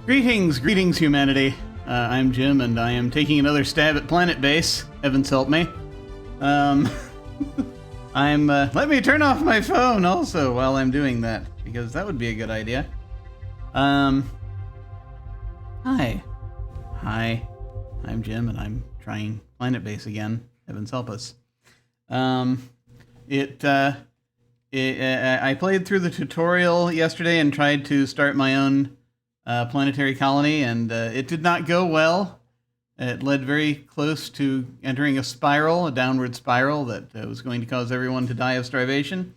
Greetings, humanity. I'm Jim, and I am taking another stab at Planetbase. Heavens help me. Let me turn off my phone also while I'm doing that, because that would be a good idea. Hi. I'm Jim, and I'm trying Planetbase again. Heavens help us. I played through the tutorial yesterday and tried to start my own planetary colony, and it did not go well. It led very close to entering a downward spiral that was going to cause everyone to die of starvation.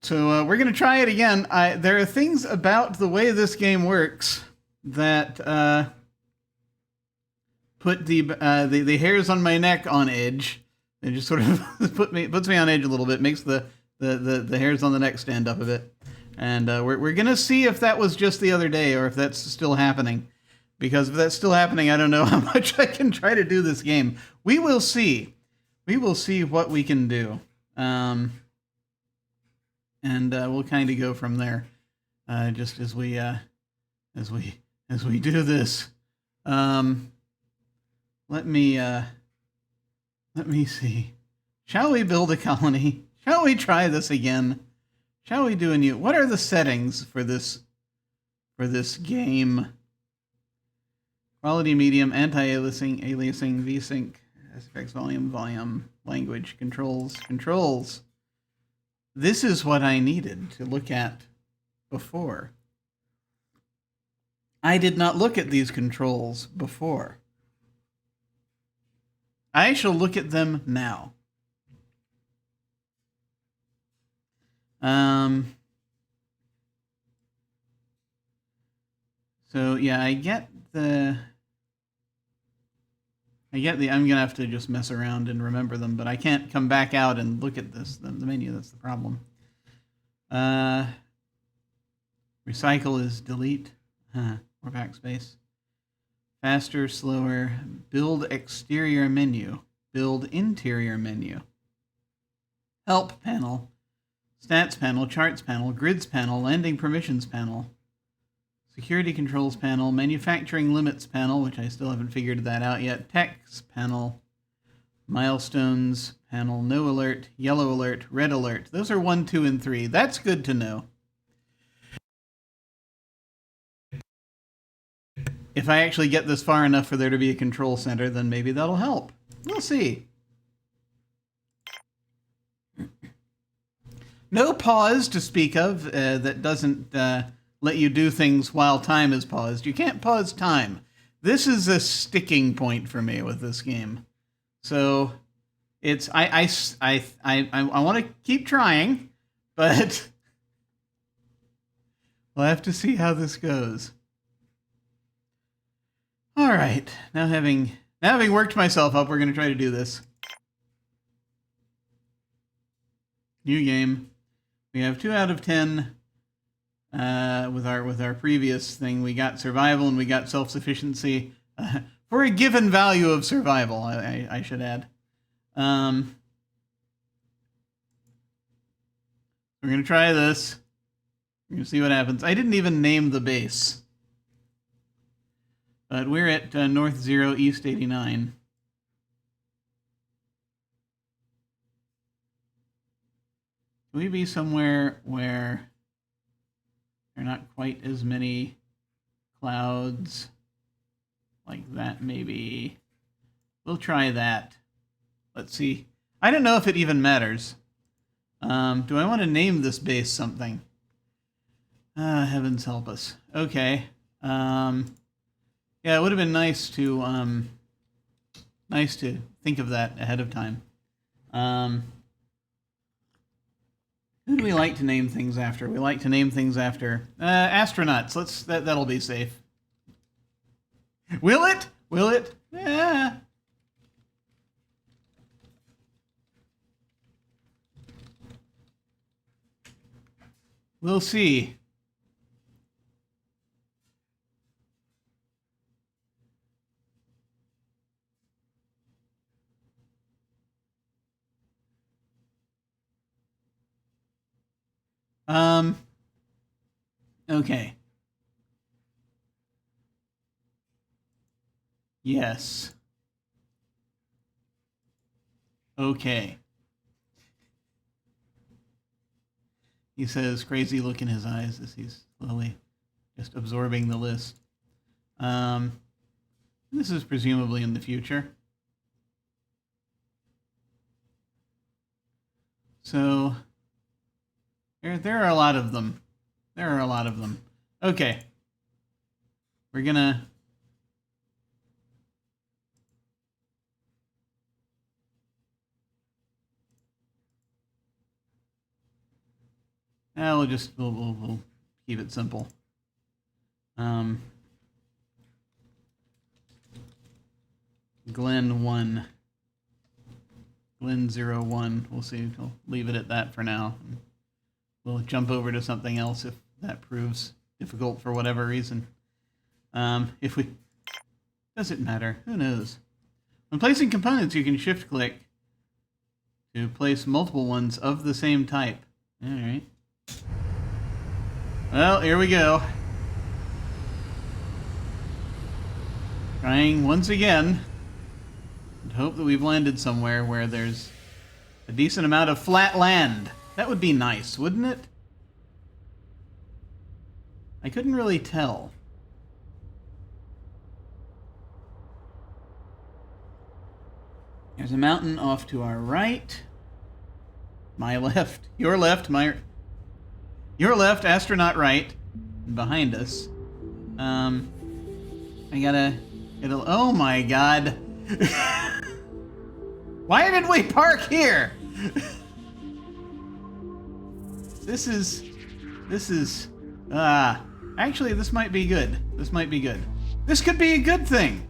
So we're going to try it again. There are things about the way this game works that put the hairs on my neck on edge. It just sort of puts me on edge a little bit, makes the hairs on the neck stand up a bit. And we're going to see if that was just the other day or if that's still happening. Because if that's still happening, I don't know how much I can try to do this game. We will see. We will see what we can do. And we'll kind of go from there. Just as we do this. Let me see. Shall we build a colony? Shall we try this again? Shall we do a new... What are the settings for this game? Quality medium, anti-aliasing, VSync, SFX volume, language, controls. This is what I needed to look at before. I did not look at these controls before. I shall look at them now. So yeah, I'm gonna have to just mess around and remember them, but I can't come back out and look at the menu. That's the problem. Recycle is delete, or backspace. Faster, slower, build exterior menu, build interior menu. Help panel, stats panel, charts panel, grids panel, landing permissions panel. Security controls panel, manufacturing limits panel, which I still haven't figured that out yet. Text panel, milestones panel, no alert, yellow alert, red alert. Those are 1, 2, and 3. That's good to know. If I actually get this far enough for there to be a control center, then maybe that'll help. We'll see. No pause to speak of that doesn't... let you do things while time is paused. You can't pause time. This is a sticking point for me with this game. So it's I want to keep trying, but we'll have to see how this goes. All right, now having worked myself up, we're going to try to do this. New game. We have 2 out of 10. With our previous thing, we got survival and we got self-sufficiency for a given value of survival. I should add. We're gonna try this. We're gonna see what happens. I didn't even name the base, but we're at North 0 East 89. Can we be somewhere where there are not quite as many clouds like that, maybe? We'll try that. Let's see. I don't know if it even matters. Do I want to name this base something? Heavens help us. Okay. Yeah, it would have been nice to think of that ahead of time. Who do we like to name things after? We like to name things after astronauts. That'll be safe. Will it? Will it? Yeah. We'll see. Okay. Yes. Okay. He says, crazy look in his eyes as he's slowly just absorbing the list. This is presumably in the future. So there are a lot of them. There are a lot of them. Okay. We're gonna... we'll keep it simple. Glen 1. Glen 01. We'll see. We'll leave it at that for now. We'll jump over to something else if that proves difficult for whatever reason. If we... Does it matter? Who knows? When placing components, you can shift-click to place multiple ones of the same type. Alright. Well, here we go. Trying once again. And hope that we've landed somewhere where there's a decent amount of flat land. That would be nice, wouldn't it? I couldn't really tell. There's a mountain off to our right. My left. Your left. Your left. Astronaut right. And behind us. Oh my god. Why did we park here? This is... Actually, this might be good. This might be good. This could be a good thing.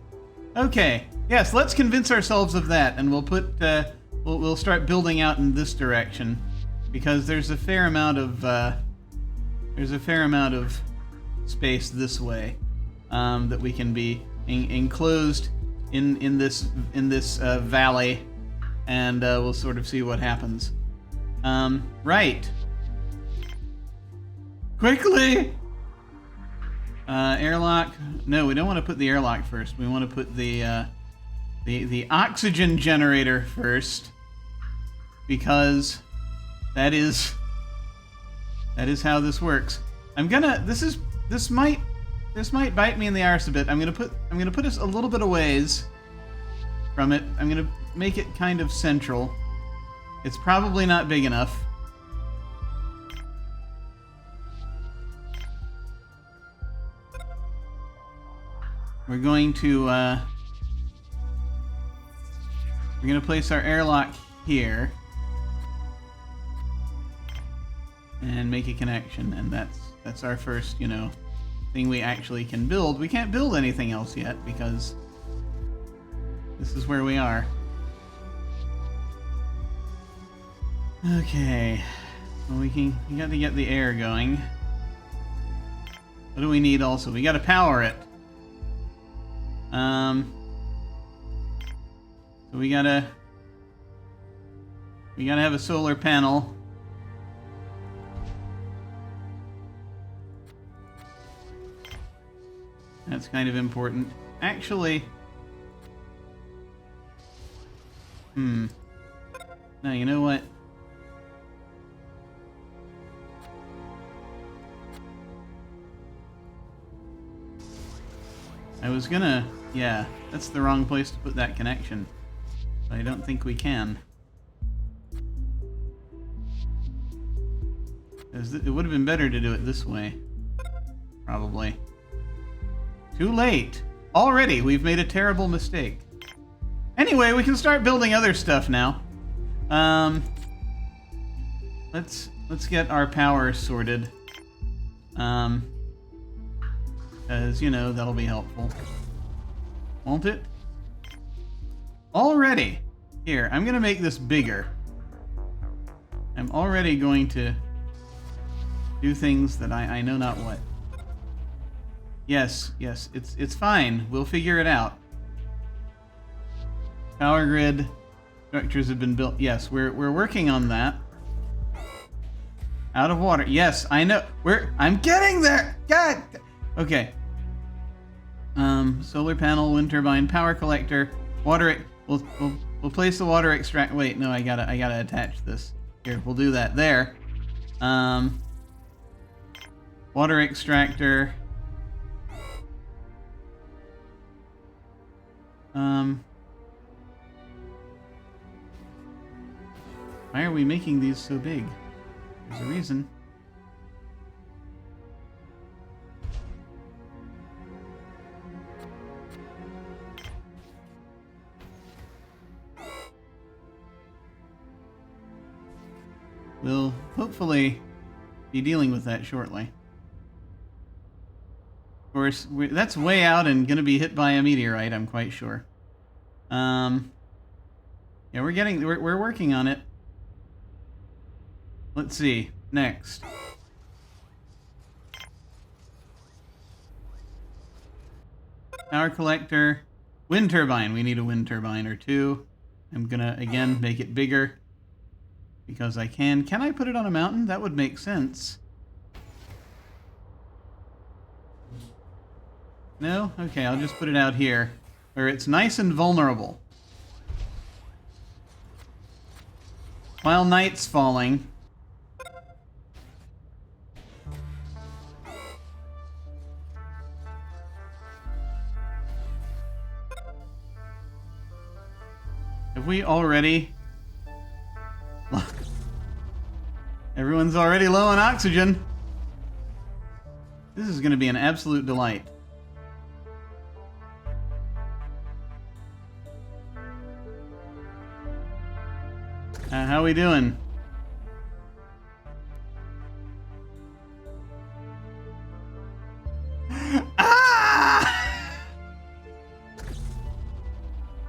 Okay. Yes, let's convince ourselves of that, and we'll put... We'll start building out in this direction, because there's a fair amount of space this way that we can be enclosed in this valley, and we'll sort of see what happens. Right. Quickly. Airlock. No, we don't want to put the airlock first. We want to put the oxygen generator first, because that is how this works. This might bite me in the arse a bit. I'm gonna put us a little bit a ways from it. I'm gonna make it kind of central. It's probably not big enough. We're going to place our airlock here and make a connection, and that's our first, thing we actually can build. We can't build anything else yet because this is where we are. Okay, well, we got to get the air going. What do we need also? We got to power it. So we gotta have a solar panel. That's kind of important. Actually, no, you know what? I was gonna... Yeah, that's the wrong place to put that connection. But I don't think we can. It would have been better to do it this way. Probably. Too late! Already, we've made a terrible mistake. Anyway, we can start building other stuff now. Let's get our power sorted. As that'll be helpful. Won't it? Already! Here, I'm gonna make this bigger. I'm already going to do things that I know not what. Yes, it's fine. We'll figure it out. Power grid structures have been built. Yes, we're working on that. Out of water. Yes, I know. I'm getting there. God. Okay. Solar panel, wind turbine, power collector, water. We'll place the water extract. Wait, no, I gotta attach this. Here, we'll do that there. Water extractor. Why are we making these so big? There's a reason. We'll hopefully be dealing with that shortly. Of course, that's way out and going to be hit by a meteorite, I'm quite sure. Yeah, we're working on it. Let's see. Next. Power collector. Wind turbine. We need a wind turbine or two. I'm gonna, again, make it bigger. Because I can. Can I put it on a mountain? That would make sense. No? Okay, I'll just put it out here. Where it's nice and vulnerable. While night's falling. Have we already... Look. Everyone's already low on oxygen. This is going to be an absolute delight. How we doing? Ah!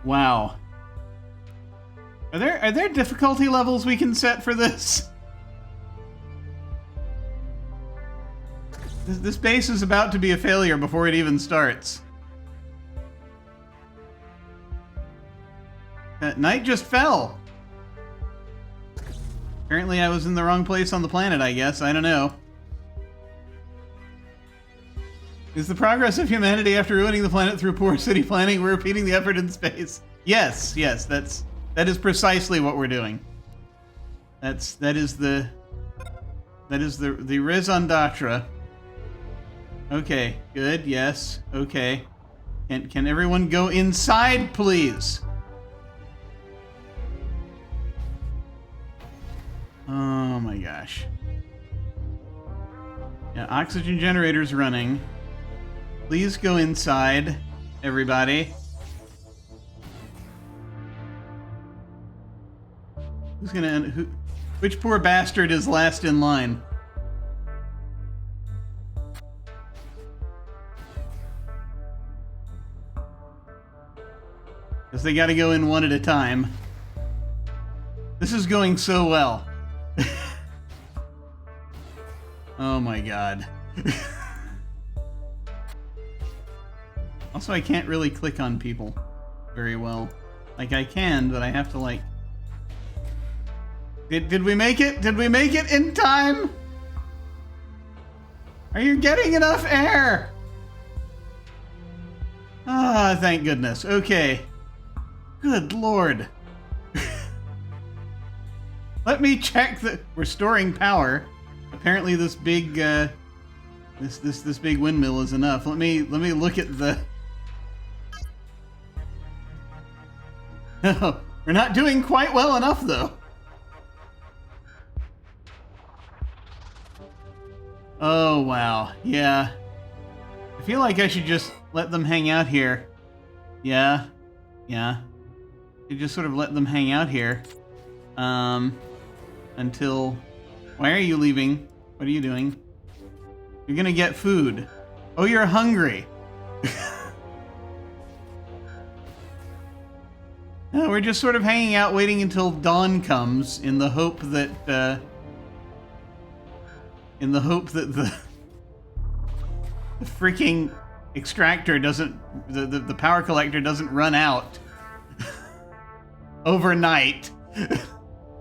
Wow. Are there difficulty levels we can set for this? This base is about to be a failure before it even starts. Night just fell. Apparently I was in the wrong place on the planet, I guess. I don't know. Is the progress of humanity after ruining the planet through poor city planning, we're repeating the effort in space? Yes, that is precisely what we're doing. That is the raison d'etre. Okay, good, yes, okay. Can everyone go inside, please? Oh my gosh. Yeah, oxygen generator's running. Please go inside, everybody. Who's gonna end? Which poor bastard is last in line? Because they gotta go in one at a time. This is going so well. Oh my god. Also, I can't really click on people very well. Like, I can, but I have to, like... Did we make it? Did we make it in time? Are you getting enough air? Ah, thank goodness. Okay. Good lord. Let me check that we're storing power. Apparently this big this big windmill is enough. Let me look at the... No, we're not doing quite well enough though. Oh wow. Yeah. I feel like I should just let them hang out here. Yeah. Yeah. You just sort of let them hang out here. Until... Why are you leaving? What are you doing? You're gonna get food. Oh, you're hungry. No, we're just sort of hanging out waiting until dawn comes in the hope that, the freaking extractor doesn't... The power collector doesn't run out. Overnight.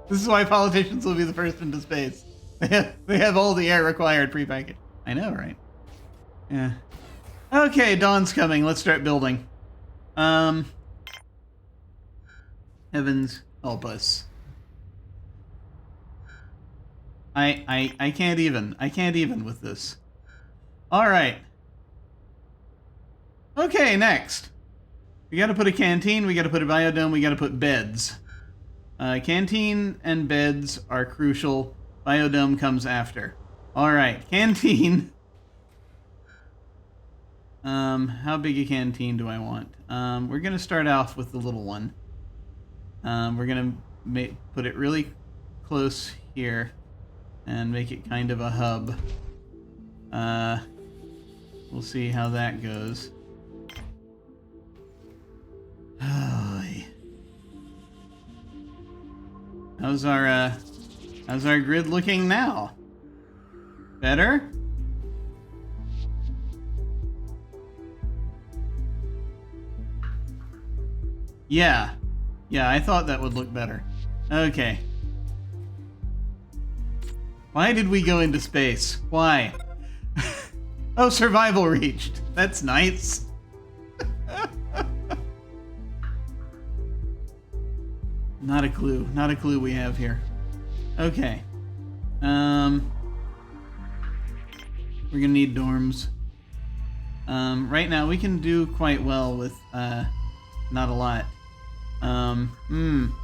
This is why politicians will be the first into space. They have all the air required prepackaged. I know, right? Yeah. Okay, dawn's coming. Let's start building. Heavens help us. I can't even. I can't even with this. All right. Okay, next. We got to put a canteen, we got to put a biodome, we got to put beds. Canteen and beds are crucial. Biodome comes after. All right, canteen. How big a canteen do I want? We're going to start off with the little one. We're going to put it really close here and make it kind of a hub. We'll see how that goes. How's our grid looking now? Better? Yeah. Yeah, I thought that would look better. Okay. Why did we go into space? Why? Oh, survival reached. That's nice. Not a clue. Not a clue we have here. Okay. We're gonna need dorms. Right now we can do quite well with not a lot.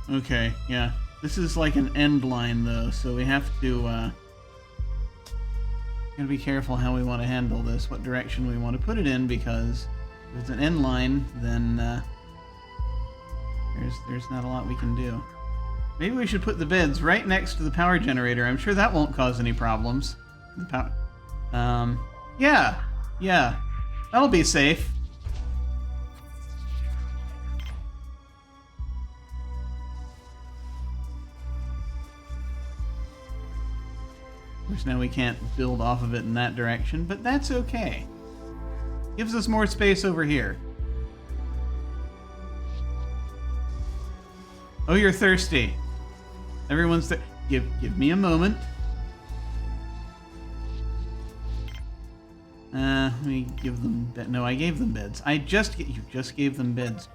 Okay, yeah. This is like an end line though, so we have to gotta be careful how we want to handle this, what direction we want to put it in, because if it's an end line, then there's not a lot we can do. Maybe we should put the beds right next to the power generator. I'm sure that won't cause any problems. The power, yeah, that'll be safe. Of course, now we can't build off of it in that direction, but that's okay. Gives us more space over here. Oh, you're thirsty. Everyone's give me a moment. Let me give them no, I gave them beds. You just gave them beds.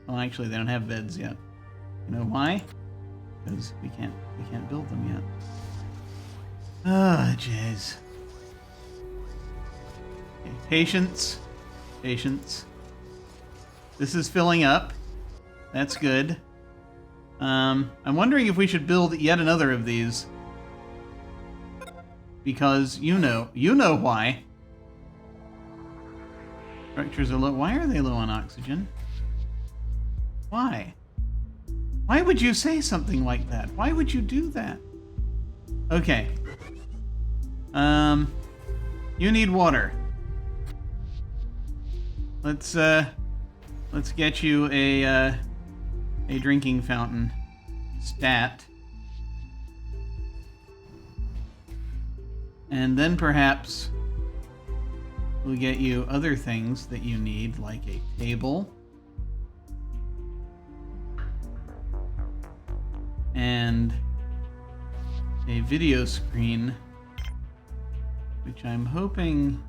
Well, actually, they don't have beds yet. You know why? Because we can't build them yet. Ah, jeez. Okay, patience. Patience. This is filling up. That's good. I'm wondering if we should build yet another of these. Because you know why. Structures are low. Why are they low on oxygen? Why? Why would you say something like that? Why would you do that? Okay. You need water. Let's get you a drinking fountain. Stat. And then perhaps we'll get you other things that you need, like a table. And a video screen, which I'm hoping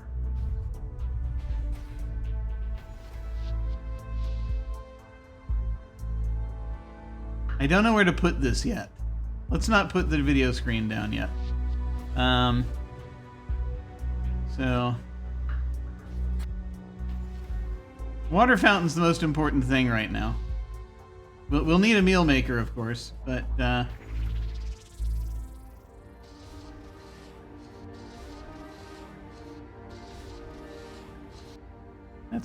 I don't know where to put this yet. Let's not put the video screen down yet. So water fountain's the most important thing right now. We'll need a meal maker, of course, but that's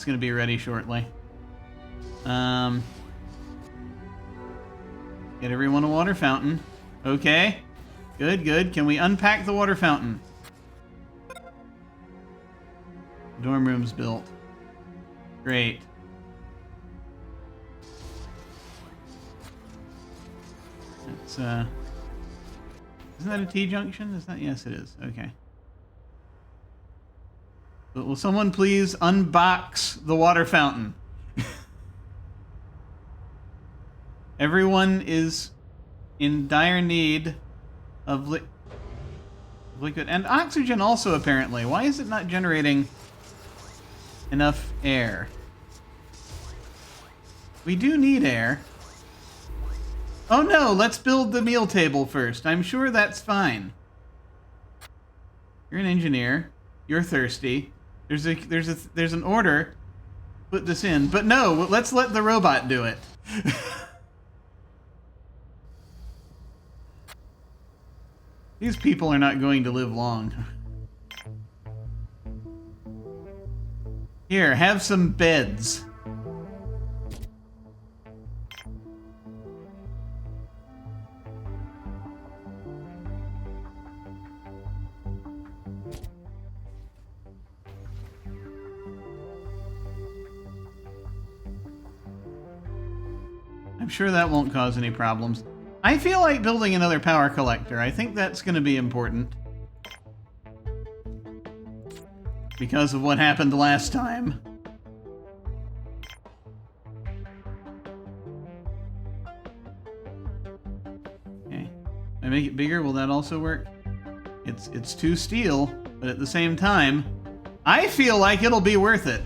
going to be ready shortly. Get everyone a water fountain. Okay. Good, good. Can we unpack the water fountain? Dorm room's built. Great. That's, isn't that a T-junction? Is that? Yes, it is. Okay. But will someone please unbox the water fountain? Everyone is in dire need of liquid and oxygen also, apparently. Why is it not generating? enough air. We do need air. Oh no, let's build the meal table first. I'm sure that's fine. You're an engineer. You're thirsty. There's an order. Put this in. But no, let's let the robot do it. These people are not going to live long. Here, have some beds. I'm sure that won't cause any problems. I feel like building another power collector. I think that's going to be important. Because of what happened last time. Okay. If I make it bigger, will that also work? It's 2 steel, but at the same time, I feel like it'll be worth it.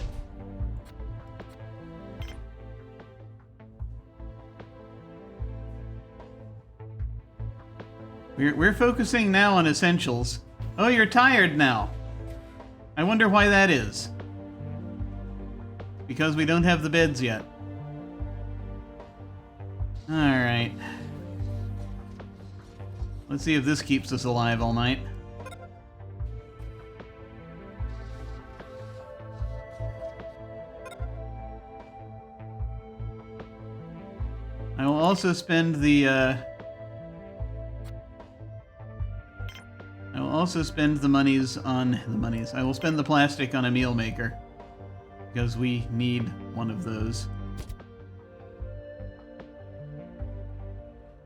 We're focusing now on essentials. Oh, you're tired now. I wonder why that is. Because we don't have the beds yet. Alright. Let's see if this keeps us alive all night. I will also spend the, monies on the monies. I will spend the plastic on a meal maker because we need one of those.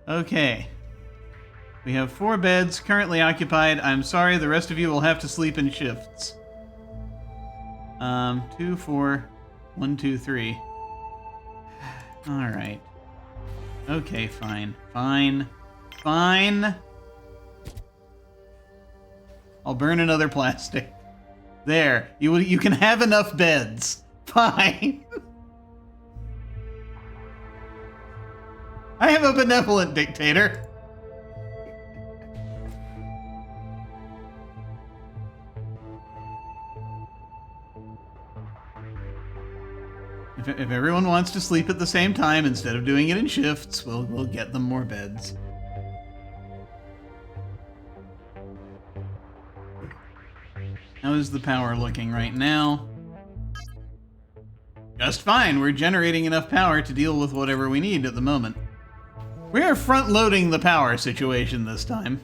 Okay. We have 4 beds currently occupied. I'm sorry, the rest of you will have to sleep in shifts. 2, 4, 1, 2, 3. All right. Okay, fine. Fine. I'll burn another plastic. There. You can have enough beds. Fine. I am a benevolent dictator. If everyone wants to sleep at the same time instead of doing it in shifts, we'll get them more beds. How is the power looking right now? Just fine. We're generating enough power to deal with whatever we need at the moment. We are front-loading the power situation this time.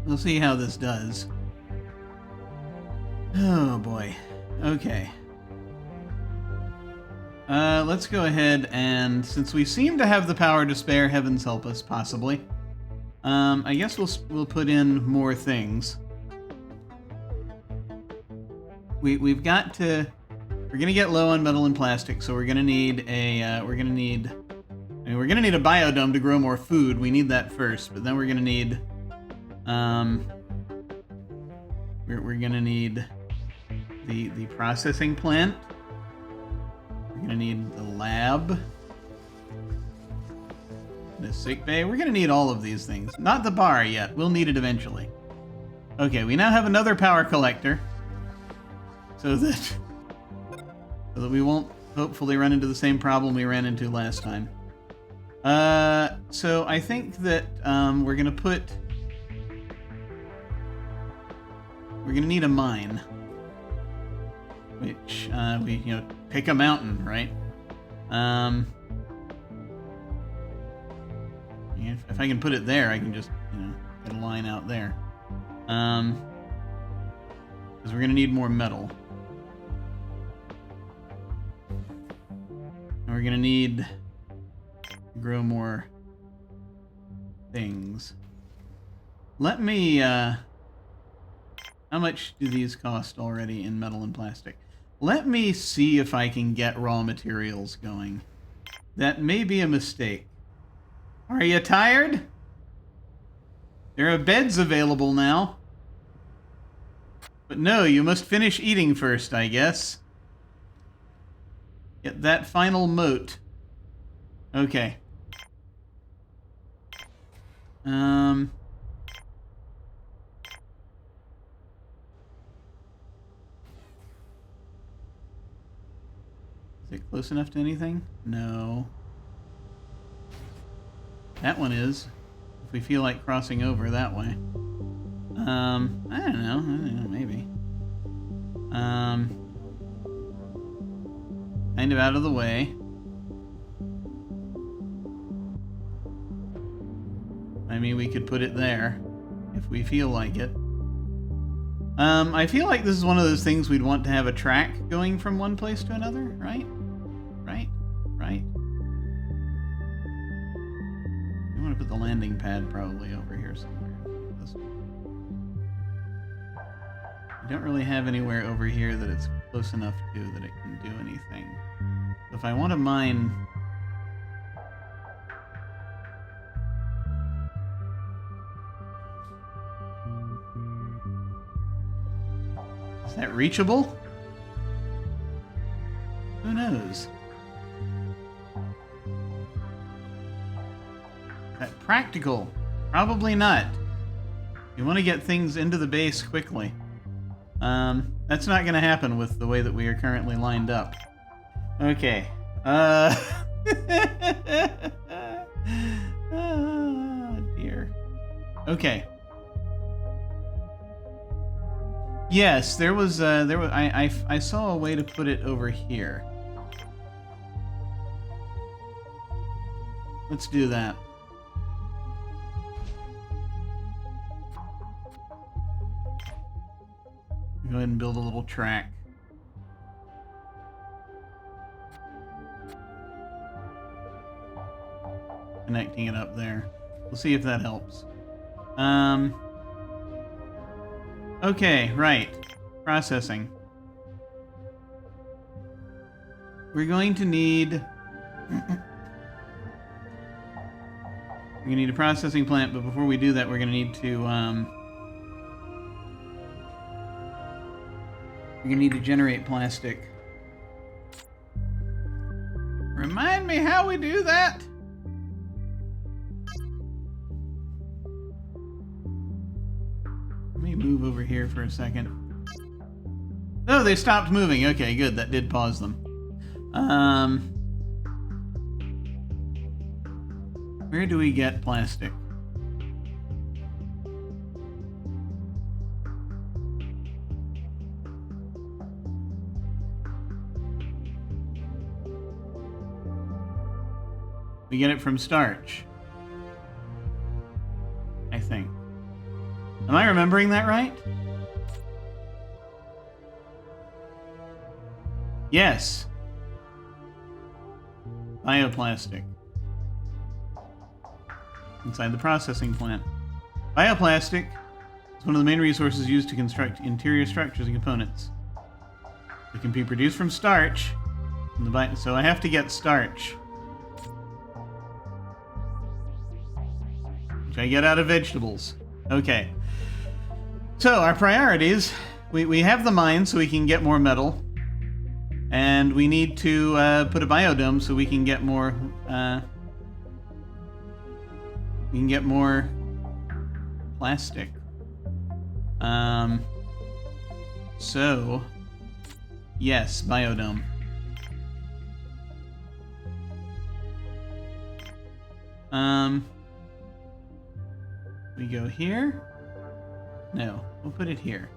We'll see how this does. Oh boy. Okay. Let's go ahead and, since we seem to have the power to spare, heavens help us, possibly. I guess we'll put in more things. We've got to. We're gonna get low on metal and plastic, so we're gonna need a. We're gonna need a biodome to grow more food. We need that first, but then we're gonna need. We're gonna need the processing plant. We're gonna need the lab. The sick bay. We're gonna need all of these things. Not the bar yet. We'll need it eventually. Okay, we now have another power collector. So that we won't hopefully run into the same problem we ran into last time. So I think that we're gonna need a mine. Which we pick a mountain, right? If I can put it there, I can just get a line out there. Because we're gonna need more metal. And we're gonna need to grow more things. Let me how much do these cost already in metal and plastic? Let me see if I can get raw materials going. That may be a mistake. Are you tired? There are beds available now. But no, you must finish eating first, I guess. Get that final moat. Okay. Is it close enough to anything? No. That one is. If we feel like crossing over that way. I don't know, maybe. Kind of out of the way. I mean, we could put it there if we feel like it. I feel like this is one of those things we'd want to have a track going from one place to another, right? Right? I want to put the landing pad probably over here somewhere. This one. I don't really have anywhere over here that it's close enough to that it can do anything. So if I want to mine... Is that reachable? Who knows? Is that practical? Probably not. You want to get things into the base quickly. That's not going to happen with the way that we are currently lined up. Okay. Oh, dear. Okay. Yes, there was I saw a way to put it over here. Let's do that. Go ahead and build a little track. Connecting it up there. We'll see if that helps. Okay, right. Processing. We're going to need... We're going to need a processing plant, but before we do that, we're going to need to... We're going to need to generate plastic. Remind me how we do that? Let me move over here for a second. Oh, they stopped moving. Okay, good. That did pause them. Where do we get plastic? We get it from starch. I think. Am I remembering that right? Yes. Bioplastic. Inside the processing plant. Bioplastic is one of the main resources used to construct interior structures and components. It can be produced from starch. So I have to get starch. Which I get out of vegetables. Okay. So our priorities, we have the mine so we can get more metal. And we need to put a biodome so we can get more plastic. So yes, biodome. We go here? No, we'll put it here.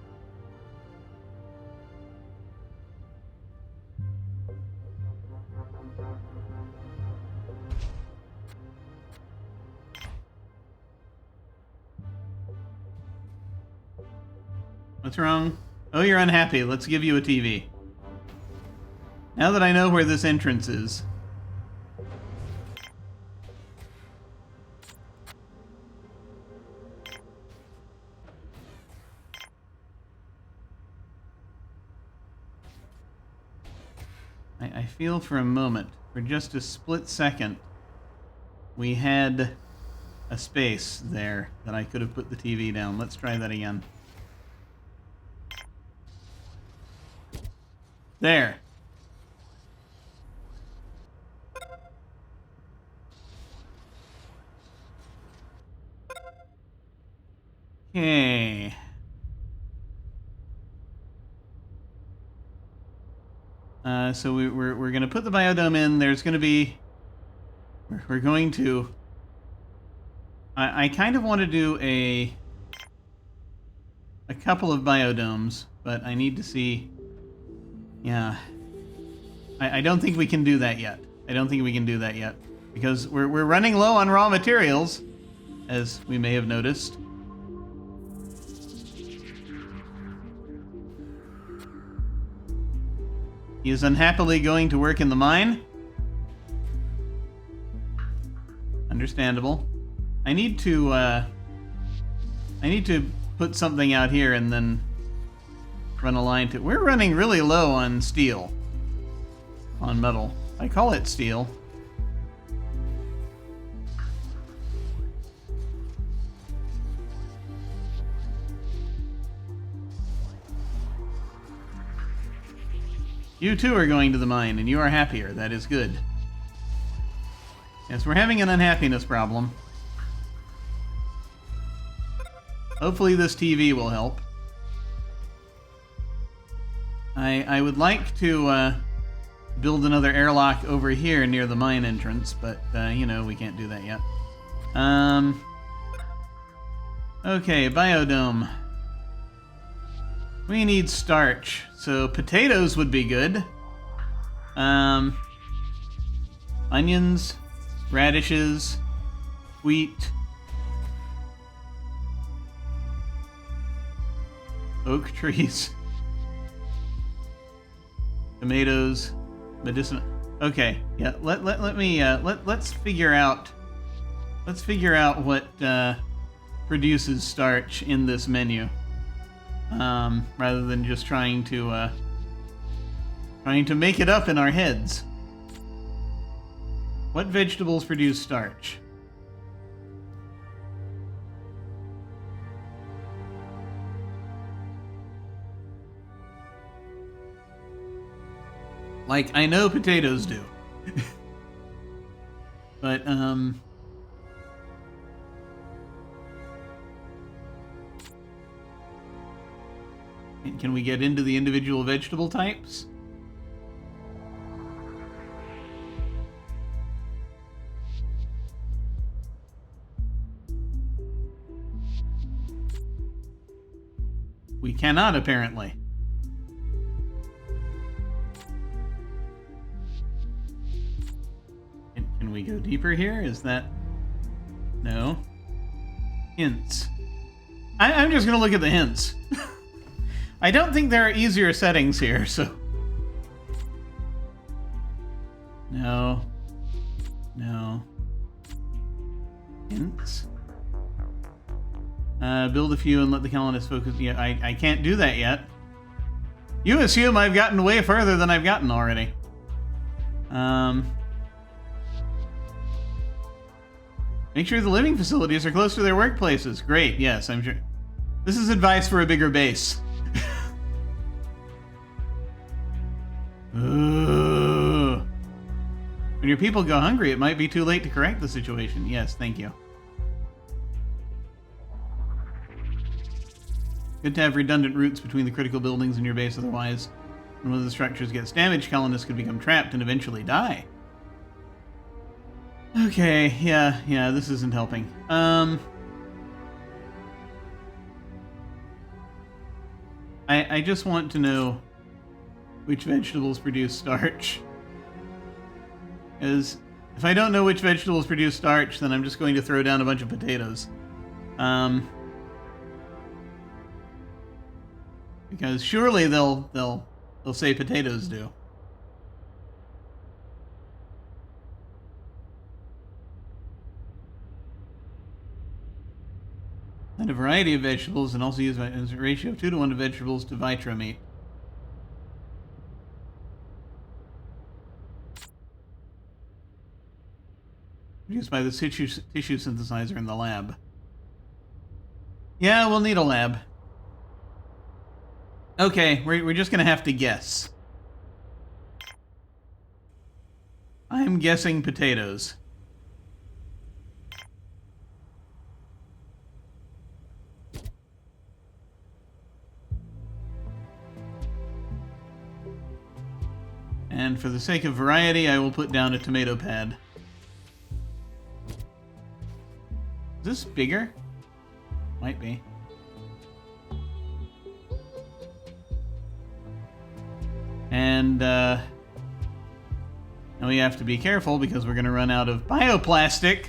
What's wrong? Oh, you're unhappy. Let's give you a TV. Now that I know where this entrance is. I feel for a moment, for just a split second, we had a space there that I could have put the TV down. Let's try that again. There. Okay. So we're going to put the biodome in. There's going to be... We're going to... I kind of want to do a couple of biodomes, but I need to see... Yeah. I don't think we can do that yet. I don't think we can do that yet. Because we're running low on raw materials, as we may have noticed. He is unhappily going to work in the mine. Understandable. I need to put something out here and then run a line to... We're running really low on steel. On metal. I call it steel. You too are going to the mine, and you are happier. That is good. Yes, we're having an unhappiness problem. Hopefully this TV will help. I would like to build another airlock over here near the mine entrance, but, you know, we can't do that yet. Okay, biodome. We need starch, so potatoes would be good. Onions, radishes, wheat, oak trees, tomatoes, medicinal. Okay, yeah. Let's figure out. Let's figure out what produces starch in this menu. Rather than just trying to make it up in our heads. What vegetables produce starch? Like, I know potatoes do. But, can we get into the individual vegetable types? We cannot, apparently. Can we go deeper here? Is that... No. Hints. I'm just going to look at the hints. I don't think there are easier settings here, so... No. No. Hints. Build a few and let the colonists focus... Yeah, I can't do that yet. You assume I've gotten way further than I've gotten already. Make sure the living facilities are close to their workplaces. Great, yes, I'm sure. This is advice for a bigger base. When your people go hungry, it might be too late to correct the situation. Yes, thank you. Good to have redundant routes between the critical buildings in your base, otherwise, when one of the structures gets damaged, colonists could become trapped and eventually die. Okay, yeah, this isn't helping. I just want to know which vegetables produce starch. Because if I don't know which vegetables produce starch, then I'm just going to throw down a bunch of potatoes. Because surely they'll say potatoes do. And a variety of vegetables, and also use as a ratio of 2:1 of vegetables to vitra meat. produced by the tissue synthesizer in the lab. Yeah, we'll need a lab. Okay, we're just gonna have to guess. I'm guessing potatoes. And for the sake of variety, I will put down a tomato pad. Is this bigger? Might be. And, now we have to be careful because we're going to run out of bioplastic.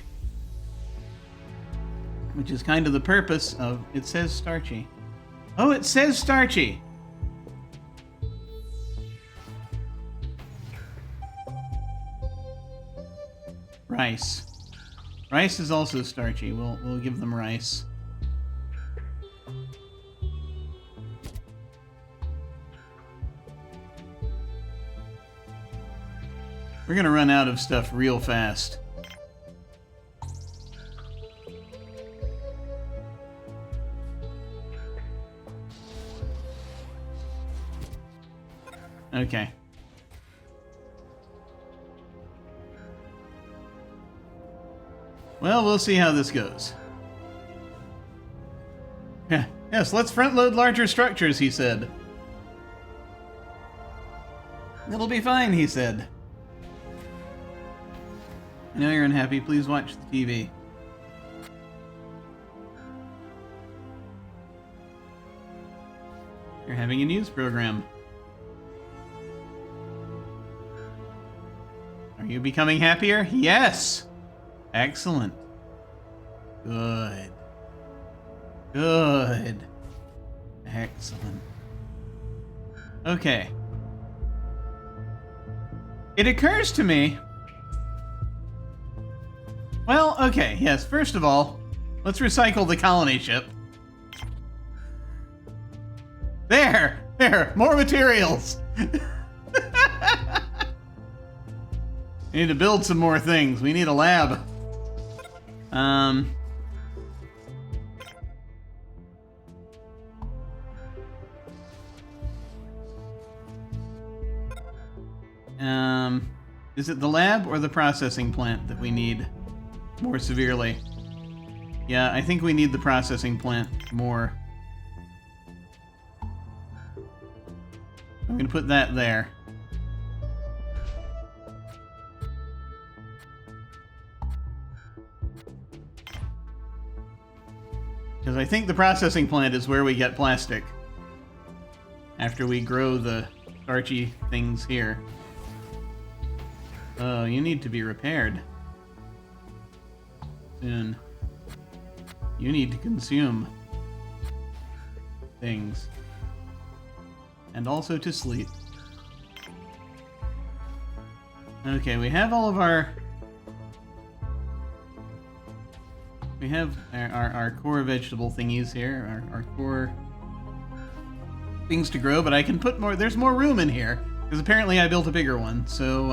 Which is kind of the purpose of... It says starchy. Oh, it says starchy! Rice. Rice is also starchy. We'll give them rice. We're gonna run out of stuff real fast. Okay. Well, we'll see how this goes. Yeah, yes, let's front-load larger structures, he said. It'll be fine, he said. I know you're unhappy. Please watch the TV. You're having a news program. Are you becoming happier? Yes! Excellent. Good. Good. Excellent. Okay. It occurs to me... Well, okay, yes, first of all, let's recycle the colony ship. There! There! More materials! We need to build some more things. We need a lab. Is it the lab or the processing plant that we need more severely? Yeah, I think we need the processing plant more. I'm gonna put that there. Because I think the processing plant is where we get plastic. After we grow the starchy things here. Oh, you need to be repaired. Soon. You need to consume things. And also to sleep. Okay, we have all of our... We have our core vegetable thingies here, our core things to grow, but I can put more... There's more room in here, because apparently I built a bigger one, so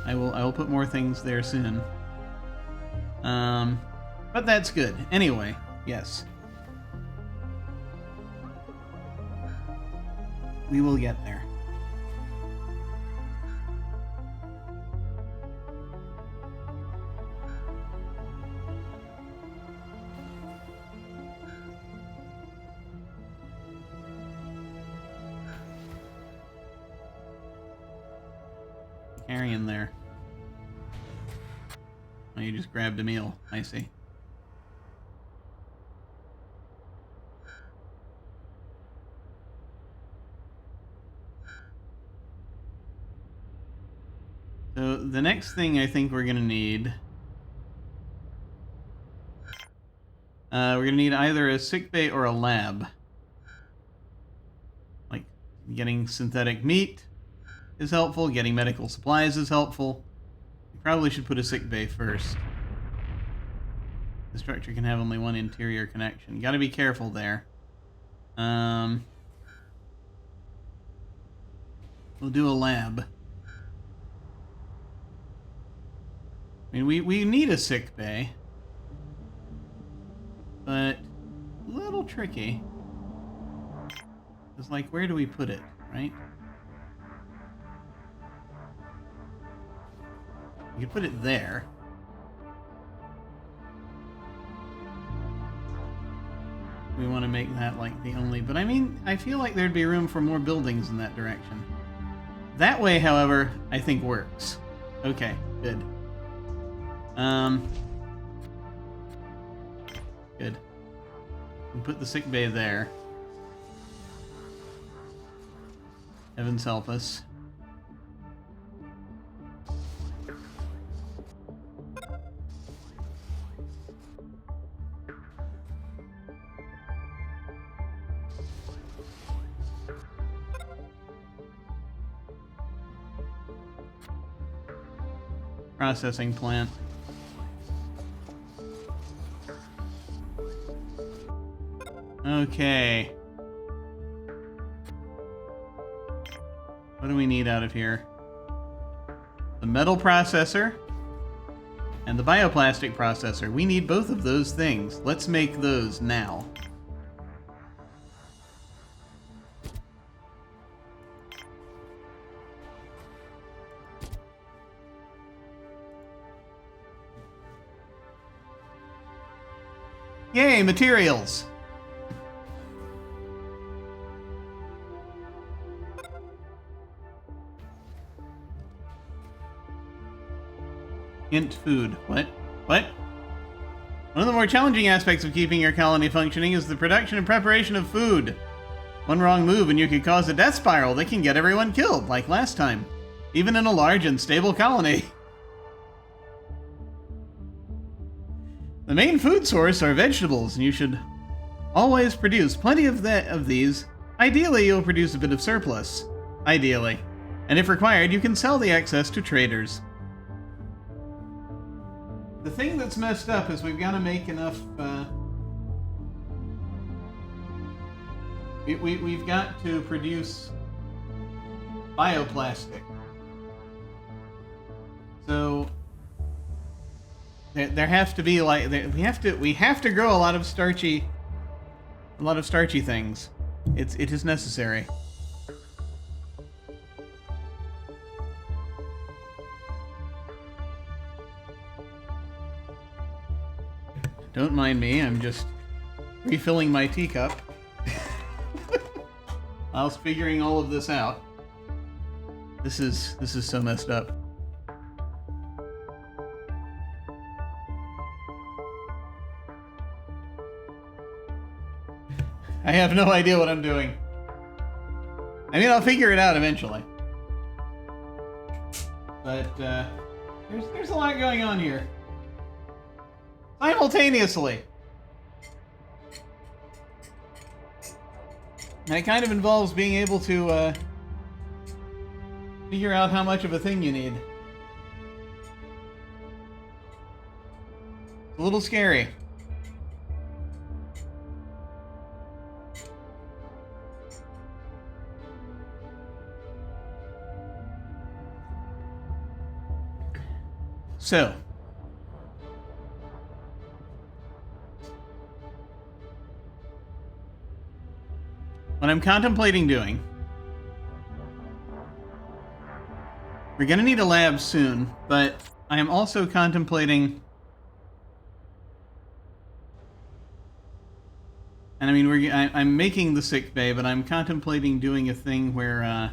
I will put more things there soon. But that's good. Anyway, yes. We will get there. Carrying there. Oh, you just grabbed a meal. I see. So the next thing I think we're gonna need, we're gonna need either a sickbay or a lab. Like getting synthetic meat is helpful. Getting medical supplies is helpful. You probably should put a sickbay first. The structure can have only one interior connection. You gotta be careful there. We'll do a lab. I mean, we need a sick bay, but a little tricky. It's like, where do we put it, right? You could put it there. We want to make that like the only, but I mean, I feel like there'd be room for more buildings in that direction. That way, however, I think works. Okay, good. Good. And put the sick bay there. Heavens help us. Processing plant. Okay. What do we need out of here? The metal processor and the bioplastic processor. We need both of those things. Let's make those now. Yay, materials! Hint food. What? What? One of the more challenging aspects of keeping your colony functioning is the production and preparation of food. One wrong move and you could cause a death spiral that can get everyone killed, like last time. Even in a large and stable colony. The main food source are vegetables, and you should always produce plenty of these. Ideally, you'll produce a bit of surplus. Ideally. And if required, you can sell the excess to traders. The thing that's messed up is we've got to make enough, we've got to produce bioplastic. So there has to be like we have to grow a lot of starchy things. It is necessary. Don't mind me, I'm just refilling my teacup whilst figuring all of this out. This is so messed up. I have no idea what I'm doing. I mean, I'll figure it out eventually. But there's a lot going on here. Simultaneously. And it kind of involves being able to figure out how much of a thing you need. It's a little scary. So, what I'm contemplating doing, we're going to need a lab soon, but I am also contemplating, and I mean, I'm making the sick bay, but I'm contemplating doing a thing where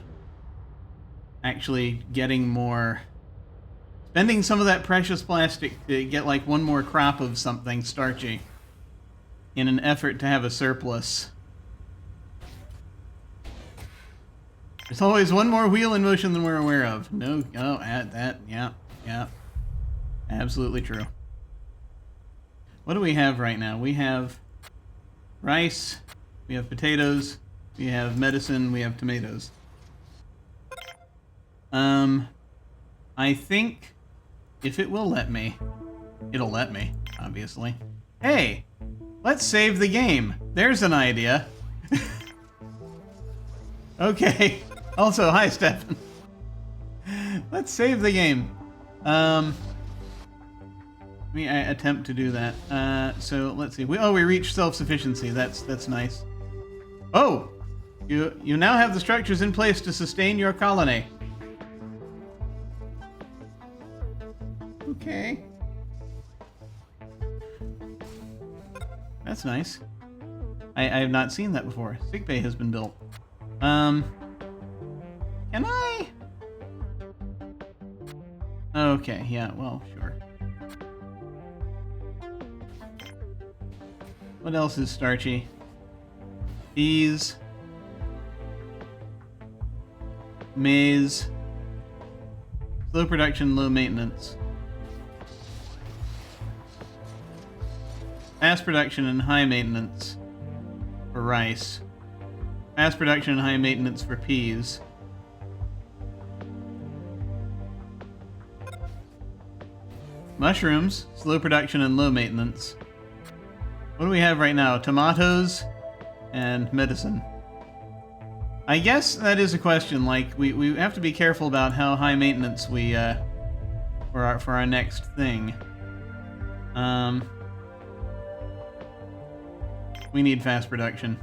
actually getting more, spending some of that precious plastic to get like one more crop of something starchy in an effort to have a surplus. There's always one more wheel in motion than we're aware of. No, oh, add that, yeah. Absolutely true. What do we have right now? We have rice, we have potatoes, we have medicine, we have tomatoes. I think if it will let me, it'll let me, obviously. Hey, let's save the game. There's an idea. Okay. Also, hi, Stefan. Let's save the game. me attempt to do that. So let's see. We reached self-sufficiency. That's nice. Oh, you now have the structures in place to sustain your colony. Okay. That's nice. I have not seen that before. Sickbay has been built. Can I? Okay, yeah, well, sure. What else is starchy? Peas. Maize. Slow production, low maintenance. Fast production and high maintenance for rice. Fast production and high maintenance for peas. Mushrooms, slow production and low maintenance. What do we have right now? Tomatoes and medicine. I guess that is a question. Like, we have to be careful about how high maintenance we for our next thing. We need fast production.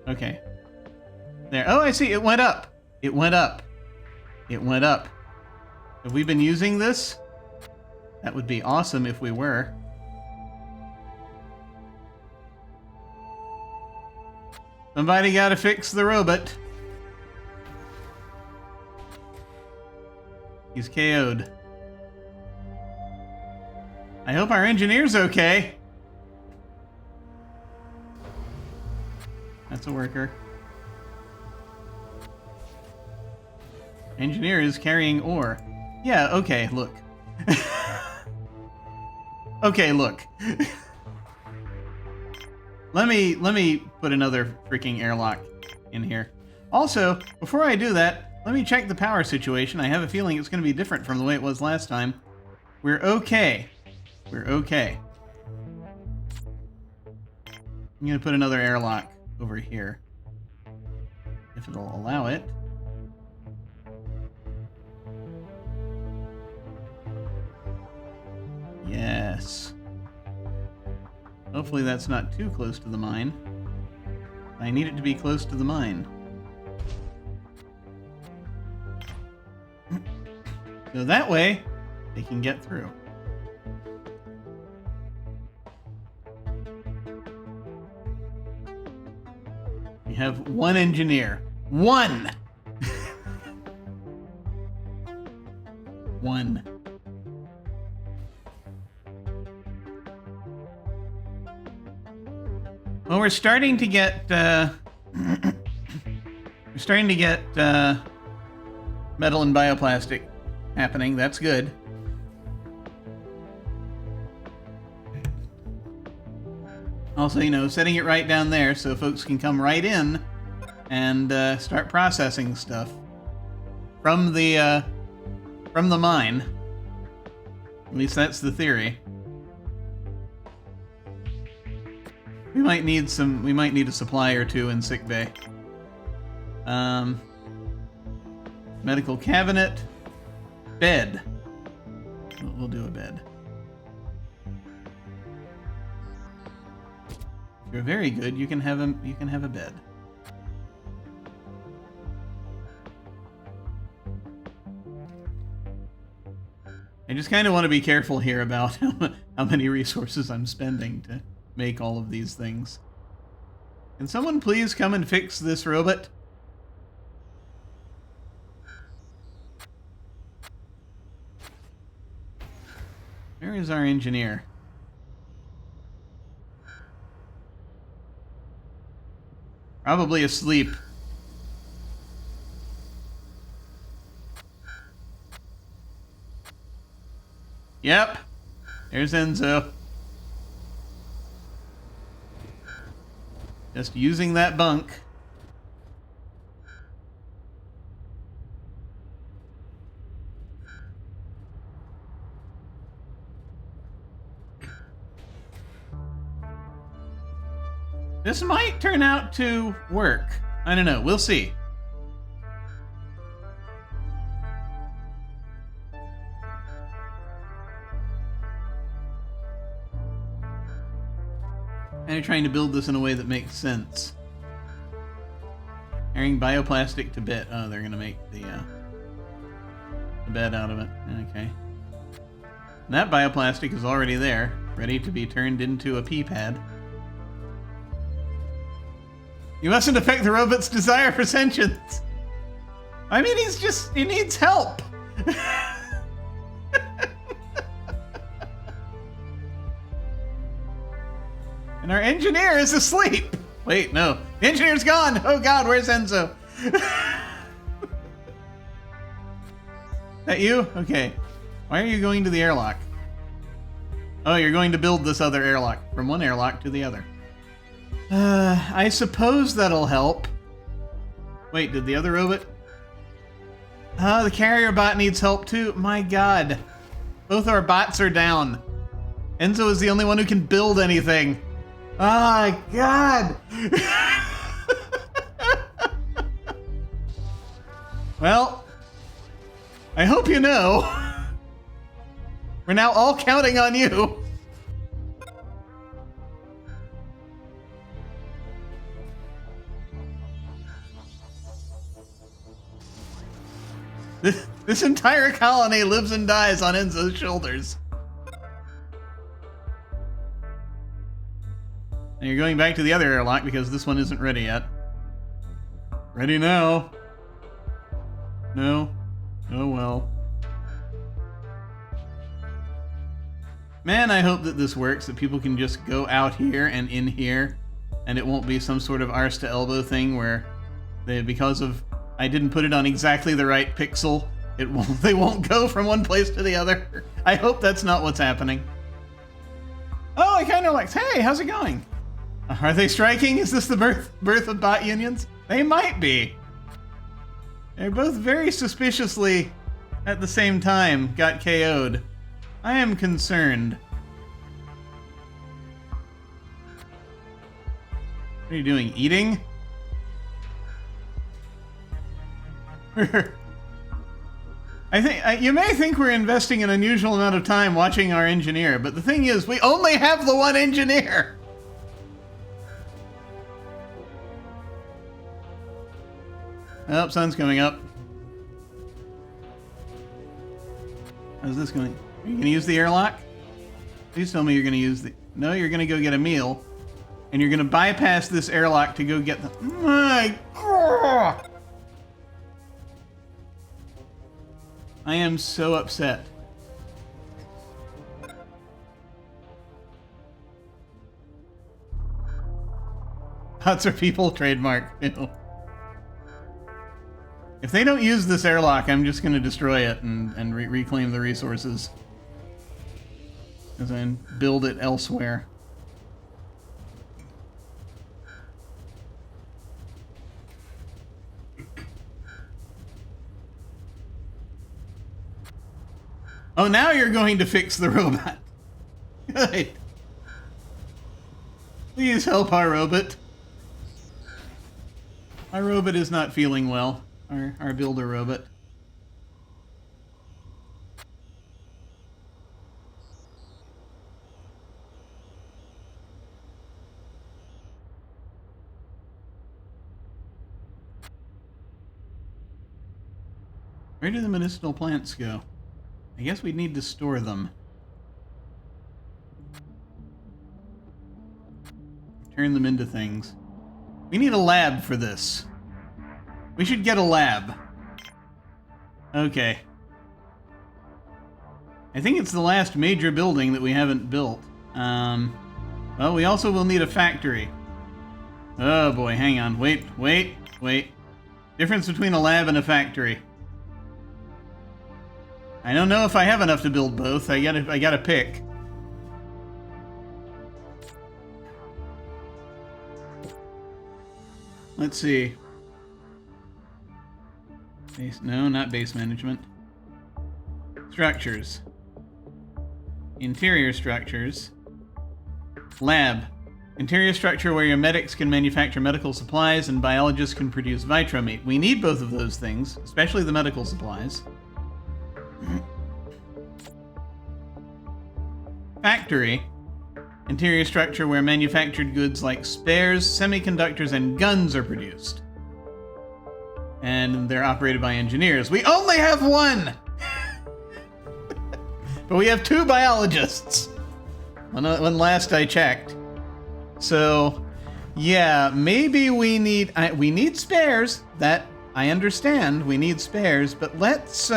Okay. There. Oh, I see. It went up. It went up. It went up. Have we been using this? That would be awesome if we were. Somebody gotta fix the robot. He's KO'd. I hope our engineer's okay. That's a worker. Engineer is carrying ore. Yeah, okay, look. Okay, look. Let me put another freaking airlock in here. Also, before I do that, let me check the power situation. I have a feeling it's going to be different from the way it was last time. We're okay. We're okay. I'm going to put another airlock over here, if it'll allow it. Yes. Hopefully that's not too close to the mine. I need it to be close to the mine. So that way, they can get through. We have one engineer. One! One. Well, we're starting to get metal and bioplastic happening. That's good. Also, you know, setting it right down there so folks can come right in and start processing stuff from the mine. At least that's the theory. We might need a supply or two in sickbay. Medical cabinet, bed. We'll do a bed. If you're very good, you can have a bed. I just kind of want to be careful here about how many resources I'm spending to make all of these things. Can someone please come and fix this robot? Where is our engineer? Probably asleep. Yep. There's Enzo. Just using that bunk. This might turn out to work. I don't know. We'll see. Kind of trying to build this in a way that makes sense. Carrying bioplastic to bed. Oh, they're gonna make the bed out of it. Okay. And that bioplastic is already there, ready to be turned into a pee pad. You mustn't affect the robot's desire for sentience. I mean, he needs help. And our engineer is asleep. Wait, no. The engineer's gone. Oh God, where's Enzo? That you? Okay. Why are you going to the airlock? Oh, you're going to build this other airlock. From one airlock to the other. I suppose that'll help. Wait, did the other robot? Oh, the carrier bot needs help too. My God. Both our bots are down. Enzo is the only one who can build anything. Oh, God. Well, I hope you know. We're now all counting on you. This entire colony lives and dies on Enzo's shoulders. And you're going back to the other airlock because this one isn't ready yet. Ready now. No. Oh well. Man, I hope that this works, that people can just go out here and in here, and it won't be some sort of arse to elbow thing where because of I didn't put it on exactly the right pixel, they won't go from one place to the other. I hope that's not what's happening. Oh, I kind of like, hey, how's it going? Are they striking? Is this the birth of bot unions? They might be. They're both very suspiciously, at the same time, got KO'd. I am concerned. What are you doing? Eating? I think you may think we're investing an unusual amount of time watching our engineer, but the thing is, we only have the one engineer. Oh, sun's coming up. How's this going? Are you going to use the airlock? Please tell me you're going to use the... No, you're going to go get a meal. And you're going to bypass this airlock to go get the... My God! I am so upset. Bots are people trademark. Ew. If they don't use this airlock, I'm just going to destroy it and reclaim the resources. And build it elsewhere. Oh, now you're going to fix the robot. Good. Please help our robot. Our robot is not feeling well. Our builder robot. Where do the medicinal plants go? I guess we'd need to store them. Turn them into things. We need a lab for this. We should get a lab. Okay. I think it's the last major building that we haven't built. Well, we also will need a factory. Oh boy, hang on. Wait. Difference between a lab and a factory. I don't know if I have enough to build both. I gotta pick. Let's see. No, not base management. Structures. Interior structures. Lab. Interior structure where your medics can manufacture medical supplies and biologists can produce vitro meat. We need both of those things, especially the medical supplies. Factory. Interior structure where manufactured goods like spares, semiconductors, and guns are produced. And they're operated by engineers. We only have one! But we have 2 biologists. When last I checked. So, yeah, maybe we need spares. That, I understand, we need spares, but let's,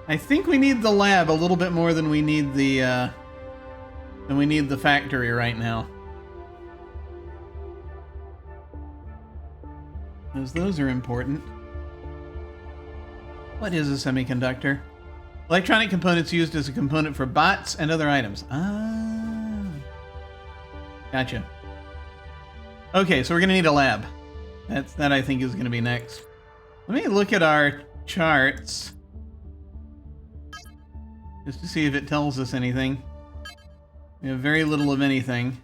I think we need the lab a little bit more than we need the factory right now. Because those are important. What is a semiconductor? Electronic components used as a component for bots and other items. Ah. Gotcha. Okay, so we're going to need a lab. That I think is going to be next. Let me look at our charts. Just to see if it tells us anything. We have very little of anything.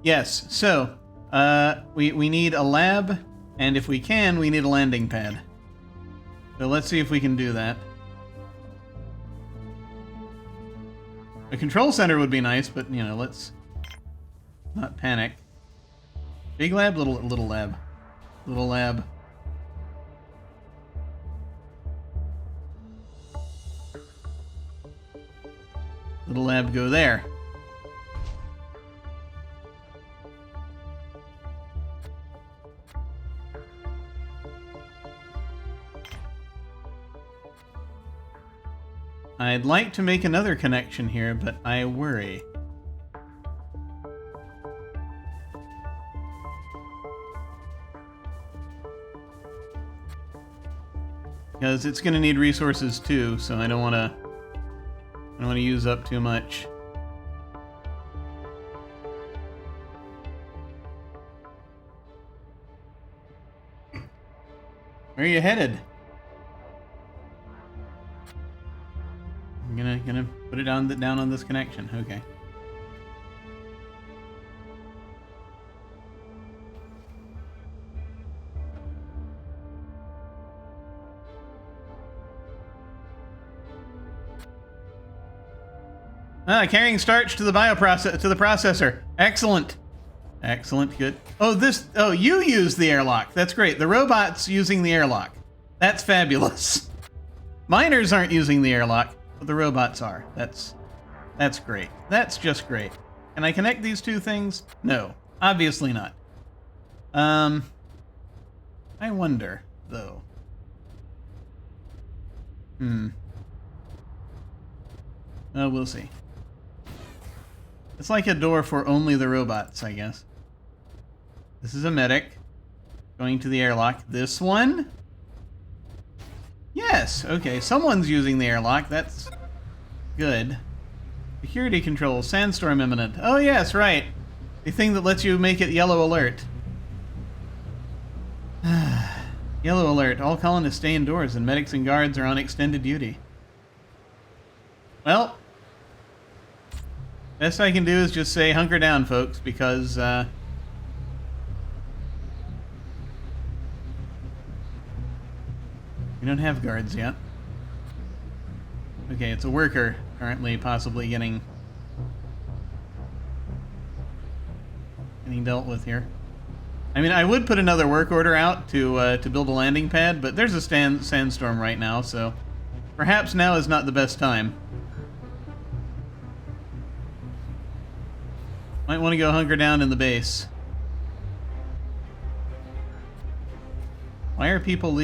Yes, so, we need a lab, and if we can, we need a landing pad. So let's see if we can do that. A control center would be nice, but, you know, let's not panic. Big lab, little lab. Little lab. Little lab go there. I'd like to make another connection here, but I worry. Because it's going to need resources too, so I don't want to use up too much. Where are you headed? I'm gonna put it down on this connection. Okay. Carrying starch to the processor. Excellent. Excellent. Good. Oh, you use the airlock. That's great. The robot's using the airlock. That's fabulous. Miners aren't using the airlock, but the robots are. That's great. That's just great. Can I connect these 2 things? No, obviously not. I wonder, though. Well, we'll see. It's like a door for only the robots, I guess. This is a medic. Going to the airlock. This one? Yes, okay, someone's using the airlock. That's good. Security control, sandstorm imminent. Oh yes, right. The thing that lets you make it yellow alert. Yellow alert. All colonists stay indoors and medics and guards are on extended duty. Well, best I can do is just say hunker down, folks, because we don't have guards yet. Okay, it's a worker currently possibly getting dealt with here. I mean, I would put another work order out to build a landing pad, but there's a sandstorm right now, so perhaps now is not the best time. Might want to go hunker down in the base. Why are people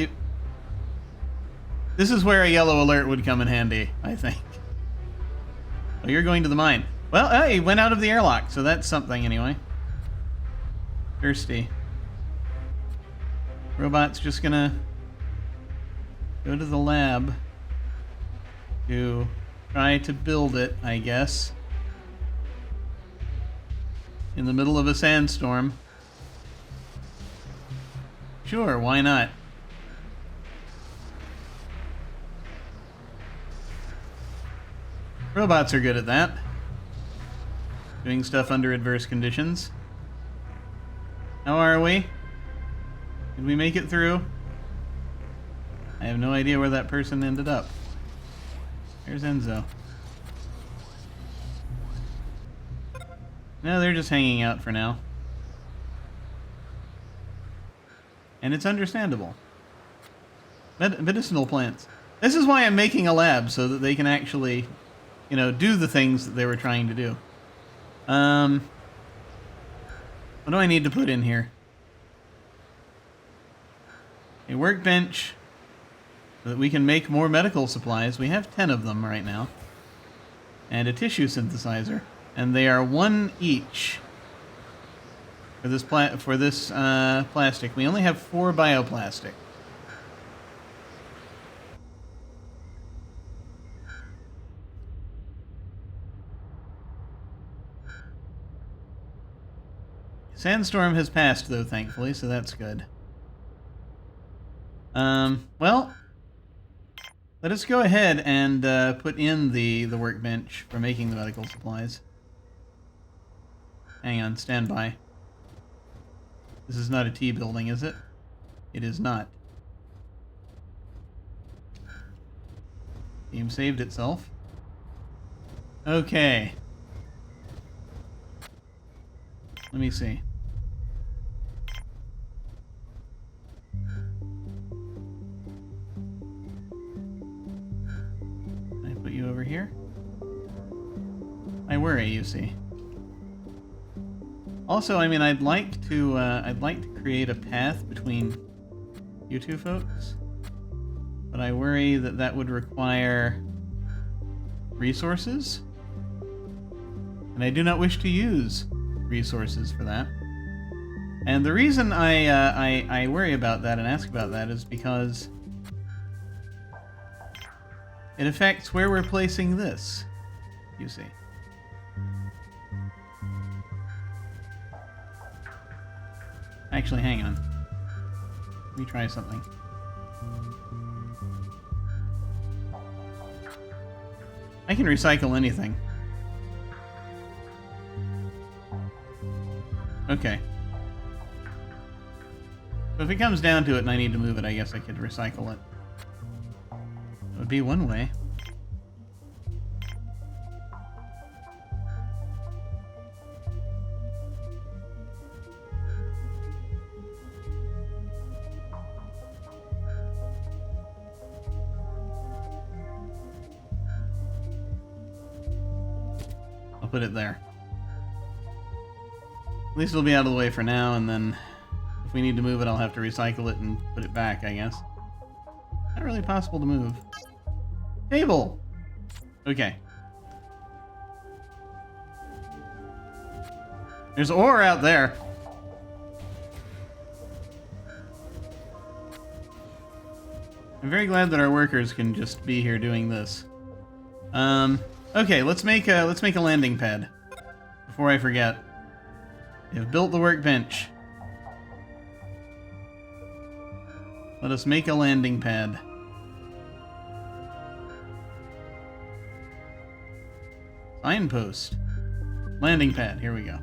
This is where a yellow alert would come in handy, I think. Oh, you're going to the mine. Well, he went out of the airlock, so that's something anyway. Thirsty. Robot's just gonna go to the lab to try to build it, I guess. In the middle of a sandstorm. Sure, why not? Robots are good at that. Doing stuff under adverse conditions. How are we? Did we make it through? I have no idea where that person ended up. There's Enzo. No, they're just hanging out for now. And it's understandable. Medicinal plants. This is why I'm making a lab, so that they can actually, you know, do the things that they were trying to do. What do I need to put in here? A workbench so that we can make more medical supplies. We have 10 of them right now. And a tissue synthesizer. And they are 1 each for this plastic. We only have 4 bioplastic. Sandstorm has passed, though, thankfully, so that's good. Well, let us go ahead and put in the workbench for making the medical supplies. Hang on, stand by. This is not a T building, is it? It is not. Game saved itself. Okay. Let me see. Can I put you over here? I worry, you see. Also, I mean, I'd like to create a path between you two folks, but I worry that that would require resources, and I do not wish to use resources for that. And the reason I worry about that and ask about that is because it affects where we're placing this, you see. Actually, hang on. Let me try something. I can recycle anything. Okay. So if it comes down to it and I need to move it, I guess I could recycle it. That would be one way. I'll put it there. At least it'll be out of the way for now, and then if we need to move it, I'll have to recycle it and put it back, I guess. Not really possible to move. Table! Okay. There's ore out there. I'm very glad that our workers can just be here doing this. Okay, let's make a landing pad before I forget. We have built the workbench. Let us make a landing pad. Signpost. Landing pad. Here we go.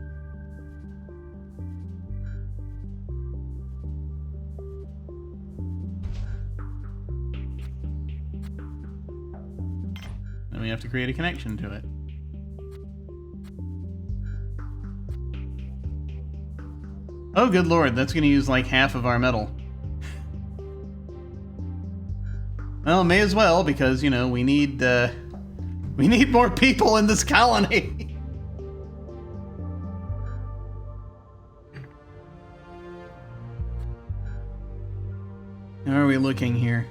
Then we have to create a connection to it. Oh, good lord, that's going to use like half of our metal. Well, may as well, because, you know, we need more people in this colony. How are we looking here?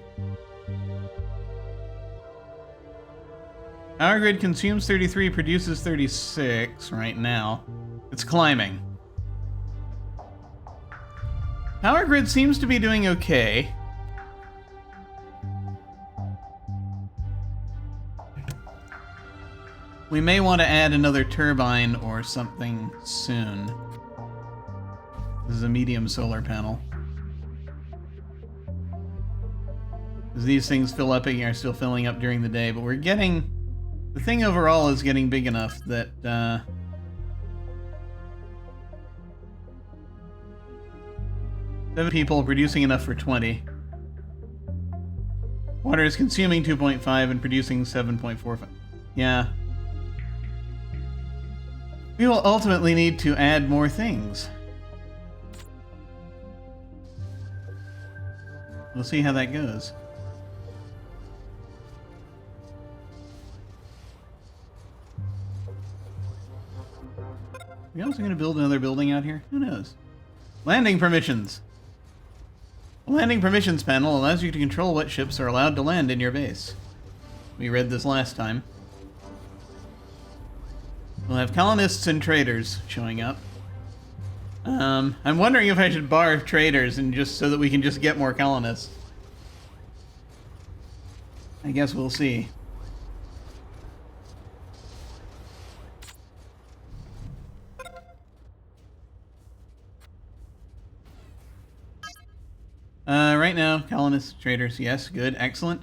Power grid consumes 33, produces 36 right now. It's climbing. Power grid seems to be doing okay. We may want to add another turbine or something soon. This is a medium solar panel. As these things fill up again, are still filling up during the day, but we're getting... The thing overall is getting big enough that, 7 people producing enough for 20. Water is consuming 2.5 and producing 7.45. Yeah. We will ultimately need to add more things. We'll see how that goes. Are we also going to build another building out here? Who knows? Landing permissions. The landing permissions panel allows you to control what ships are allowed to land in your base. We read this last time. We'll have colonists and traders showing up. I'm wondering if I should bar traders and just so that we can just get more colonists. I guess we'll see. Right now, colonists, traders, yes, good, excellent.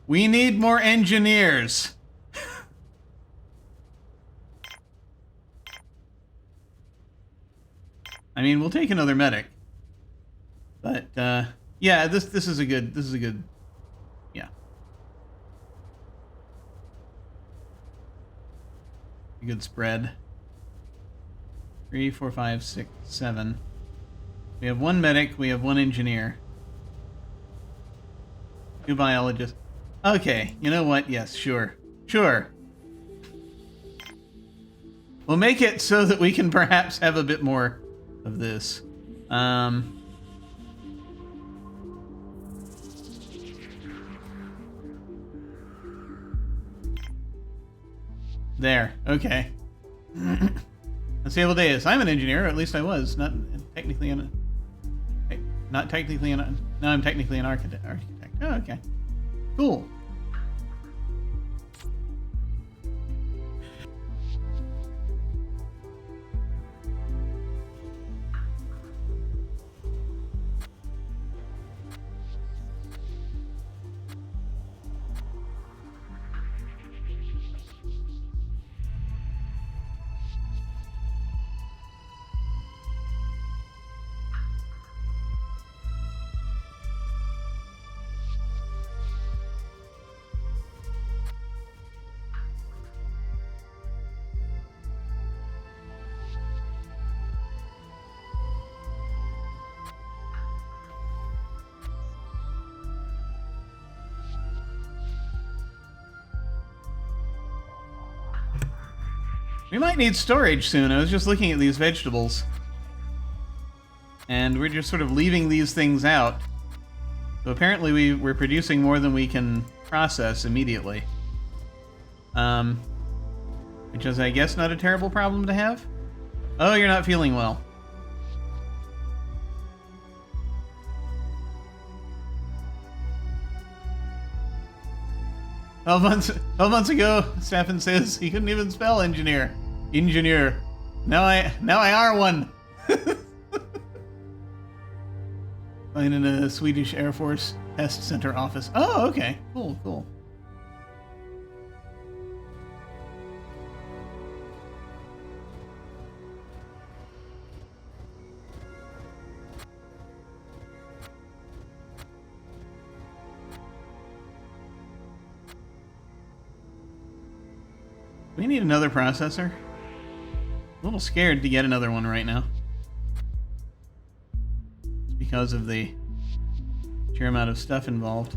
We need more engineers. I mean, we'll take another medic. But, yeah, this is a good, yeah. A good spread. 3, 4, 5, 6, 7. We have 1 medic, we have 1 engineer. 2 biologists. Okay, you know what? Yes, sure. Sure. We'll make it so that we can perhaps have a bit more of this. There. Okay. Unstable days. I'm an engineer, or at least I was. Not technically an no, I'm technically an architect. Oh, okay. Cool. We might need storage soon. I was just looking at these vegetables. And we're just sort of leaving these things out. So apparently we're producing more than we can process immediately. Which is, I guess, not a terrible problem to have. Oh, you're not feeling well. Twelve months ago, Stefan says he couldn't even spell engineer. Engineer. Now I are one. I'm in a Swedish Air Force Test Center office. Oh, okay. Cool. We need another processor. A little scared to get another one right now. Because of the sheer amount of stuff involved.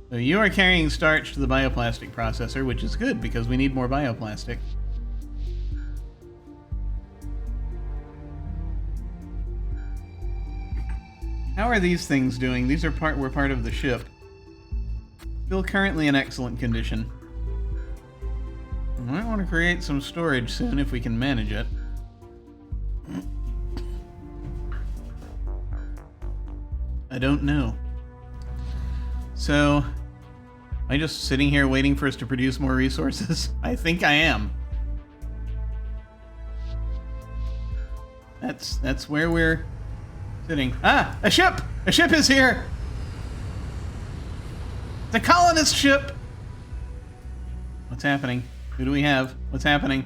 So you are carrying starch to the bioplastic processor, which is good because we need more bioplastic. How are these things doing? These are were part of the ship. Still currently in excellent condition. I might want to create some storage soon if we can manage it. I don't know. So, am I just sitting here waiting for us to produce more resources? I think I am. That's where we're sitting. Ah! A ship! A ship is here! The colonist ship! What's happening? Who do we have? What's happening?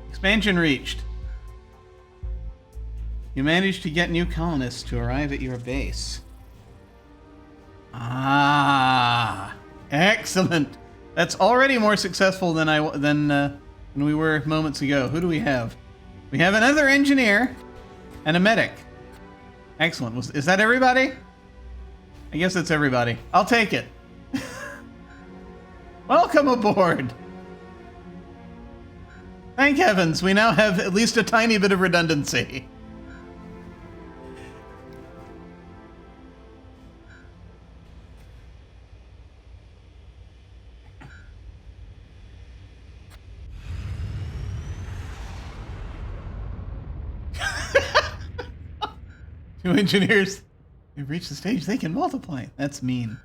Expansion reached. You managed to get new colonists to arrive at your base. Ah, excellent. That's already more successful than we were moments ago. Who do we have? We have another engineer and a medic. Excellent. Is that everybody? I guess that's everybody. I'll take it. Welcome aboard. Thank heavens, we now have at least a tiny bit of redundancy. Two engineers. They've reached the stage they can multiply. That's mean.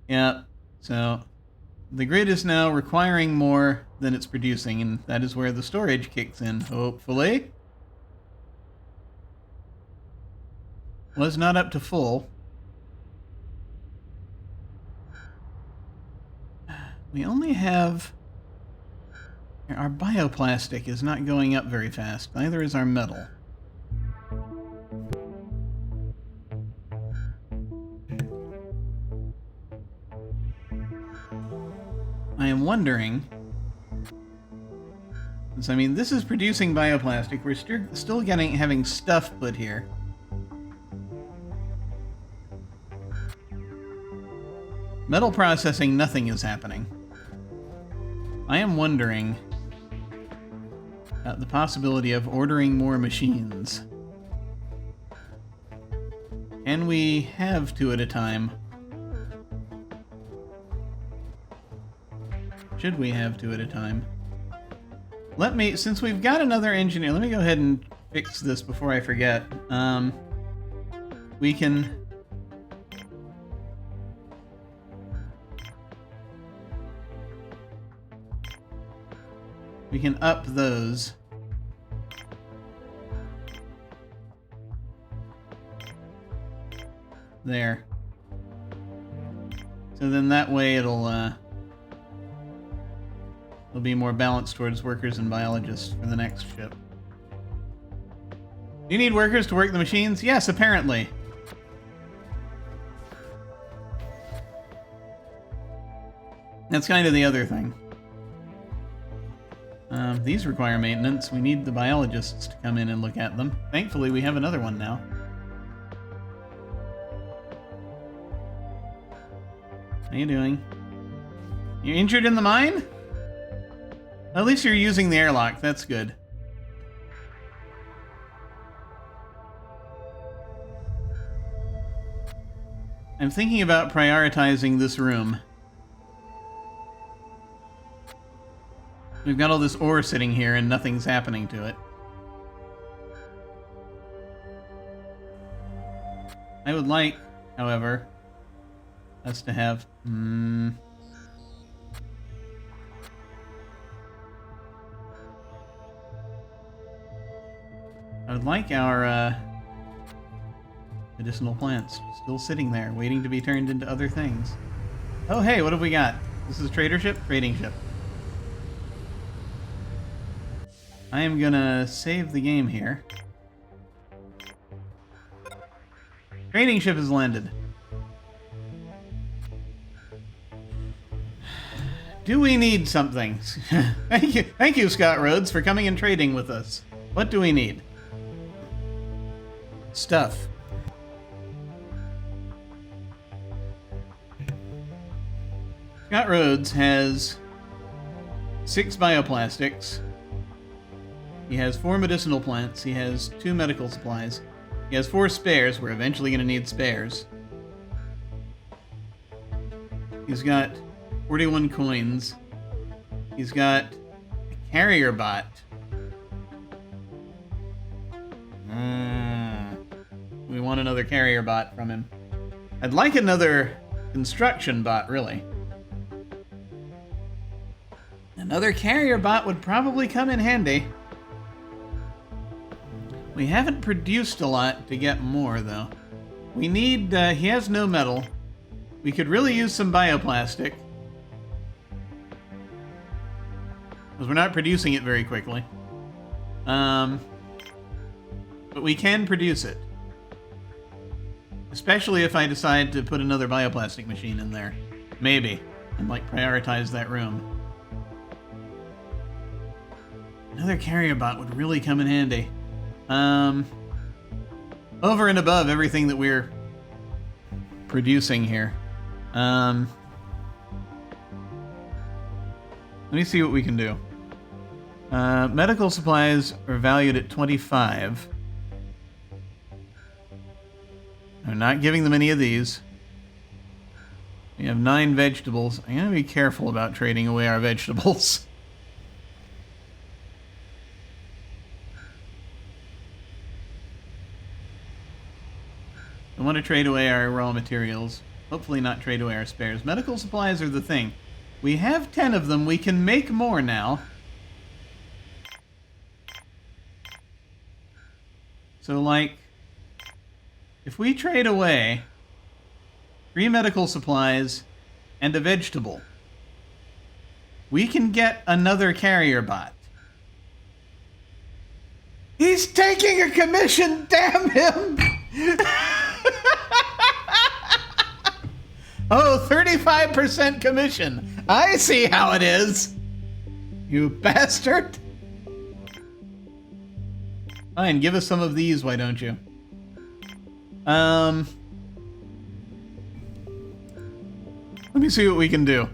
Yeah, so the grid is now requiring more than it's producing, and that is where the storage kicks in, hopefully. Was not up to full. We only have... Our bioplastic is not going up very fast. Neither is our metal. I am wondering... I mean, this is producing bioplastic. We're still having stuff put here. Metal processing, nothing is happening. I am wondering... the possibility of ordering more machines. Can we have 2 at a time? Should we have 2 at a time? Since we've got another engineer, let me go ahead and fix this before I forget. We can... We can up those. There. So then that way it'll be more balanced towards workers and biologists for the next ship. Do you need workers to work the machines? Yes, apparently. That's kind of the other thing. These require maintenance. We need the biologists to come in and look at them. Thankfully, we have another one now. How you doing? You're injured in the mine? At least you're using the airlock. That's good. I'm thinking about prioritizing this room. We've got all this ore sitting here and nothing's happening to it. I would like, however, us to have... I would like our medicinal plants still sitting there, waiting to be turned into other things. Oh, hey, what have we got? This is a trader ship? Trading ship. I am gonna save the game here. Trading ship has landed. Do we need something? Thank you, Scott Rhodes, for coming and trading with us. What do we need? Stuff. Scott Rhodes has 6 bioplastics. He has 4 medicinal plants. He has 2 medical supplies. He has 4 spares. We're eventually going to need spares. He's got 41 coins. He's got a carrier bot. We want another carrier bot from him. I'd like another construction bot, really. Another carrier bot would probably come in handy. We haven't produced a lot to get more, though. We need... he has no metal. We could really use some bioplastic. because we're not producing it very quickly. But we can produce it. Especially if I decide to put another bioplastic machine in there. Maybe. And, like, prioritize that room. Another carrier bot would really come in handy. Over and above everything that we're producing here. Let me see what we can do. Medical supplies are valued at 25. I'm not giving them any of these. We have 9 vegetables. I'm gonna be careful about trading away our vegetables. I want to trade away our raw materials. Hopefully not trade away our spares. Medical supplies are the thing. We have 10 of them. We can make more now. So, like, if we trade away 3 medical supplies and a vegetable, we can get another carrier bot. He's taking a commission, damn him! Oh, 35% commission. I see how it is. You bastard. Fine, give us some of these, why don't you? Let me see what we can do.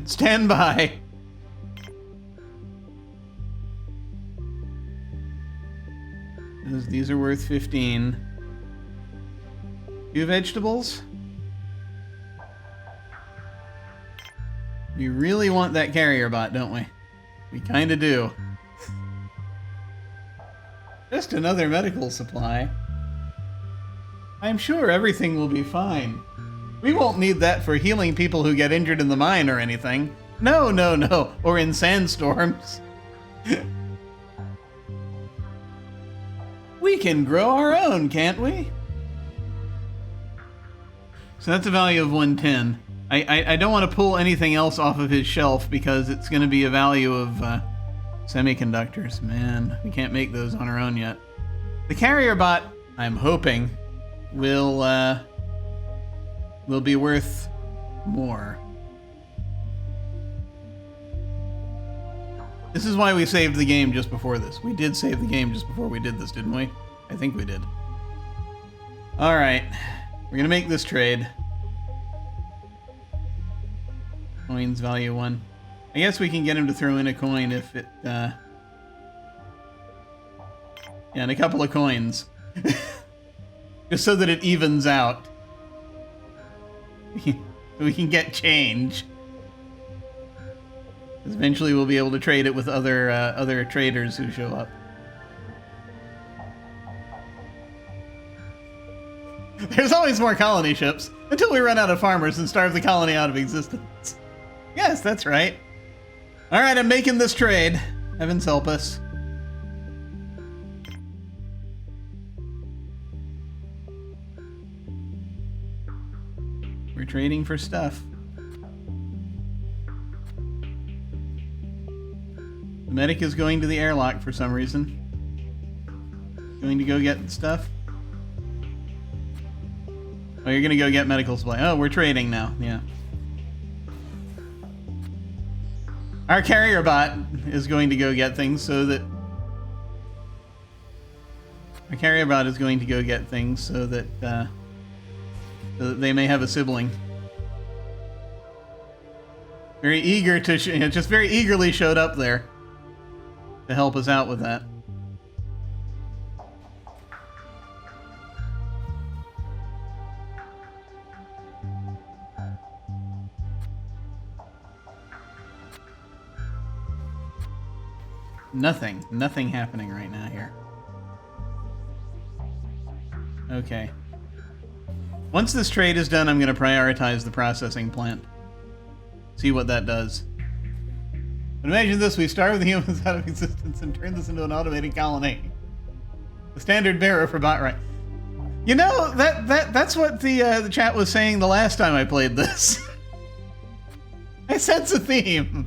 Stand by. These are worth 15. 2 vegetables? We really want that carrier bot, don't we? We kinda do. Just another medical supply. I'm sure everything will be fine. We won't need that for healing people who get injured in the mine or anything. No, no, no. Or in sandstorms. We can grow our own, can't we? So that's a value of 110. I don't want to pull anything else off of his shelf because it's going to be a value of semiconductors. Man, we can't make those on our own yet. The carrier bot, I'm hoping, will be worth more. This is why we saved the game just before this. We did save the game just before we did this, didn't we? I think we did. Alright. We're gonna make this trade. Coins value 1. I guess we can get him to throw in a coin if it, yeah, and a couple of coins. Just so that it evens out. We can get change. Because eventually we'll be able to trade it with other traders who show up. There's always more colony ships, until we run out of farmers and starve the colony out of existence. Yes, that's right. Alright, I'm making this trade. Heavens help us. We're trading for stuff. The medic is going to the airlock for some reason. Going to go get stuff. Oh, you're gonna go get medical supply. Oh, we're trading now. Yeah. Our carrier bot is going to go get things so that... Our carrier bot is going to go get things so that they may have a sibling. Very eager to... just very eagerly showed up there to help us out with that. Nothing happening right now here. Okay. Once this trade is done, I'm going to prioritize the processing plant. See what that does. But imagine this, we starve the humans out of existence and turn this into an automated colony. The standard bearer for bot right. You know, that's what the chat was saying the last time I played this. I sense a theme.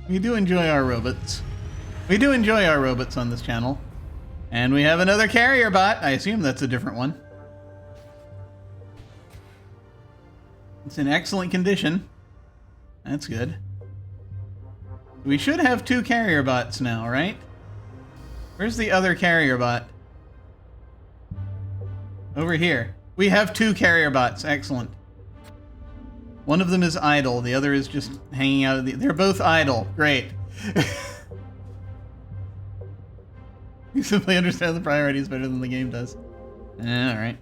We do enjoy our robots. We do enjoy our robots on this channel. And we have another carrier bot. I assume that's a different one. It's in excellent condition. That's good. We should have 2 carrier bots now, right? Where's the other carrier bot? Over here. We have 2 carrier bots. Excellent. One of them is idle. The other is just hanging out of the... They're both idle. Great. You simply understand the priorities better than the game does. Alright.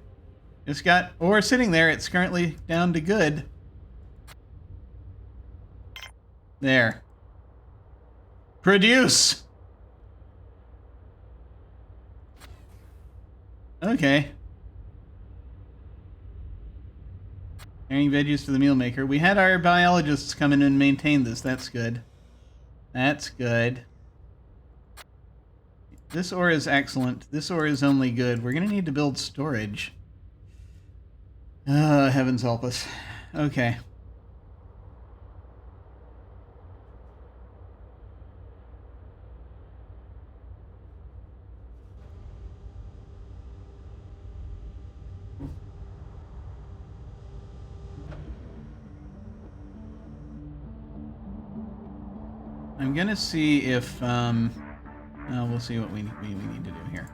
Just got ore sitting there. It's currently down to good. There. Produce! Okay. Carrying veggies to the meal maker. We had our biologists come in and maintain this. That's good. That's good. This ore is excellent. This ore is only good. We're going to need to build storage. Heavens help us. Okay. I'm gonna see if, we'll see what we need to do here.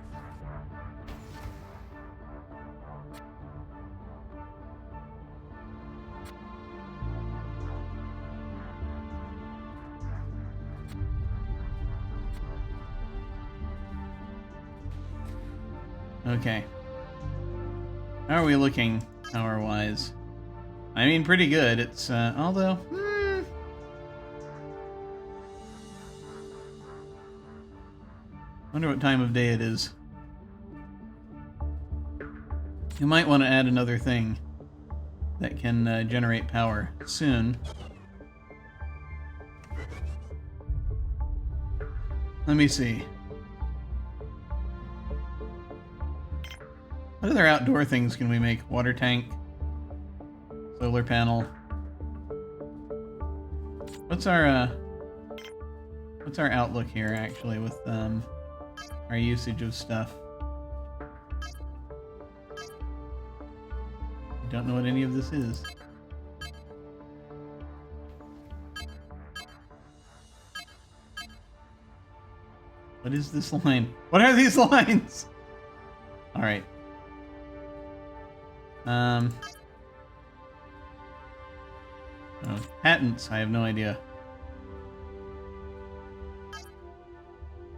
Okay. How are we looking power-wise? I mean, pretty good. It's, although... Wonder what time of day it is. You might want to add another thing that can generate power soon. Let me see. What other outdoor things can we make? Water tank, solar panel. What's our outlook here actually with our usage of stuff? I don't know what any of this is. What is this line? What are these lines? All right. Patents, I have no idea.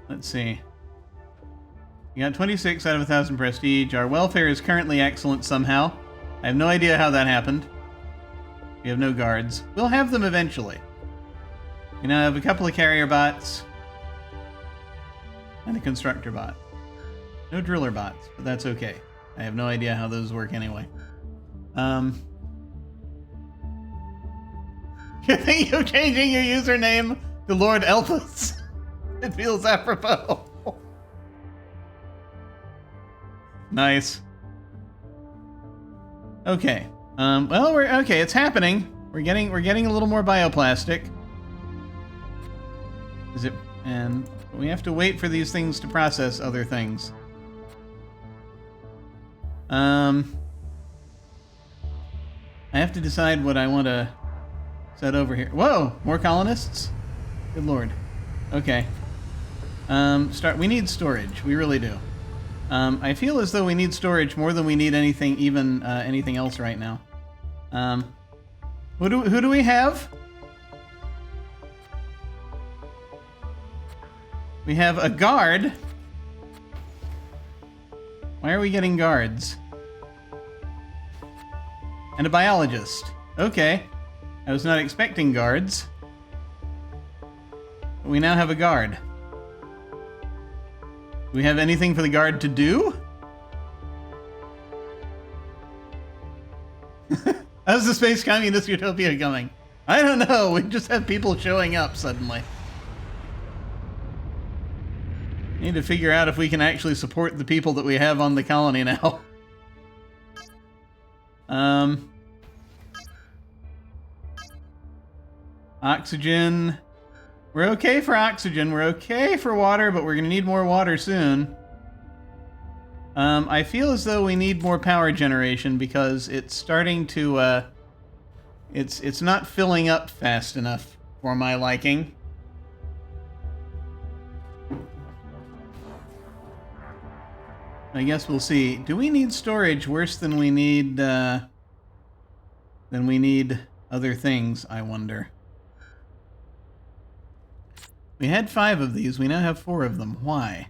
Let's see. We got 26 out of 1,000 prestige. Our welfare is currently excellent somehow. I have no idea how that happened. We have no guards. We'll have them eventually. We now have a couple of carrier bots. And a constructor bot. No driller bots, but that's okay. I have no idea how those work anyway. You're thinking of changing your username to Lord Elphus? It feels apropos. Nice. Okay. Well, we're okay. It's happening. We're getting a little more bioplastic. Is it? And we have to wait for these things to process other things. I have to decide what I want to set over here. Whoa! More colonists? Good lord. Okay. We need storage. We really do. I feel as though we need storage more than we need anything, even anything else right now. Who do we have? We have a guard. Why are we getting guards? And a biologist. Okay. I was not expecting guards. But we now have a guard. Do we have anything for the guard to do? How's the space communist utopia coming? I don't know. We just have people showing up suddenly. Need to figure out if we can actually support the people that we have on the colony now. Oxygen. We're okay for oxygen. We're okay for water, but we're going to need more water soon. I feel as though we need more power generation because it's starting to, it's not filling up fast enough for my liking. I guess we'll see. Do we need storage worse than we need other things, I wonder? We had 5 of these. We now have 4 of them. Why?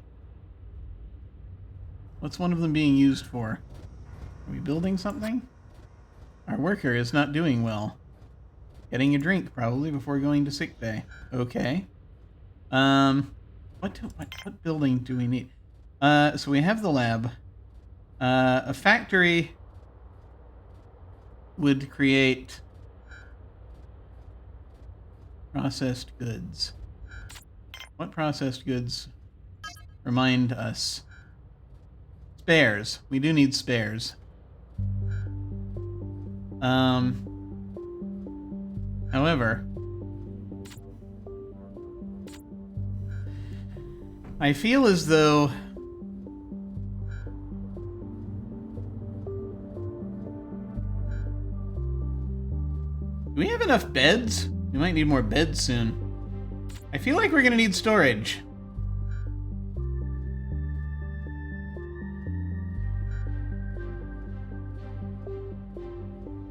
What's one of them being used for? Are we building something? Our worker is not doing well. Getting a drink, probably, before going to sick bay. Okay. What building do we need? So we have the lab. A factory would create processed goods. What processed goods remind us? Spares. We do need spares. However, I feel as though do we have enough beds? We might need more beds soon. I feel like we're gonna need storage.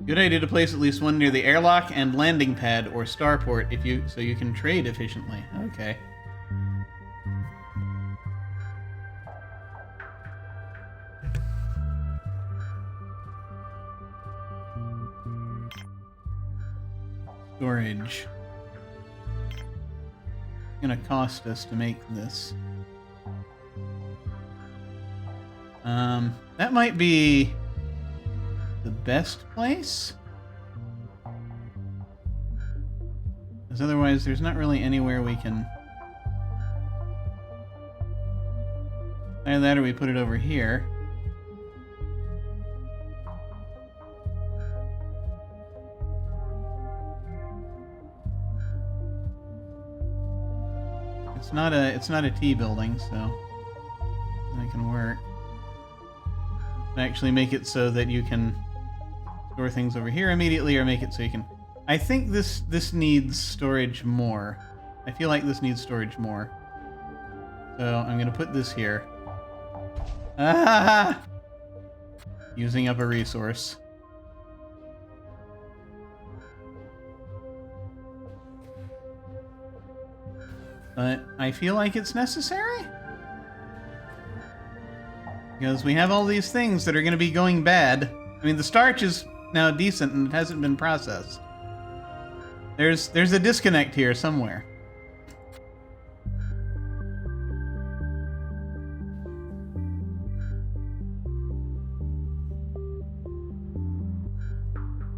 Good idea to place at least one near the airlock and landing pad or starport so you can trade efficiently. Okay. Storage. It's gonna cost us to make this. That might be the best place? Because otherwise there's not really anywhere we can... Either that or we put it over here. It's not a T building, so that can work. Actually make it so that you can store things over here immediately, or make it so you can... I think this needs storage more. I feel like this needs storage more. So I'm going to put this here. Ah! Using up a resource. But I feel like it's necessary? Because we have all these things that are going to be going bad. I mean, the starch is now decent and it hasn't been processed. There's a disconnect here somewhere.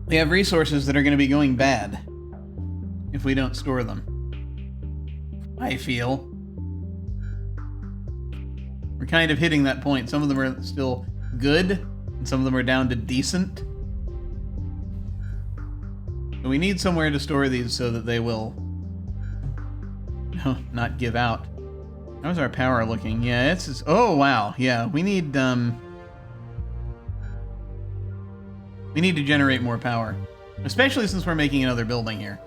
We have resources that are going to be going bad if we don't store them. I feel. We're kind of hitting that point. Some of them are still good, and some of them are down to decent. But we need somewhere to store these so that they will not give out. How's our power looking? Yeah, it's just, oh wow, yeah, we need to generate more power. Especially since we're making another building here.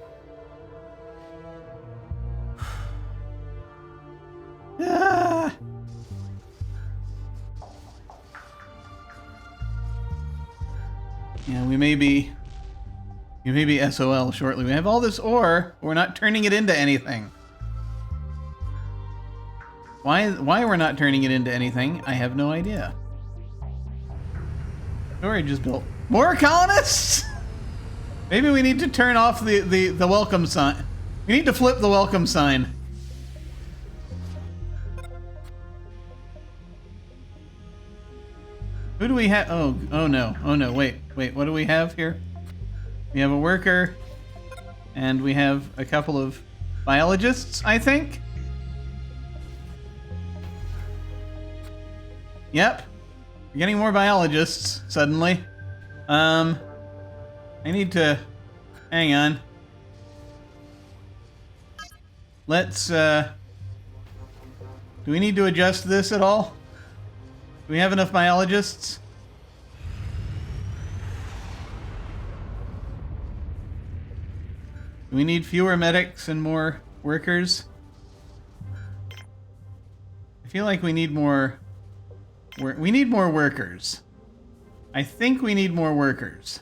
Ah! Yeah, we may be SOL shortly. We have all this ore, but we're not turning it into anything. Why we're not turning it into anything, I have no idea. Storage is built. More colonists? Maybe we need to turn off the welcome sign. We need to flip the welcome sign. Who do we have? Oh no, wait, what do we have here? We have a worker, and we have a couple of biologists, I think? Yep. We're getting more biologists, suddenly. I need to... Hang on. Let's, do we need to adjust this at all? Do we have enough biologists? Do we need fewer medics and more workers? I feel like we need more... We need more workers. I think we need more workers.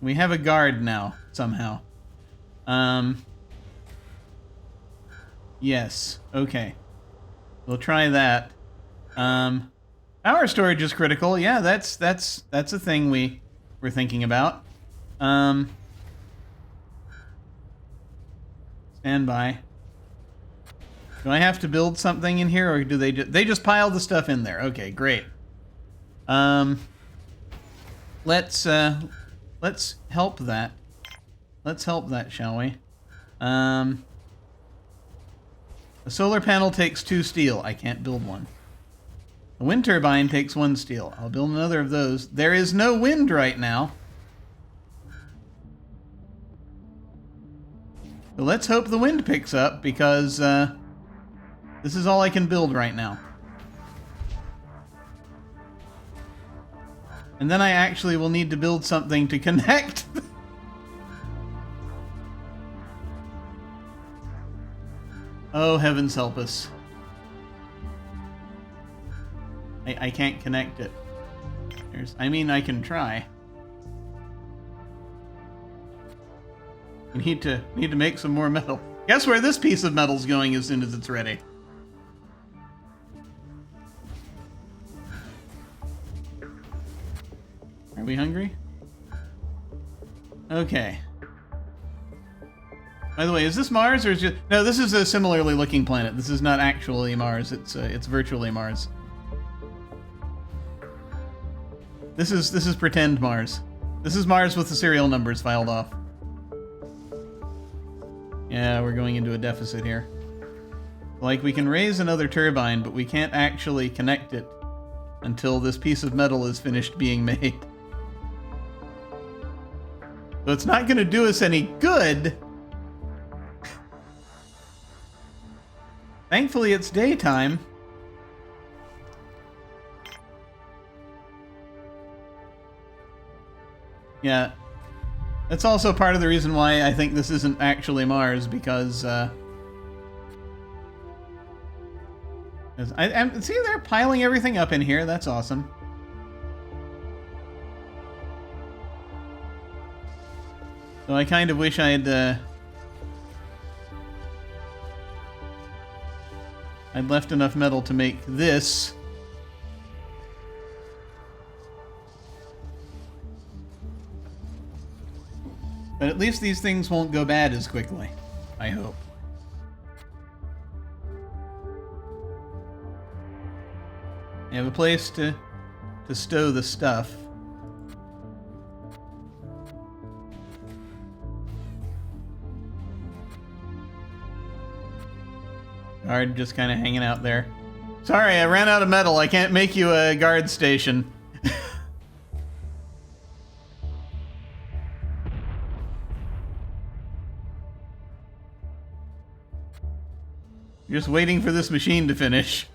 We have a guard now, somehow. Yes. Okay. We'll try that. Power storage is critical. Yeah, that's a thing we're thinking about. Stand by. Do I have to build something in here, or do they just pile the stuff in there? Okay, great. Let's help that. Let's help that, shall we? A solar panel takes 2 steel. I can't build one. A wind turbine takes 1 steel. I'll build another of those. There is no wind right now. So let's hope the wind picks up, because this is all I can build right now. And then I actually will need to build something to connect. Oh, heavens help us. I can't connect it. I mean, I can try. We need to make some more metal. Guess where this piece of metal's going as soon as it's ready. Are we hungry? Okay. By the way, is this Mars or is it... No, this is a similarly looking planet. This is not actually Mars. It's virtually Mars. This is pretend Mars. This is Mars with the serial numbers filed off. Yeah, we're going into a deficit here. Like, we can raise another turbine, but we can't actually connect it until this piece of metal is finished being made. So it's not going to do us any good. Thankfully, it's daytime. Yeah. That's also part of the reason why I think this isn't actually Mars, because, see, they're piling everything up in here. That's awesome. So I kind of wish I'd left enough metal to make this. But at least these things won't go bad as quickly, I hope. You have a place to stow the stuff. Guard just kind of hanging out there. Sorry, I ran out of metal. I can't make you a guard station. Just waiting for this machine to finish.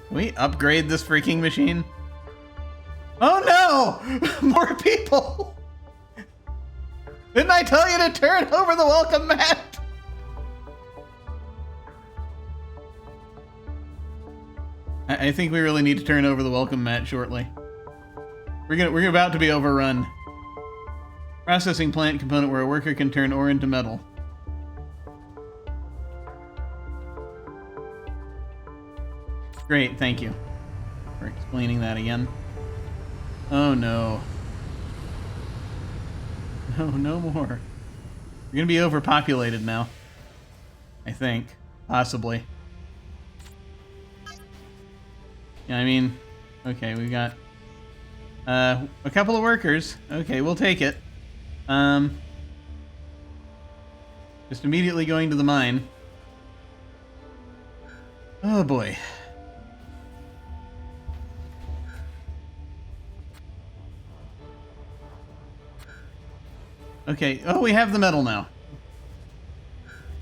Can we upgrade this freaking machine? Oh no! More people! Didn't I tell you to turn over the welcome mat? I think we really need to turn over the welcome mat shortly. We're about to be overrun. Processing plant component where a worker can turn ore into metal. Great, thank you for explaining that again. Oh no. No, no more. We're gonna be overpopulated now. I think. Possibly. Yeah, I mean, okay, we've got a couple of workers. Okay, we'll take it. Just immediately going to the mine. Oh boy. Okay, oh, we have the metal now.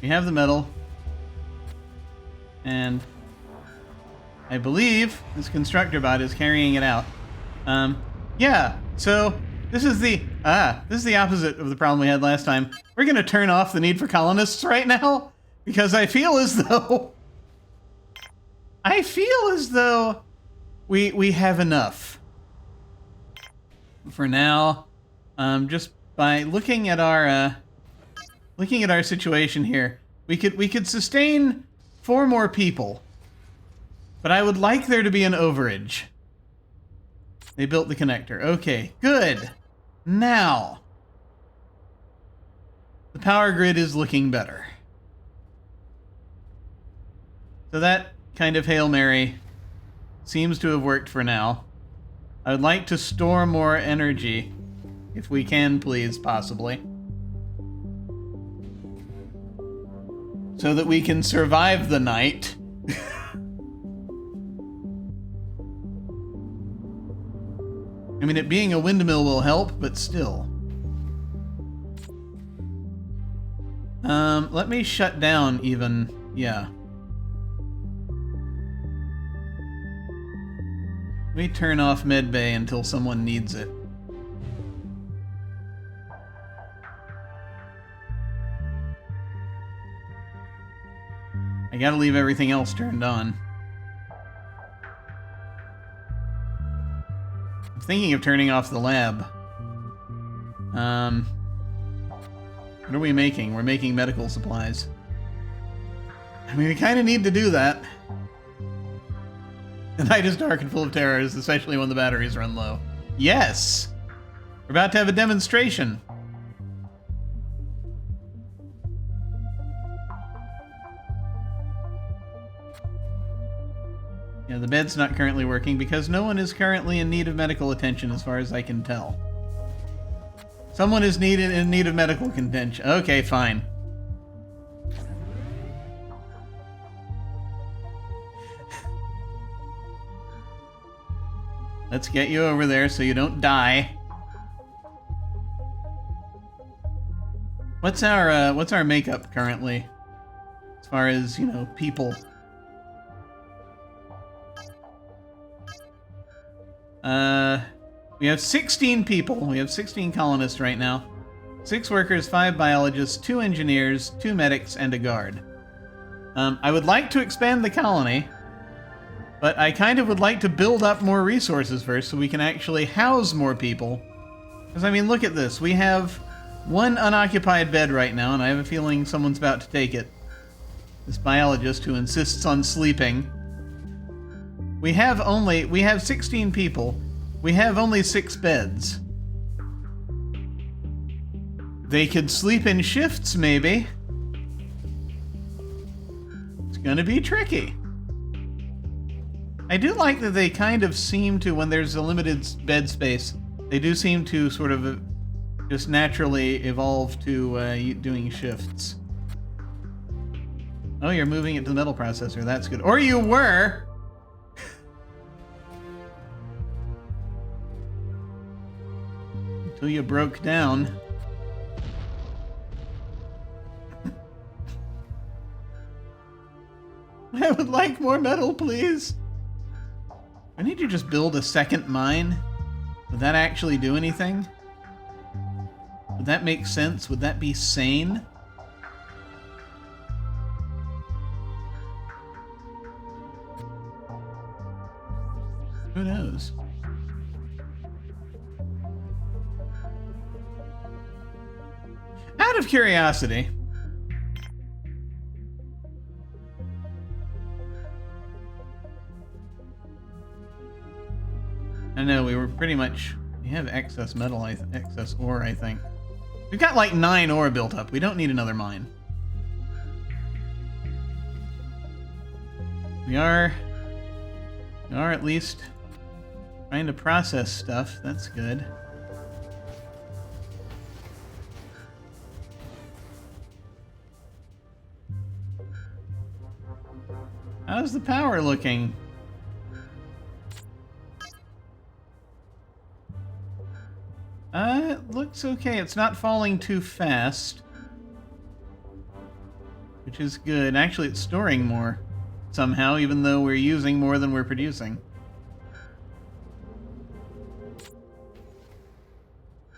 We have the metal. And I believe this constructor bot is carrying it out. Yeah, so this is the opposite of the problem we had last time. We're gonna turn off the need for colonists right now because I feel as though we have enough for now. Just by looking at our situation here, we could sustain 4 more people, but I would like there to be an overage. They built the connector. Okay, good. Now, the power grid is looking better. So that kind of Hail Mary seems to have worked for now. I would like to store more energy, if we can, please, possibly. So that we can survive the night. I mean, it being a windmill will help, but still. Let me shut down even, yeah. Let me turn off medbay until someone needs it. I gotta leave everything else turned on. I'm thinking of turning off the lab. What are we making? We're making medical supplies. I mean, we kind of need to do that. The night is dark and full of terrors, especially when the batteries run low. Yes! We're about to have a demonstration. Yeah, the bed's not currently working because no one is currently in need of medical attention as far as I can tell. Someone is in need of medical attention. Okay, fine. Let's get you over there so you don't die. What's our makeup currently? As far as, you know, people. We have 16 people. We have 16 colonists right now. 6 workers, 5 biologists, 2 engineers, 2 medics, and a guard. I would like to expand the colony, but I kind of would like to build up more resources first so we can actually house more people. Because, I mean, look at this. We have 1 unoccupied bed right now, and I have a feeling someone's about to take it. This biologist who insists on sleeping. We have 16 people. We have only 6 beds. They could sleep in shifts, maybe. It's gonna be tricky. I do like that they kind of seem to, when there's a limited bed space, they do seem to sort of just naturally evolve to doing shifts. Oh, you're moving it to the metal processor. That's good. Or you were! Until you broke down. I would like more metal, please. I need to just build a second mine. Would that actually do anything? Would that make sense? Would that be sane? Who knows? Out of curiosity, I know we were pretty much, we have excess metal, excess ore, I think. We've got like 9 ore built up. We don't need another mine. We are at least trying to process stuff. That's good. How's the power looking? It looks okay. It's not falling too fast. which is good. Actually, it's storing more somehow, even though we're using more than we're producing.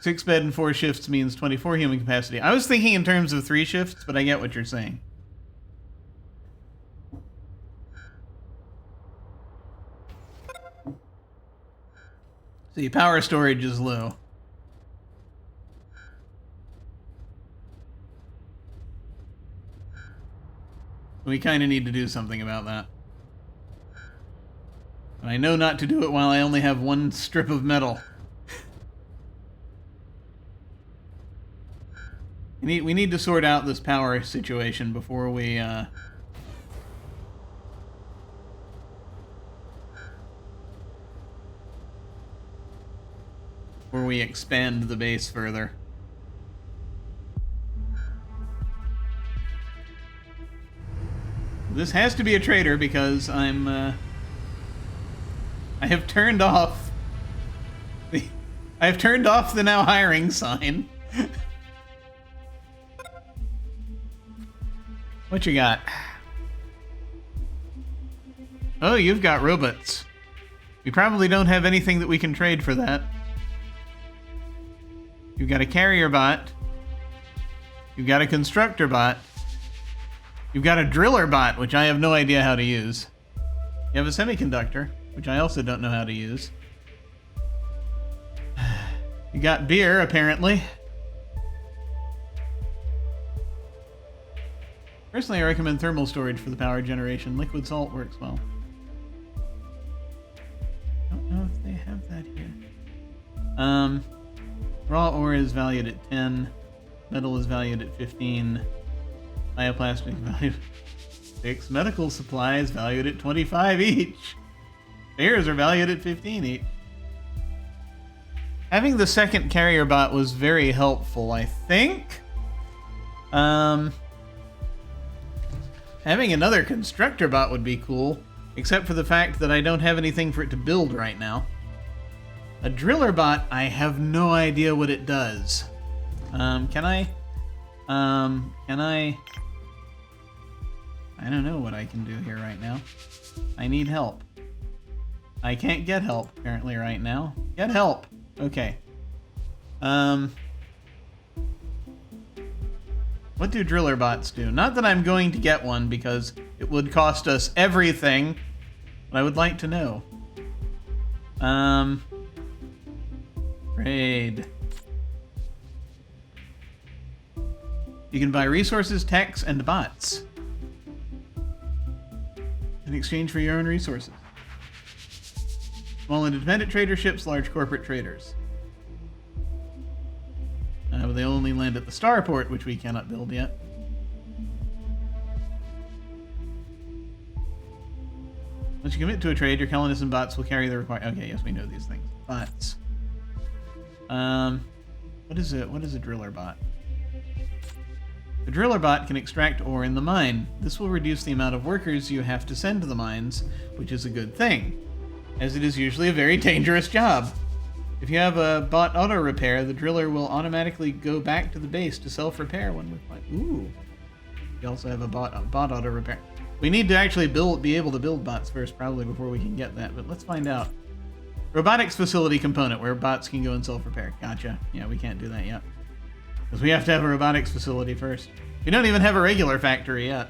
6 bed and 4 shifts means 24 human capacity. I was thinking in terms of 3 shifts, but I get what you're saying. See, power storage is low. We kind of need to do something about that. And I know not to do it while I only have 1 strip of metal. We need to sort out this power situation before we expand the base further. This has to be a trader because I have turned off the now hiring sign. What you got? Oh, you've got robots. We probably don't have anything that we can trade for that. You've got a carrier bot. You've got a constructor bot. You've got a driller bot, which I have no idea how to use. You have a semiconductor, which I also don't know how to use. You got beer, apparently. Personally, I recommend thermal storage for the power generation. Liquid salt works well. I don't know if they have that here. Raw ore is valued at 10. Metal is valued at 15. Bioplastic valued at 6. Medical supplies valued at 25 each. Spares are valued at 15 each. Having the second carrier bot was very helpful, I think. Having another constructor bot would be cool, except for the fact that I don't have anything for it to build right now. A driller bot, I have no idea what it does. Can I? I don't know what I can do here right now. I need help. I can't get help, apparently, right now. Get help! Okay. What do driller bots do? Not that I'm going to get one, because it would cost us everything, but I would like to know. Trade. You can buy resources, techs, and bots in exchange for your own resources. Small independent traderships, large corporate traders. But they only land at the starport, which we cannot build yet. Once you commit to a trade, your colonists and bots will carry the required... Okay, yes, we know these things. Bots. What is a driller bot? The driller bot can extract ore in the mine. This will reduce the amount of workers you have to send to the mines, which is a good thing, as it is usually a very dangerous job. If you have a bot auto repair, the driller will automatically go back to the base to self-repair when required. Ooh. You also have a bot auto repair. We need to actually be able to build bots first, probably, before we can get that, but let's find out. Robotics facility component, where bots can go and self-repair. Gotcha. Yeah, we can't do that yet, because we have to have a robotics facility first. We don't even have a regular factory yet.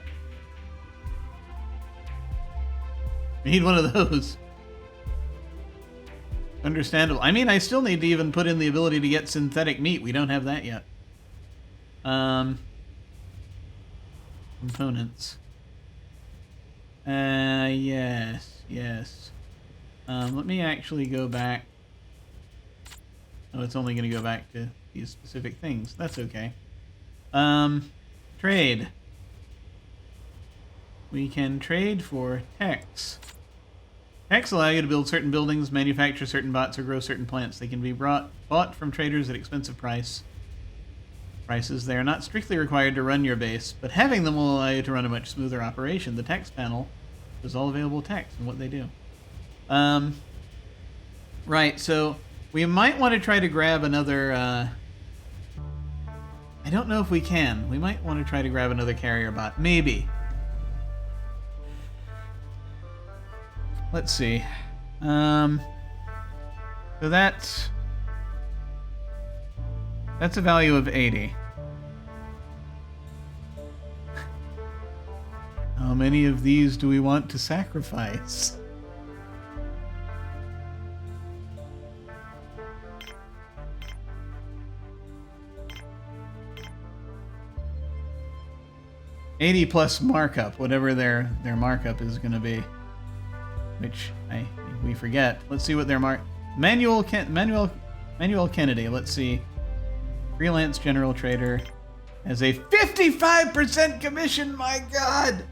We need one of those. Understandable. I mean, I still need to even put in the ability to get synthetic meat. We don't have that yet. Components. Yes. Let me actually go back. Oh, it's only going to go back to these specific things. That's okay. Trade. We can trade for techs. Techs allow you to build certain buildings, manufacture certain bots, or grow certain plants. They can be bought from traders at expensive prices. They are not strictly required to run your base, but having them will allow you to run a much smoother operation. The techs panel is all available techs and what they do. Right, so we might want to try to grab another... I don't know if we can. We might want to try to grab another carrier bot. Maybe. Let's see. So that's a value of 80. How many of these do we want to sacrifice? $80 plus markup, whatever their markup is going to be, which we forget. Let's see what their Manuel Kennedy. Let's see. Freelance general trader has a 55% commission. My God.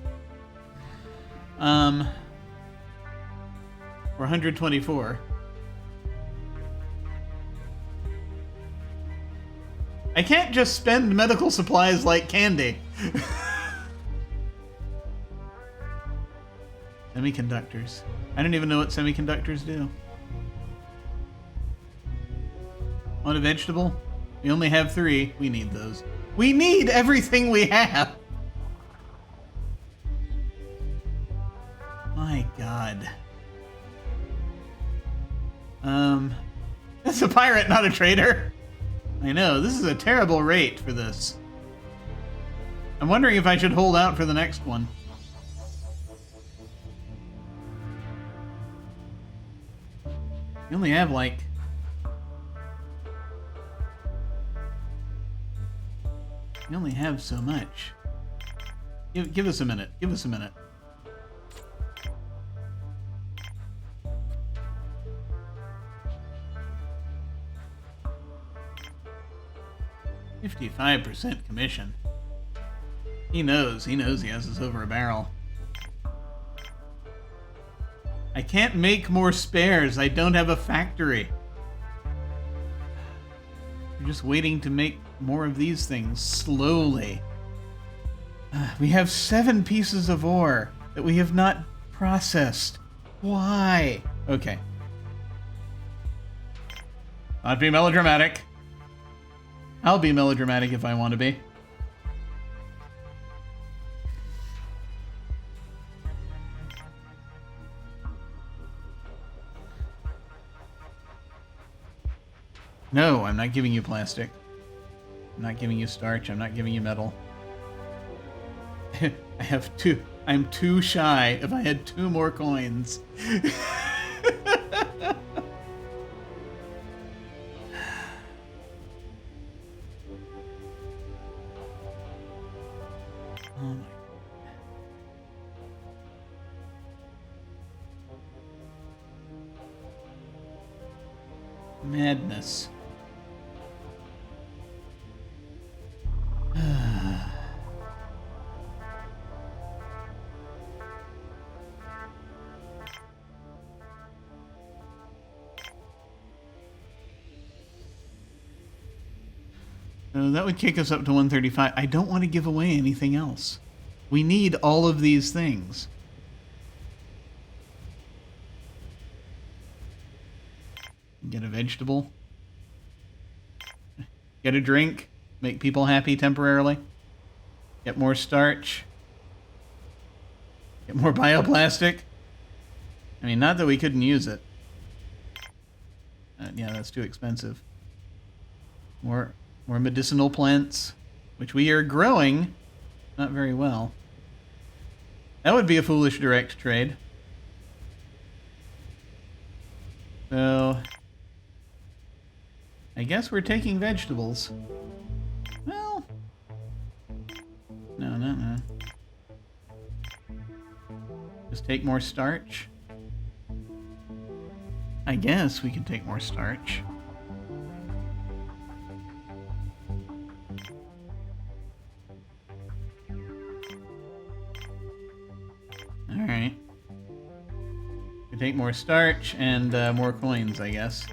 We're 124. I can't just spend medical supplies like candy. Semiconductors. I don't even know what semiconductors do. Want a vegetable? We only have 3. We need those. We need everything we have! My God. That's a pirate, not a trader. I know, this is a terrible rate for this. I'm wondering if I should hold out for the next one. You only have like... You only have so much. Give us a minute. Give us a minute. $55% commission. He knows he has us over a barrel. I can't make more spares. I don't have a factory. I'm just waiting to make more of these things slowly. We have 7 pieces of ore that we have not processed. Why? Okay. Not be melodramatic. I'll be melodramatic if I want to be. No, I'm not giving you plastic. I'm not giving you starch. I'm not giving you metal. I have 2. I'm too shy. If I had 2 more coins. Oh my God. Madness. So that would kick us up to 135. I don't want to give away anything else. We need all of these things. Get a vegetable. Get a drink. Make people happy temporarily. Get more starch. Get more bioplastic. I mean, not that we couldn't use it. Yeah, that's too expensive. More medicinal plants, which we are growing not very well. That would be a foolish direct trade. So, I guess we're taking vegetables. Well, no. Just take more starch. I guess we can take more starch. Alright. We take more starch and more coins, I guess.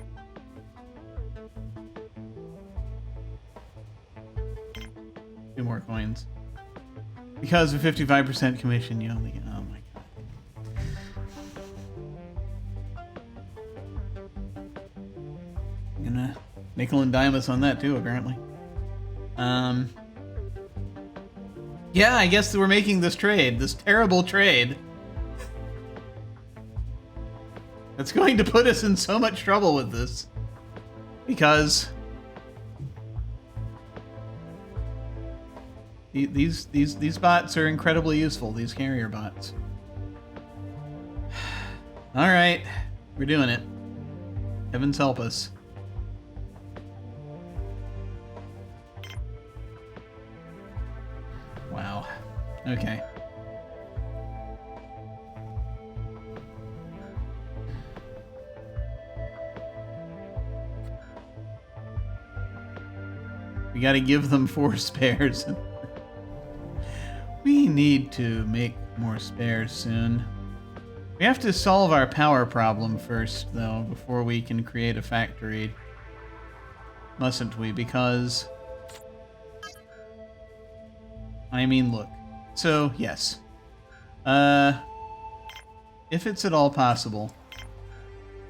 Two more coins. Because of 55% commission, you only get... Oh my God. I'm gonna nickel and dime us on that too, apparently. Yeah, I guess we're making this trade, this terrible trade. That's going to put us in so much trouble with this. Because these bots are incredibly useful, these carrier bots. Alright, we're doing it. Heavens help us. Wow. Okay. We gotta give them 4 spares. We need to make more spares soon. We have to solve our power problem first, though, before we can create a factory. Mustn't we? Because... I mean, look. So, yes. If it's at all possible,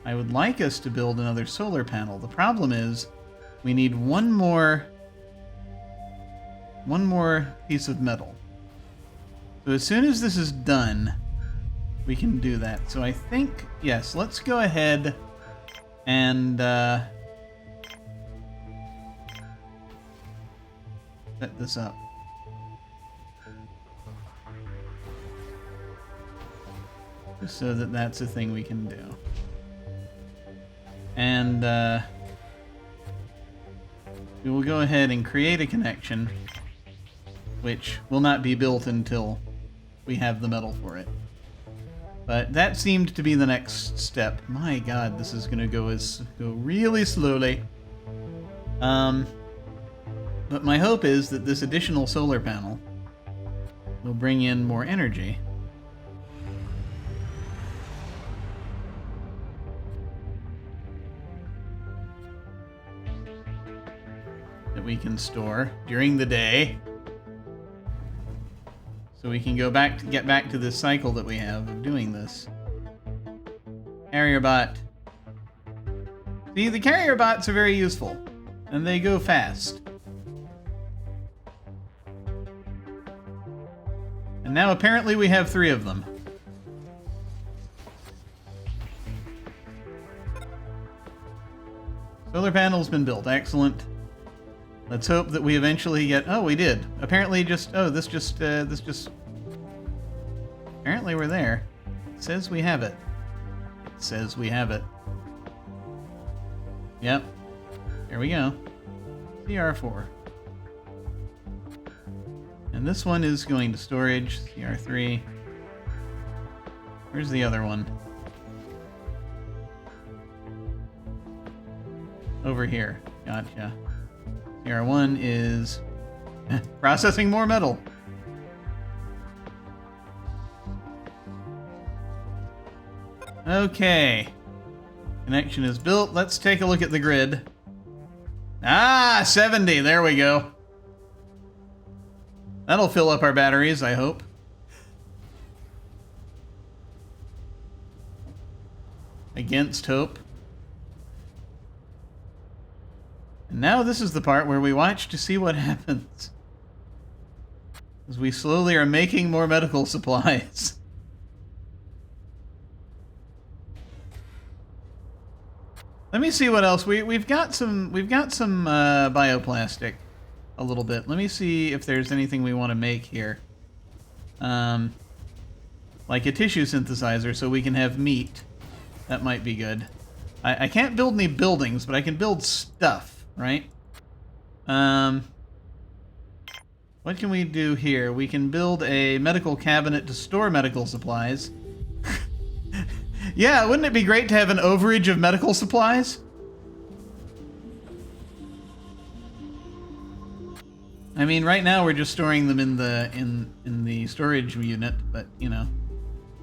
I would like us to build another solar panel. The problem is, we need one more piece of metal. So as soon as this is done, we can do that. So I think, yes, let's go ahead and set this up. Just so that that's a thing we can do. And we will go ahead and create a connection, which will not be built until we have the metal for it. But that seemed to be the next step. My god, this is going to go really slowly. But my hope is that this additional solar panel will bring in more energy. That we can store during the day. So we can get back to this cycle that we have of doing this. Carrier bot. See, the carrier bots are very useful, and they go fast. And now apparently we have 3 of them. Solar panel's been built. Excellent. Let's hope that we eventually get... Oh, we did. Apparently just... Oh, this just... Apparently we're there. It says we have it. It says we have it. Yep. There we go. CR4. And this one is going to storage. CR3. Where's the other one? Over here. Gotcha. CR1 is processing more metal. Okay. Connection is built. Let's take a look at the grid. Ah, 70. There we go. That'll fill up our batteries, I hope. Against hope. And now this is the part where we watch to see what happens. As we slowly are making more medical supplies. Let me see what else we've got some bioplastic a little bit. Let me see if there's anything we want to make here. Like a tissue synthesizer so we can have meat. That might be good. I can't build any buildings, but I can build stuff, right? What can we do here? We can build a medical cabinet to store medical supplies. Yeah, wouldn't it be great to have an overage of medical supplies? I mean, right now we're just storing them in the storage unit, but you know,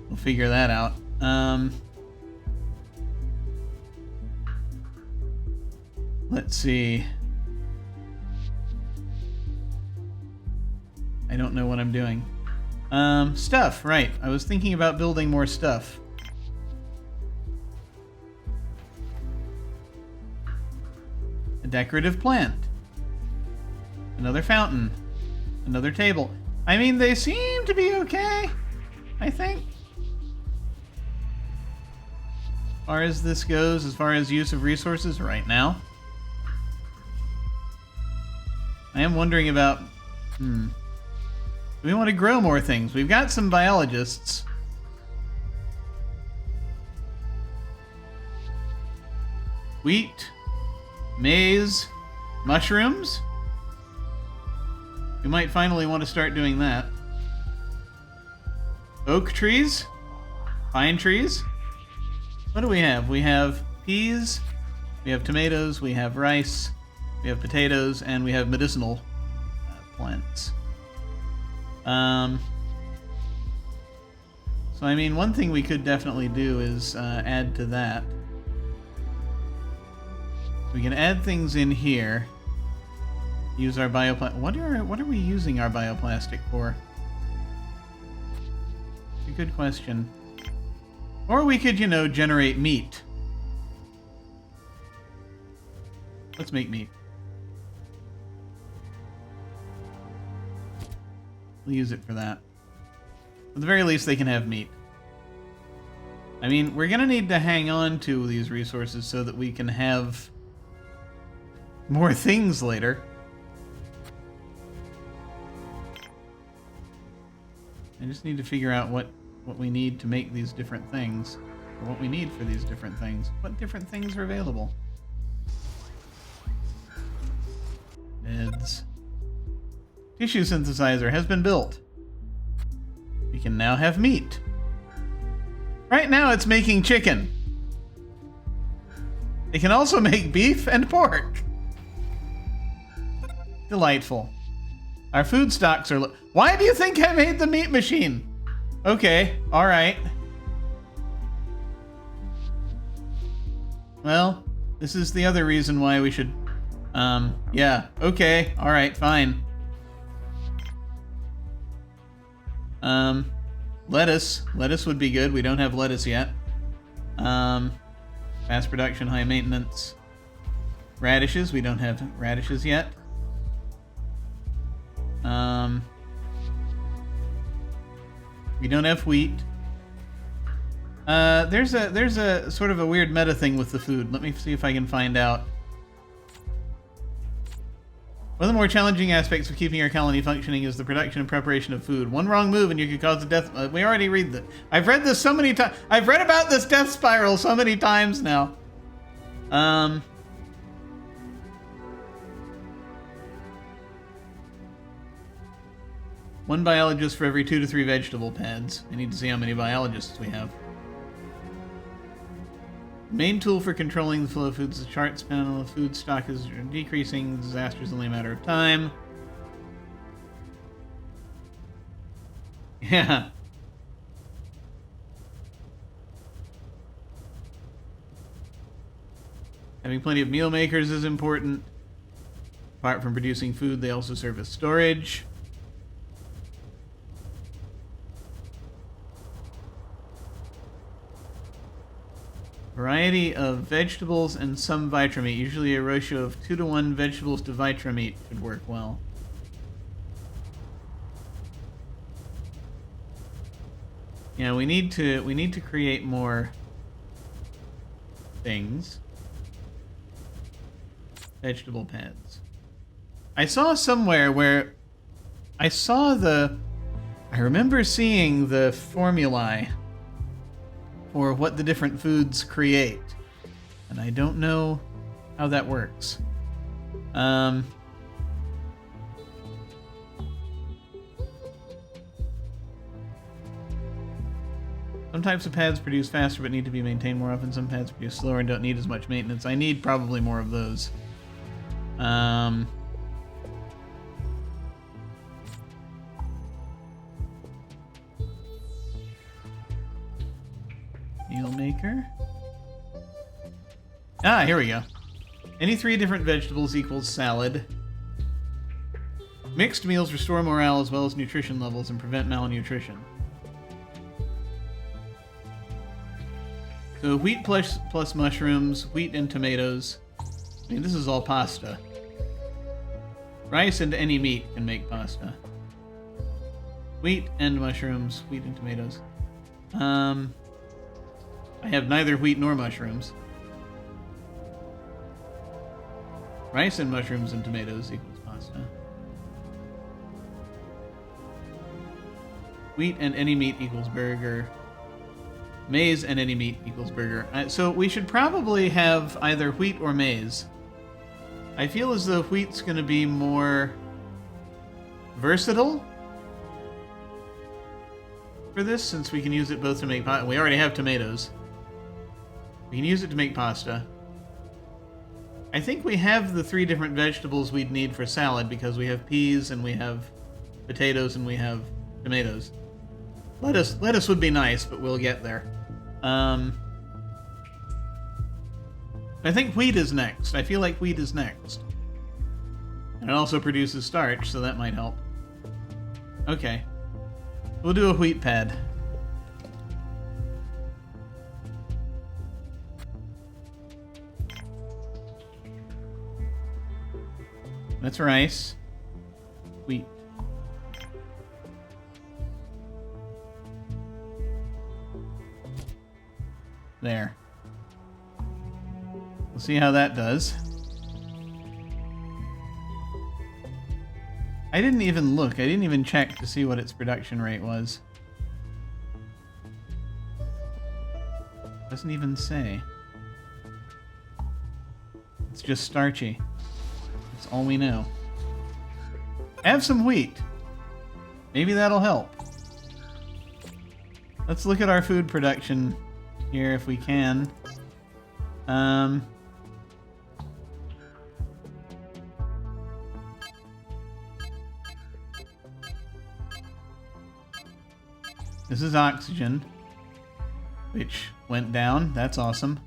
we'll figure that out. Let's see. I don't know what I'm doing. Stuff, right. I was thinking about building more stuff. A decorative plant. Another fountain. Another table. I mean, they seem to be okay, I think. As far as this goes, as far as use of resources right now. I am wondering about... Do we want to grow more things? We've got some biologists. Wheat, maize, mushrooms. We might finally want to start doing that. Oak trees, pine trees. What do we have? We have peas, we have tomatoes, we have rice, we have potatoes, and we have medicinal plants. So I mean, one thing we could definitely do is add to that. We can add things in here. Use our bioplastic. What are we using our bioplastic for? It's a good question. Or we could, you know, generate meat. Let's make meat. We'll use it for that. At the very least, they can have meat. I mean, we're gonna need to hang on to these resources so that we can have more things later. I just need to figure out what we need to make these different things. Or what we need for these different things. What different things are available? Beds. Tissue synthesizer has been built. We can now have meat. Right now it's making chicken. It can also make beef and pork. Delightful. Our food stocks are... Why do you think I made the meat machine? Okay, alright. Well, this is the other reason why we should... yeah, okay, alright, fine. Lettuce. Lettuce would be good. We don't have lettuce yet. Fast production, high maintenance. Radishes. We don't have radishes yet. We don't have wheat. There's a sort of a weird meta thing with the food. Let me see if I can find out. One of the more challenging aspects of keeping our colony functioning is the production and preparation of food. One wrong move and you could cause a death... we already read that. I've read this so many times. I've read about this death spiral so many times now. One biologist for every 2 to 3 vegetable pads. I need to see how many biologists we have. Main tool for controlling the flow of foods. The charts panel of food stock is decreasing. Disaster is only a matter of time. Yeah. Having plenty of meal makers is important. Apart from producing food, they also serve as storage. Variety of vegetables and some Vitra-meat. Usually a ratio of 2-to-1 vegetables to Vitra-meat should work well. Yeah, we need to create more things. Vegetable pads. I saw somewhere where I remember seeing the formulae for what the different foods create. And I don't know how that works. Some types of pads produce faster but need to be maintained more often. Some pads produce slower and don't need as much maintenance. I need probably more of those. Meal maker. Ah, here we go. Any 3 different vegetables equals salad. Mixed meals restore morale as well as nutrition levels and prevent malnutrition. So wheat plus mushrooms, wheat and tomatoes. I mean, this is all pasta. Rice and any meat can make pasta. Wheat and mushrooms. Wheat and tomatoes. I have neither wheat nor mushrooms. Rice and mushrooms and tomatoes equals pasta. Wheat and any meat equals burger. Maize and any meat equals burger. So we should probably have either wheat or maize. I feel as though wheat's going to be more versatile for this, since we can use it both to make pasta. We already have tomatoes. We can use it to make pasta. I think we have the 3 different vegetables we'd need for salad, because we have peas and we have potatoes and we have tomatoes. Lettuce would be nice, but we'll get there. I think wheat is next. I feel like wheat is next. And it also produces starch, so that might help. Okay. We'll do a wheat pad. That's rice. Wheat. There. We'll see how that does. I didn't even look. I didn't even check to see what its production rate was. Doesn't even say. It's just starchy. That's all we know. Have some wheat. Maybe that'll help. Let's look at our food production here if we can. This is oxygen, which went down. That's awesome.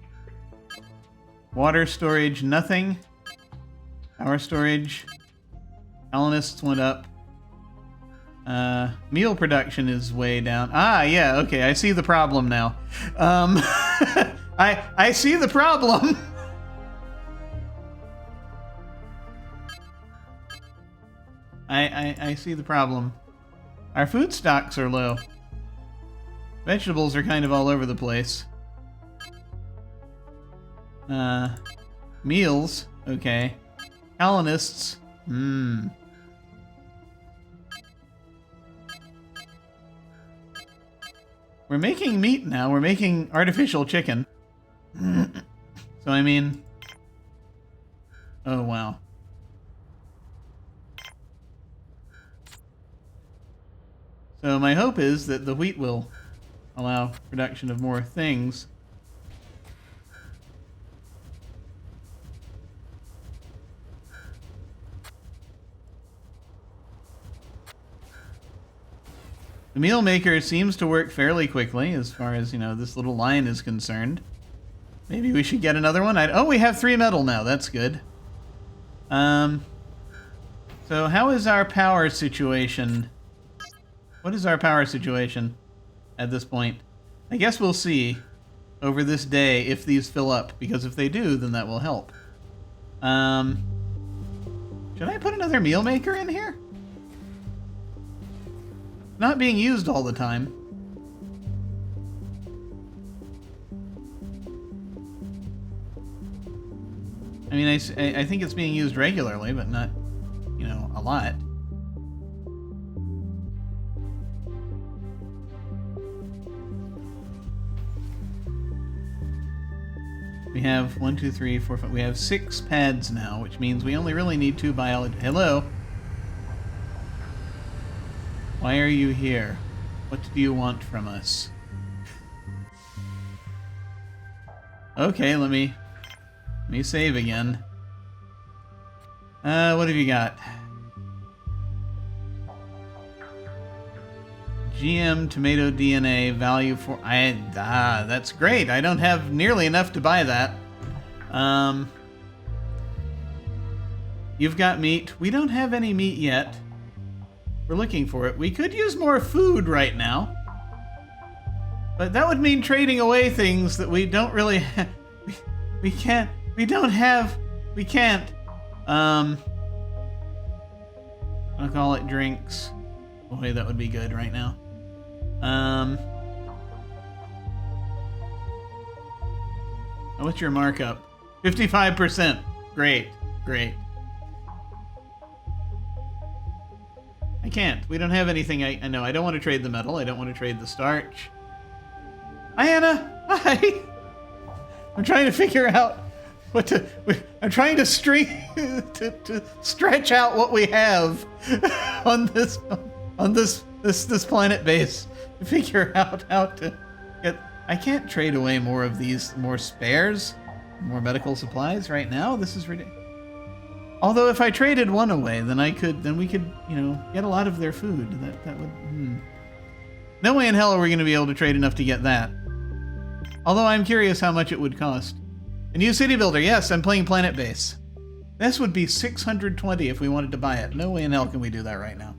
Water storage, nothing. Power storage. Colonists went up. Meal production is way down. Ah, yeah, okay, I see the problem now. I see the problem. I see the problem. Our food stocks are low. Vegetables are kind of all over the place. Meals, okay. Colonists, We're making meat now. We're making artificial chicken. So, I mean... Oh, wow. So my hope is that the wheat will allow production of more things. The meal maker seems to work fairly quickly as far as, you know, this little line is concerned. Maybe we should get another one. Oh, we have 3 metal now. That's good. So how is our power situation? What is our power situation at this point? I guess we'll see over this day if these fill up, because if they do, then that will help. Should I put another meal maker in here? Not being used all the time. I mean, I think it's being used regularly, but not, you know, a lot. We have 1, 2, 3, 4, 5. We have 6 pads now, which means we only really need 2 biology. Hello. Why are you here? What do you want from us? Okay, let me save again. What have you got? GM tomato DNA value for... that's great. I don't have nearly enough to buy that. You've got meat. We don't have any meat yet. We're looking for it. We could use more food right now. But that would mean trading away things that we don't really have. We can't. We don't have... We can't. Alcoholic drinks. Boy, that would be good right now. What's your markup? 55%. Great, great. I can't. We don't have anything. I know. I don't want to trade the metal. I don't want to trade the starch. Hi, Anna. Hi. I'm trying to figure out what to. I'm trying to to stretch out what we have on this planet base to figure out how to get. I can't trade away more of these, more spares, more medical supplies right now. This is ridiculous. Although if I traded one away, then we could, you know, get a lot of their food. That would. No way in hell are we going to be able to trade enough to get that. Although I'm curious how much it would cost. A new city builder. Yes, I'm playing Planetbase. This would be 620 if we wanted to buy it. No way in hell can we do that right now.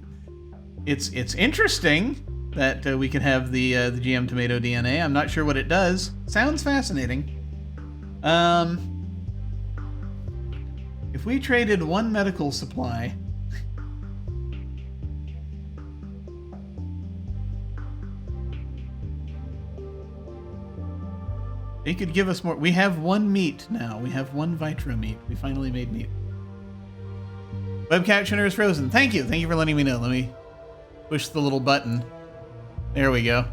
It's interesting that we could have the GM Tomato DNA. I'm not sure what it does. Sounds fascinating. If we traded one medical supply, they could give us more. We have one meat now. We have one Vitro meat. We finally made meat. Web captioner is frozen. Thank you. Thank you for letting me know. Let me push the little button. There we go.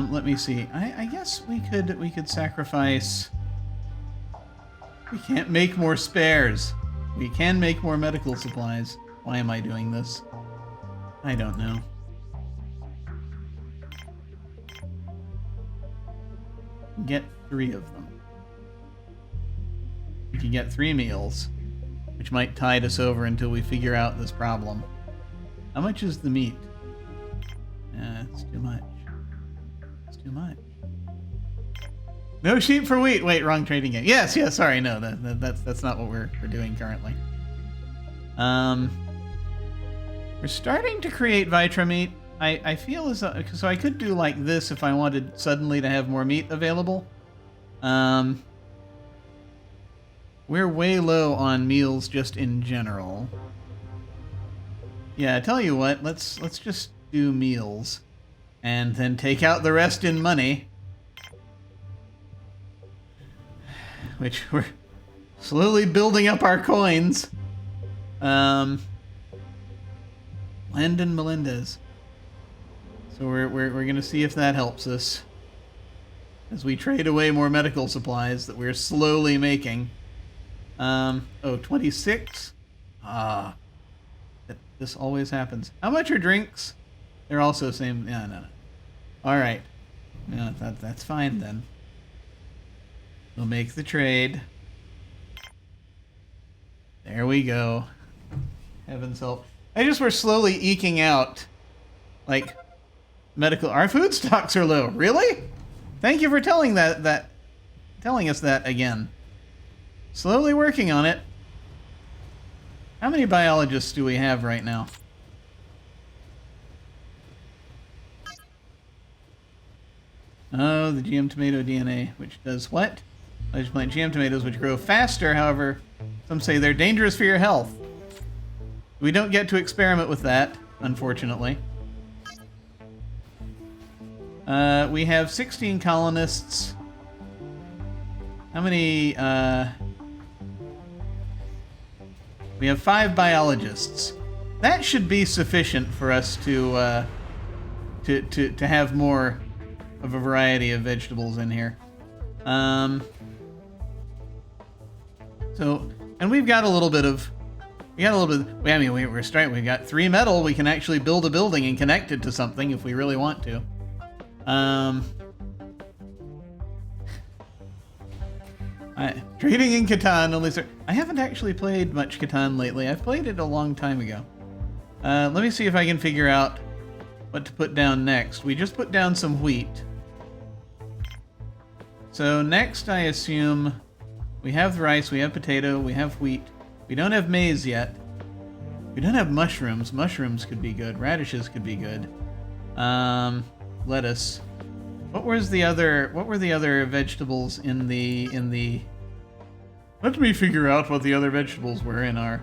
Let me see. I guess we could sacrifice. We can't make more spares. We can make more medical supplies. Why am I doing this? I don't know. Get 3 of them. We can get 3 meals, which might tide us over until we figure out this problem. How much is the meat? It's too much. It's too much. No sheep for wheat. Wait, wrong trading game. Yes, sorry, no, that's not what we're doing currently. We're starting to create Vitra meat. I feel as though, so I could do like this if I wanted suddenly to have more meat available. We're way low on meals just in general. Yeah, I tell you what, let's just do meals and then take out the rest in money. Which we're slowly building up our coins. Landon Melendez. So we're gonna see if that helps us as we trade away more medical supplies that we're slowly making. 26? This always happens. How much are drinks? They're also same. Yeah, no. Alright. No, that's fine then. We'll make the trade. There we go. Heaven's help. We're slowly eking out, like, medical. Our food stocks are low. Really? Thank you for telling telling us that again. Slowly working on it. How many biologists do we have right now? Oh, the GM tomato DNA, which does what? I just plant GM tomatoes, which grow faster. However, some say they're dangerous for your health. We don't get to experiment with that, unfortunately. We have 16 colonists. How many, we have 5 biologists. That should be sufficient for us to have more of a variety of vegetables in here. So, and we've got a little bit of, I mean, we're straight. We've got 3 metal. We can actually build a building and connect it to something if we really want to. Trading in Catan only. I haven't actually played much Catan lately. I've played it a long time ago. Let me see if I can figure out what to put down next. We just put down some wheat. So next, I assume we have rice, we have potato, we have wheat. We don't have maize yet. We don't have mushrooms. Mushrooms could be good. Radishes could be good. Lettuce. What were the other vegetables in the Let me figure out what the other vegetables were in our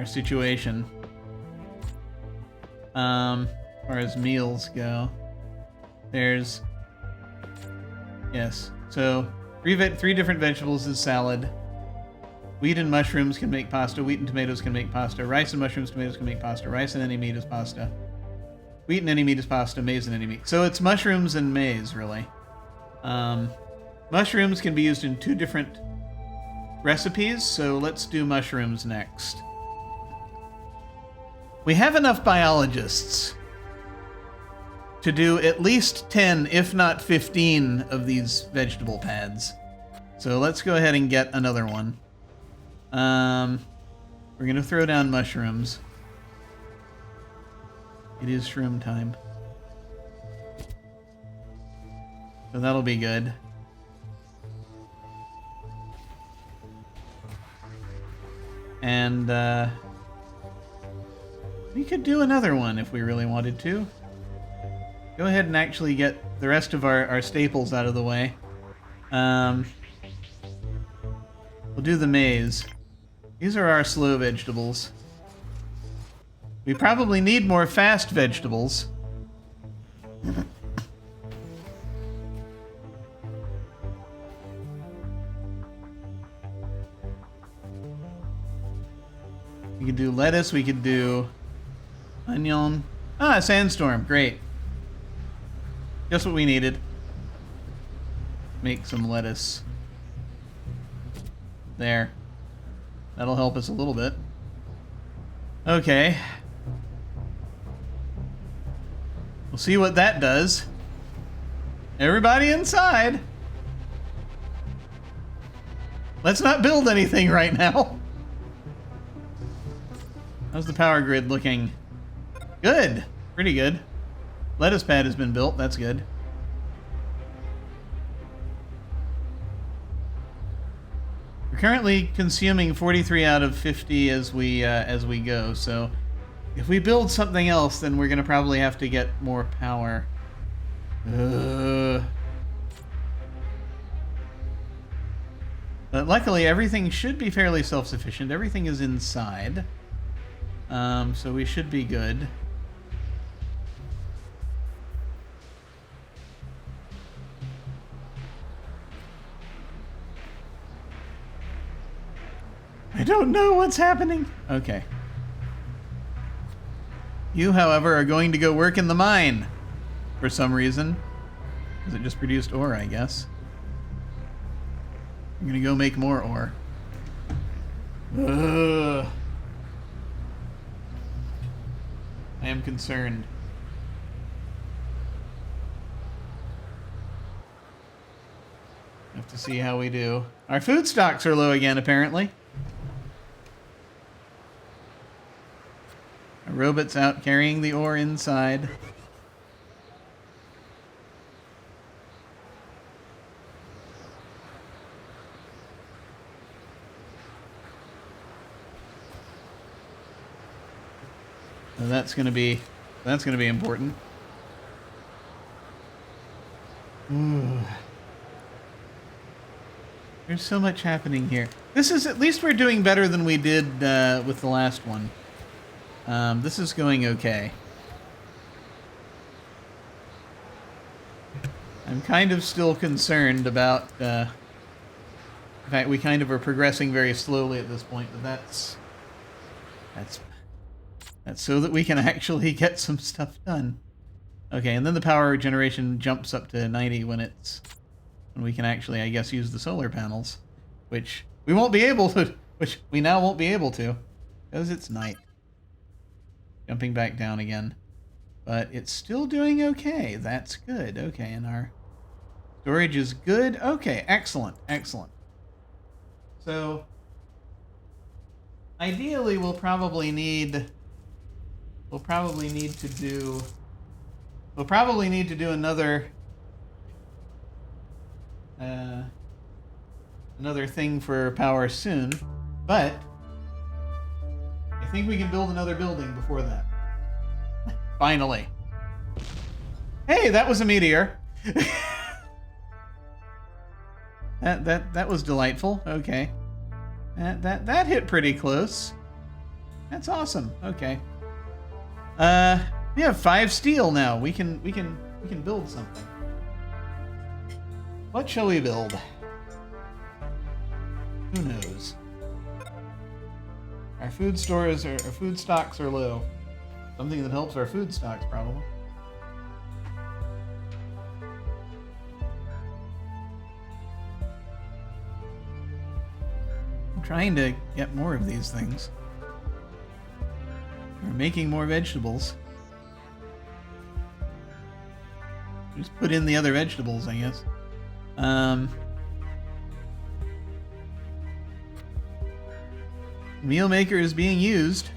situation. As far as meals go. There's yes. So three different vegetables is salad. Wheat and mushrooms can make pasta. Wheat and tomatoes can make pasta. Rice and mushrooms, tomatoes can make pasta. Rice and any meat is pasta. Wheat and any meat is pasta. Maize and any meat. So it's mushrooms and maize, really. Mushrooms can be used in 2 different recipes, so let's do mushrooms next. We have enough biologists to do at least 10, if not 15, of these vegetable pads. So let's go ahead and get another one. We're gonna throw down mushrooms. It is shroom time. So that'll be good. And, we could do another one if we really wanted to. Go ahead and actually get the rest of our staples out of the way. We'll do the maize. These are our slow vegetables. We probably need more fast vegetables. We could do lettuce, we could do onion. Ah, sandstorm, great. Just what we needed. Make some lettuce. There. That'll help us a little bit. Okay. We'll see what that does. Everybody inside. Let's not build anything right now. How's the power grid looking? Good. Pretty good. Lettuce pad has been built. That's good. We're currently consuming 43 out of 50 as we go. So if we build something else, then we're gonna probably have to get more power. But luckily, everything should be fairly self-sufficient. Everything is inside. So we should be good. I don't know what's happening. Okay. You, however, are going to go work in the mine for some reason. Because it just produced ore, I guess. I'm gonna go make more ore. Ugh. I am concerned. Have to see how we do. Our food stocks are low again, apparently. Our robot's out carrying the ore inside. So that's gonna be important. Ooh. There's so much happening here. This is, at least we're doing better than we did with the last one. This is going okay. I'm kind of still concerned about, in fact, we kind of are progressing very slowly at this point, but that's so that we can actually get some stuff done. Okay, and then the power generation jumps up to 90 when we can actually, I guess, use the solar panels, which we won't be able to, which we now won't be able to, because it's night. Jumping back down again. But it's still doing okay. That's good. Okay, and our storage is good. Okay, excellent, excellent. So, ideally, we'll probably need to do another thing for power soon, but I think we can build another building before that. Finally. Hey, that was a meteor. that was delightful. Okay. That hit pretty close. That's awesome. Okay. We have 5 steel now. We can build something. What shall we build? Who knows? Our food stores our food stocks are low. Something that helps our food stocks, probably. I'm trying to get more of these things. We're making more vegetables. Just put in the other vegetables, I guess. Meal maker is being used.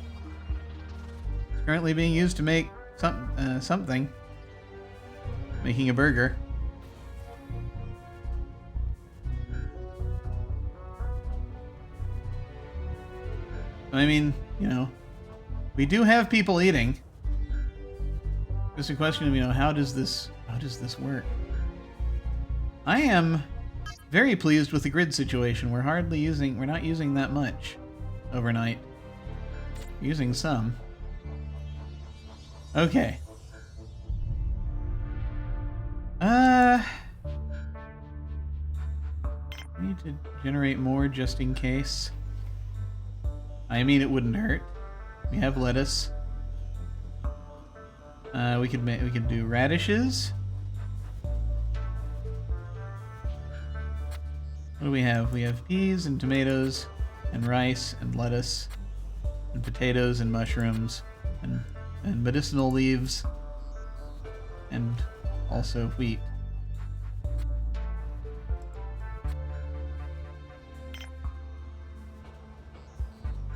It's currently being used to make something. Making a burger. I mean, you know, we do have people eating. Just a question of, you know, how does this work? I am very pleased with the grid situation. We're not using that much overnight. We're using some. Okay. We need to generate more just in case. I mean, it wouldn't hurt. We have lettuce. We could do radishes. What do we have? We have peas and tomatoes and rice and lettuce and potatoes and mushrooms and medicinal leaves and also wheat.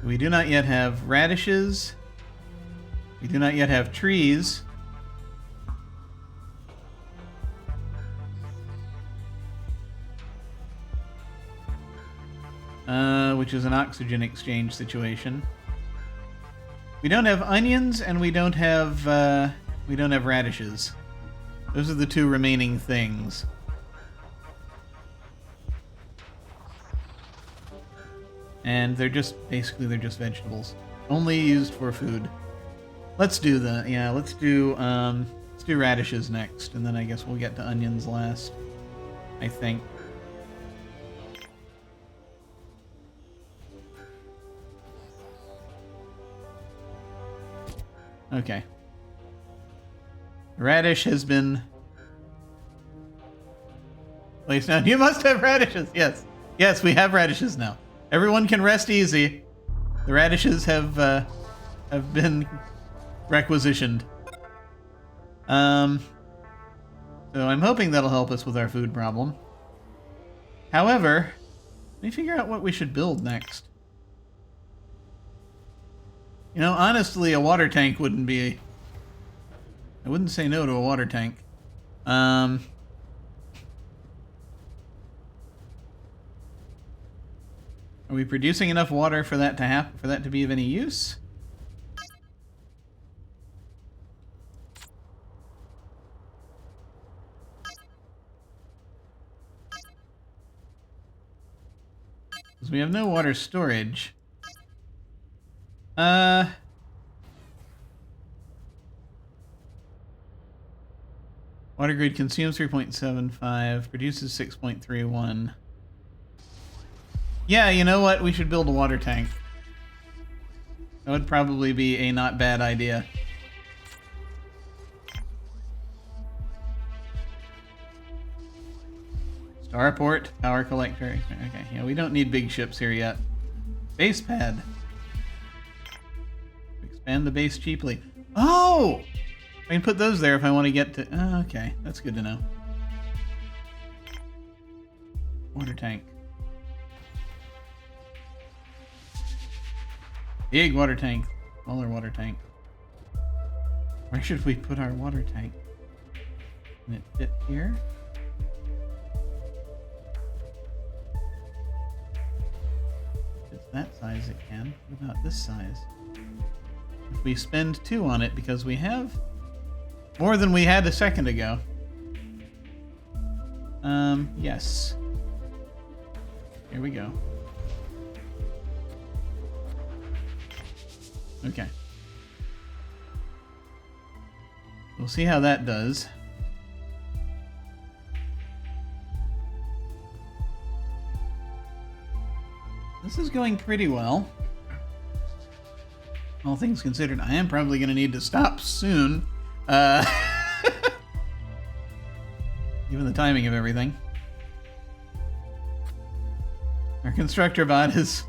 We do not yet have radishes. We do not yet have trees. Which is an oxygen exchange situation. We don't have onions, and we don't have radishes. Those are the 2 remaining things. And they're just vegetables, only used for food. Let's do radishes next, and then I guess we'll get to onions last, I think. Okay. Radish has been placed down. You must have radishes. Yes. Yes, we have radishes now. Everyone can rest easy. The radishes have been requisitioned. So I'm hoping that'll help us with our food problem. However, let me figure out what we should build next. You know, honestly, a water tank wouldn't be... I wouldn't say no to a water tank. Are we producing enough water for that to be of any use? Because we have no water storage. Water grid consumes 3.75, produces 6.31. Yeah, you know what? We should build a water tank. That would probably be a not bad idea. Starport, power collector. Okay, yeah, we don't need big ships here yet. Base pad. Expand the base cheaply. Oh! I can put those there if I want to get to... Oh, okay, that's good to know. Water tank. Big water tank. Smaller water tank. Where should we put our water tank? Can it fit here? If it's that size, it can. What about this size? If we spend 2 on it, because we have More than we had a second ago. Yes. Here we go. Okay. We'll see how that does. This is going pretty well. All things considered, I am probably going to need to stop soon. Given the timing of everything. Our constructor bot is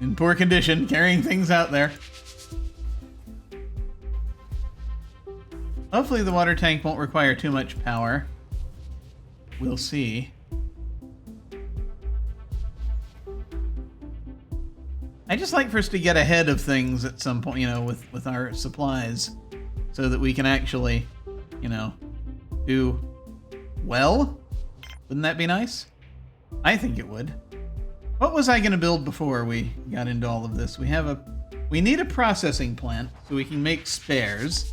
in poor condition, carrying things out there. Hopefully the water tank won't require too much power. We'll see. I just like for us to get ahead of things at some point, you know, with our supplies, so that we can actually, you know, do well. Wouldn't that be nice? I think it would. What was I going to build before we got into all of this? We need a processing plant so we can make spares.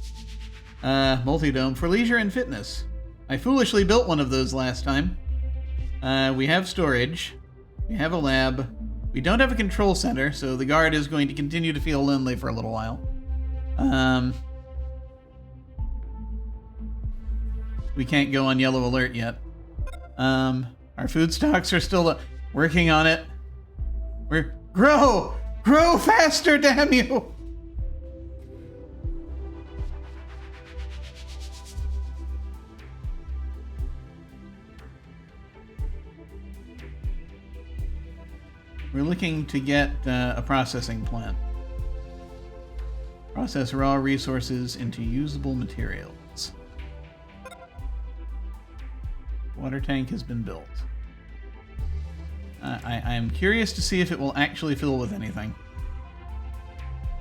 Multi-dome for leisure and fitness. I foolishly built one of those last time. We have storage. We have a lab. We don't have a control center, so the guard is going to continue to feel lonely for a little while. We can't go on yellow alert yet. Our food stocks are still working on it. Grow faster, damn you! We're looking to get a processing plant. Process raw resources into usable materials. Water tank has been built. I am curious to see if it will actually fill with anything.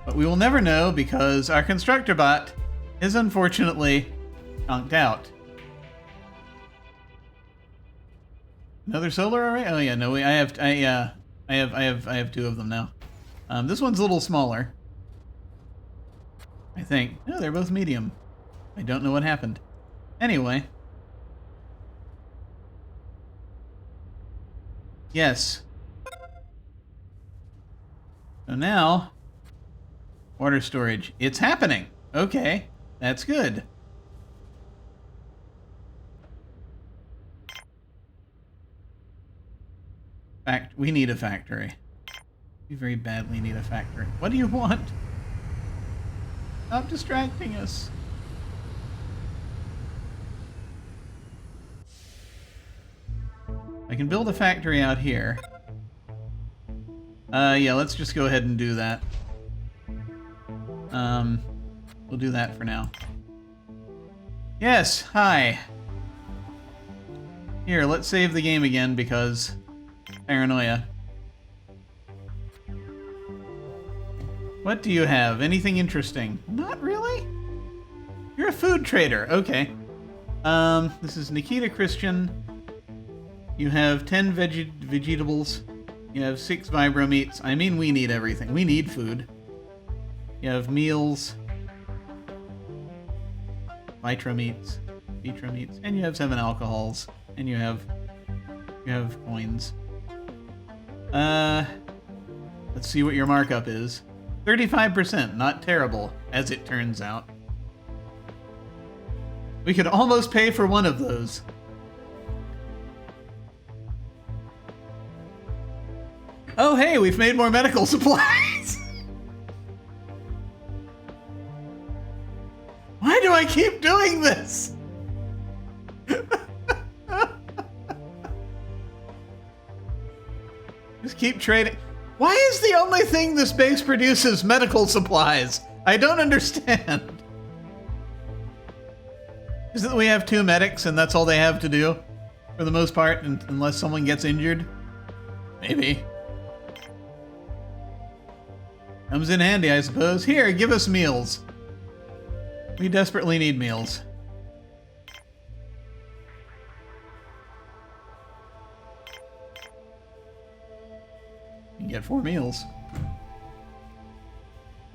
But we will never know because our constructor bot is unfortunately conked out. Another solar array? Oh yeah, no, I have two of them now. This one's a little smaller, I think. No, they're both medium. I don't know what happened. Anyway. Yes. So now, water storage. It's happening. Okay, that's good. We need a factory. We very badly need a factory. What do you want? Stop distracting us. I can build a factory out here. Yeah, let's just go ahead and do that. We'll do that for now. Yes, hi. Here, let's save the game again because paranoia. What do you have? Anything interesting? Not really? You're a food trader. Okay. This is Nikita Christian. You have 10 vegetables. You have 6 vibro meats. I mean, we need everything. We need food. You have meals. Vitra meats. And you have 7 alcohols. And you have coins. Let's see what your markup is. 35%, not terrible, as it turns out. We could almost pay for one of those. Oh hey, we've made more medical supplies! Why do I keep doing this? Just keep trading. Why is the only thing this base produces medical supplies? I don't understand. Is it that we have 2 medics and that's all they have to do? For the most part, unless someone gets injured? Maybe. Comes in handy, I suppose. Here, give us meals. We desperately need meals. You get 4 meals.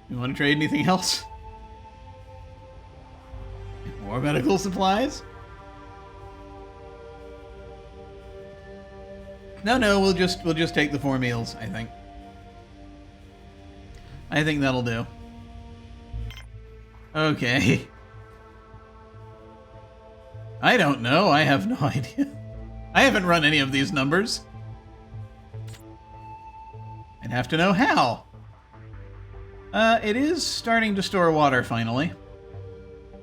You want to trade anything else? More medical supplies? No, we'll just take the 4 meals, I think. I think that'll do. Okay. I don't know. I have no idea. I haven't run any of these numbers. I'd have to know how. It is starting to store water, finally.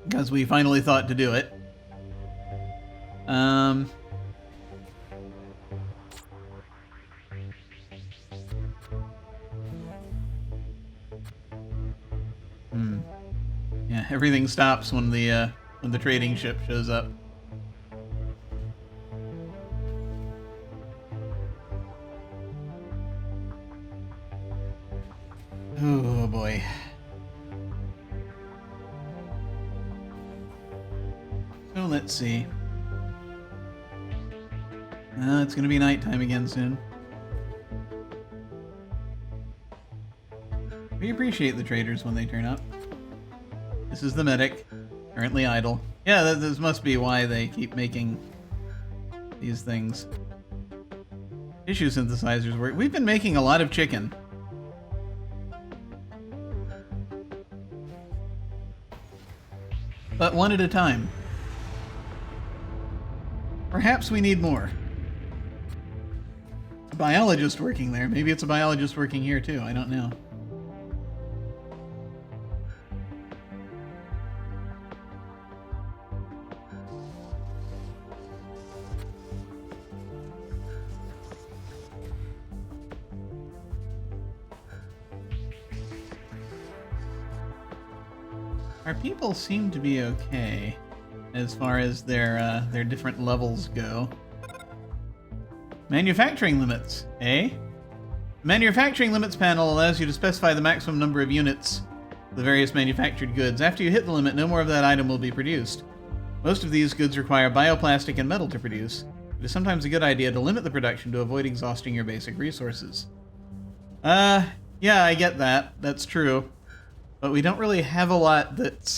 Because we finally thought to do it. Yeah, everything stops when the trading ship shows up. Oh boy. So let's see. It's gonna be nighttime again soon. We appreciate the traders when they turn up. This is the medic, currently idle. Yeah, this must be why they keep making these things. Tissue synthesizers work. We've been making a lot of chicken. But one at a time. Perhaps we need more. It's a biologist working there. Maybe it's a biologist working here too. I don't know. Our people seem to be okay as far as their different levels go. Manufacturing limits, eh? The manufacturing limits panel allows you to specify the maximum number of units of the various manufactured goods. After you hit the limit, no more of that item will be produced. Most of these goods require bioplastic and metal to produce. It is sometimes a good idea to limit the production to avoid exhausting your basic resources. Yeah, I get that. That's true. But we don't really have a lot that's,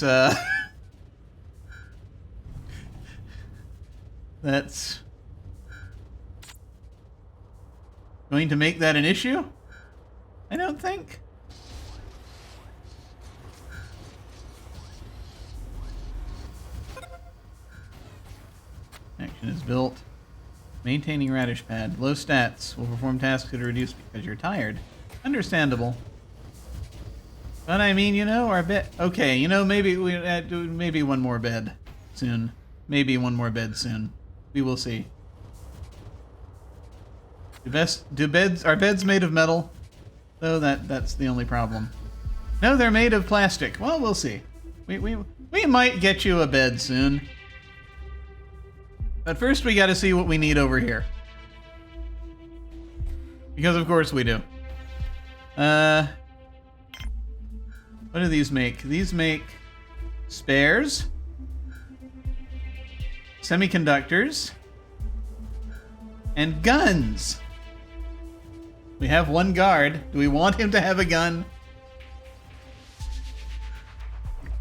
that's going to make that an issue? I don't think. Action is built. Maintaining radish pad. Low stats. Will perform tasks that are reduced because you're tired. Understandable. But I mean, you know, our bed. Okay, you know, maybe we maybe one more bed soon. Maybe one more bed soon. We will see. Are beds made of metal? Oh, that's the only problem. No, they're made of plastic. Well, we'll see. We might get you a bed soon. But first, we got to see what we need over here. Because of course we do. What do these make? These make spares, semiconductors, and guns. We have one guard. Do we want him to have a gun?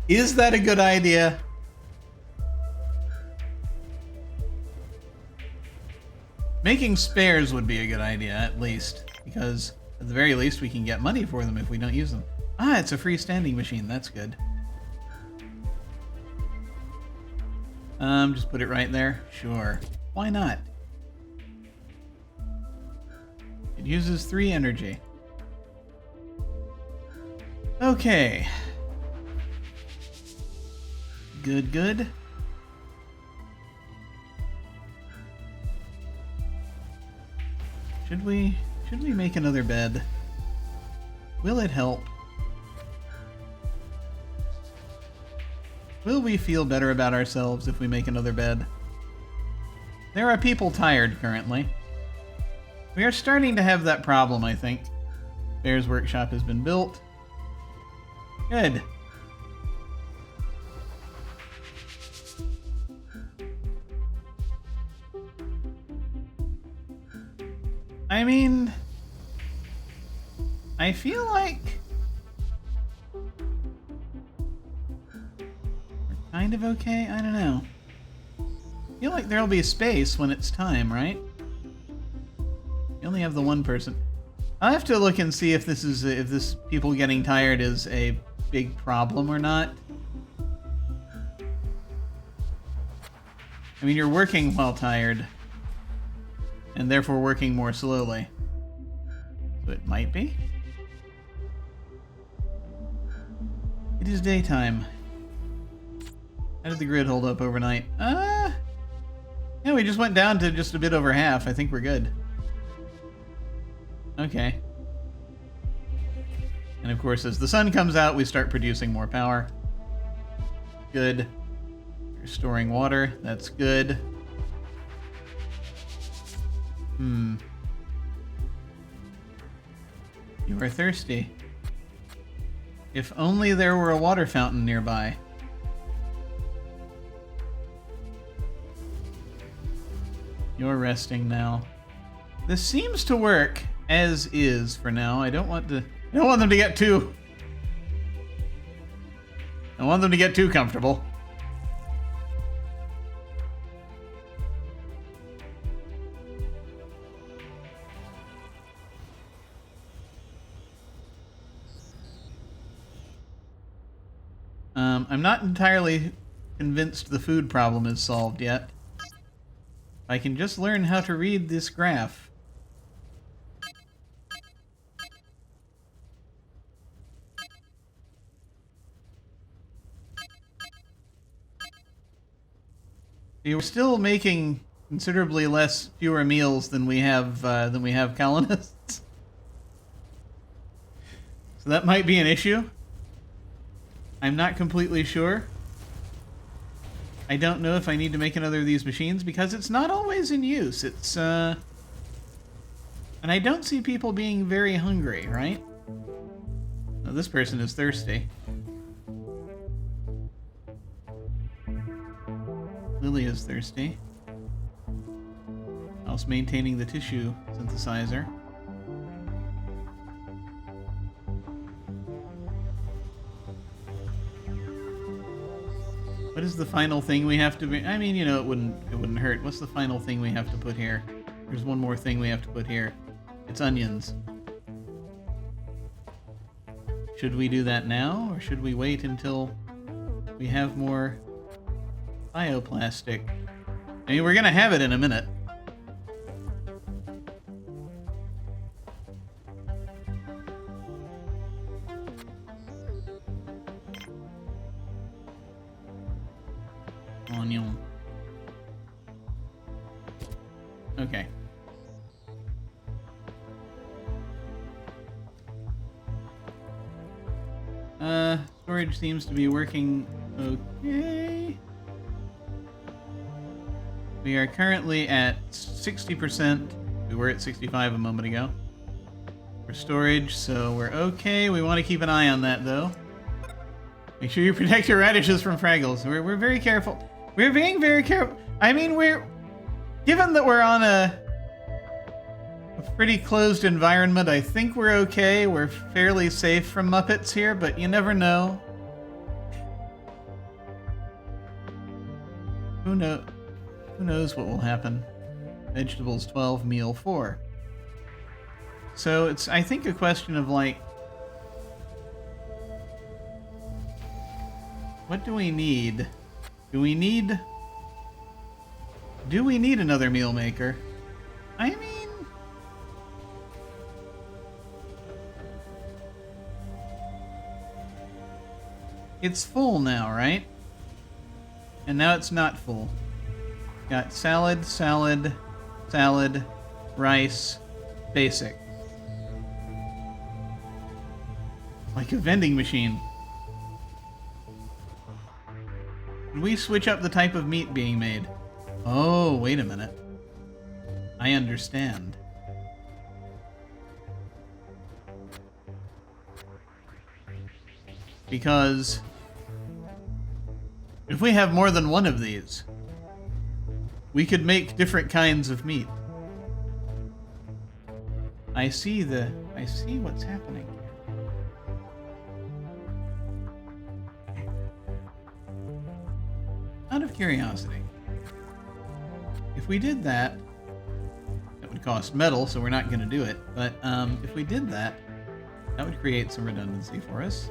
Is that a good idea? Making spares would be a good idea, at least, because at the very least we can get money for them if we don't use them. Ah, it's a freestanding machine. That's good. Just put it right there. Sure. Why not? It uses 3 energy. Okay. Good. Should we make another bed? Will it help? Will we feel better about ourselves if we make another bed? There are people tired currently. We are starting to have that problem, I think. Bear's workshop has been built. Good. I mean, I feel like we're kind of okay? I don't know. I feel like there'll be space when it's time, right? You only have the one person. I'll have to look and see if this people getting tired is a big problem or not. I mean, you're working while tired, and therefore working more slowly. So it might be. It is daytime. How did the grid hold up overnight? Yeah, we just went down to just a bit over half. I think we're good. Okay. And of course, as the sun comes out, we start producing more power. Good. You're storing water. That's good. You are thirsty. If only there were a water fountain nearby. You're resting now. This seems to work as is for now. I don't want them to get too comfortable. I'm not entirely convinced the food problem is solved yet. I can just learn how to read this graph. We're still making considerably fewer meals than we have colonists. So that might be an issue. I'm not completely sure. I don't know if I need to make another of these machines because it's not always in use. It's and I don't see people being very hungry, right? No, this person is thirsty. Lily is thirsty. Whilst maintaining the tissue synthesizer. What is the final thing we have to be? I mean, you know, it wouldn't hurt. What's the final thing we have to put here? There's one more thing we have to put here. It's onions. Should we do that now, or should we wait until we have more bioplastic? I mean, we're gonna have it in a minute. Onion. Okay. Storage seems to be working okay. We are currently at 60%. We were at 65 a moment ago for storage, so we're okay. We want to keep an eye on that, though. Make sure you protect your radishes from fraggles. We're very careful. We're being very careful. I mean, given that we're on a pretty closed environment, I think we're okay. We're fairly safe from Muppets here, but you never know. Who knows what will happen? Vegetables 12, meal 4. So it's, I think, a question of like, what do we need? Do we need another meal maker? I mean, it's full now, right? And now it's not full. Got salad, salad, salad, rice, basic. Like a vending machine. Can we switch up the type of meat being made? Oh, wait a minute. I understand. Because if we have more than one of these, we could make different kinds of meat. I see what's happening. here. 'Cause Out of curiosity, if we did that, that would cost metal, so we're not going to do it. But if we did that, that would create some redundancy for us.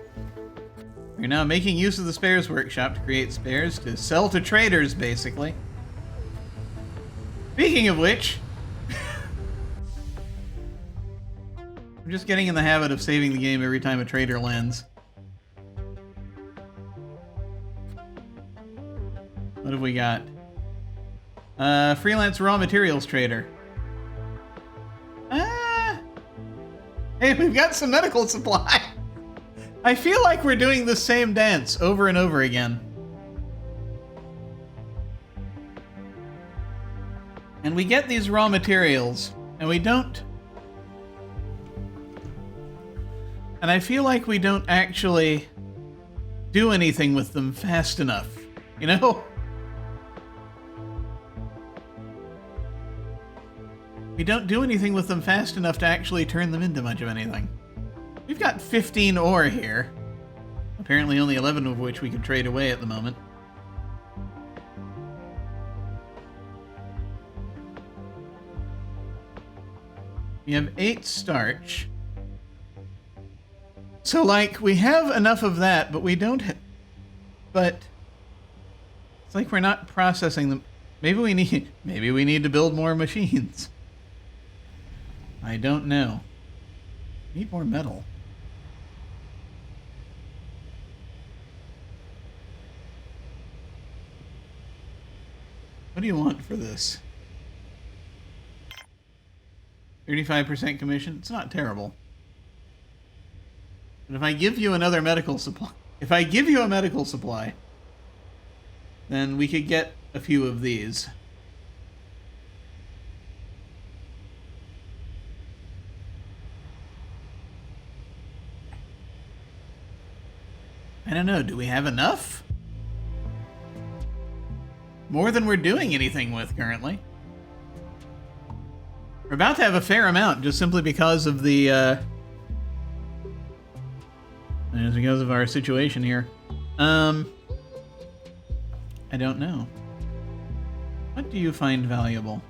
We're now making use of the spares workshop to create spares to sell to traders, basically. Speaking of which, I'm just getting in the habit of saving the game every time a trader lands. What have we got? Freelance raw materials trader. Hey, we've got some medical supply. I feel like we're doing the same dance over and over again. And we get these raw materials, and we don't... And I feel like we don't actually do anything with them fast enough, you know? We don't do anything with them fast enough to actually turn them into much of anything. We've got 15 ore here. Apparently only 11 of which we can trade away at the moment. We have 8 starch. So, like, we have enough of that, but we don't... But... It's like we're not processing them. Maybe we need to build more machines. I don't know. Need more metal. What do you want for this? 35% commission? It's not terrible. But if I give you another medical supply... If I give you a medical supply, then we could get a few of these. I don't know, do we have enough? More than we're doing anything with currently. We're about to have a fair amount, just simply because of the, just because of our situation here. I don't know. What do you find valuable?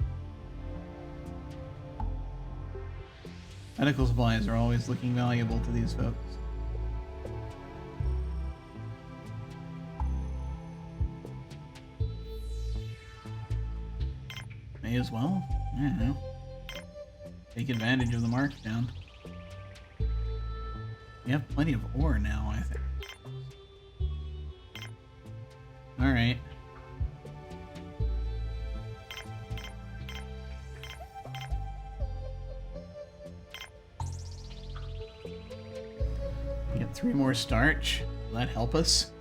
Medical supplies are always looking valuable to these folks. May as well. I don't know. Take advantage of the markdown. We have plenty of ore now, I think. Alright. We get 3 more starch. Will that help us?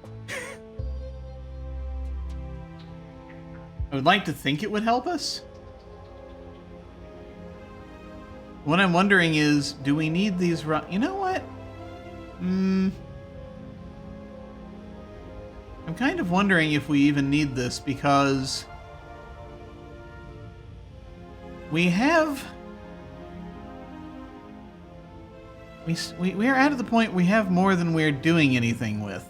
I would like to think it would help us. What I'm wondering is, do we need these you know what? I'm kind of wondering if we even need this, because we have... We are at the point we have more than we're doing anything with.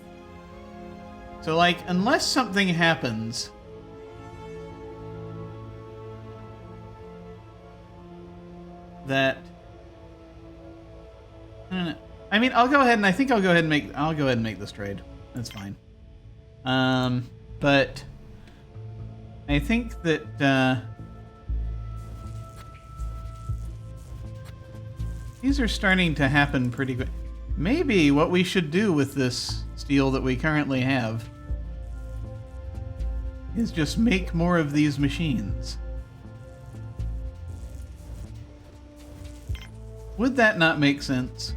So, like, unless something happens... that... I don't know. I mean, I'll go ahead and make this trade. That's fine. But I think that these are starting to happen pretty quick. Maybe what we should do with this steel that we currently have is just make more of these machines. Would that not make sense?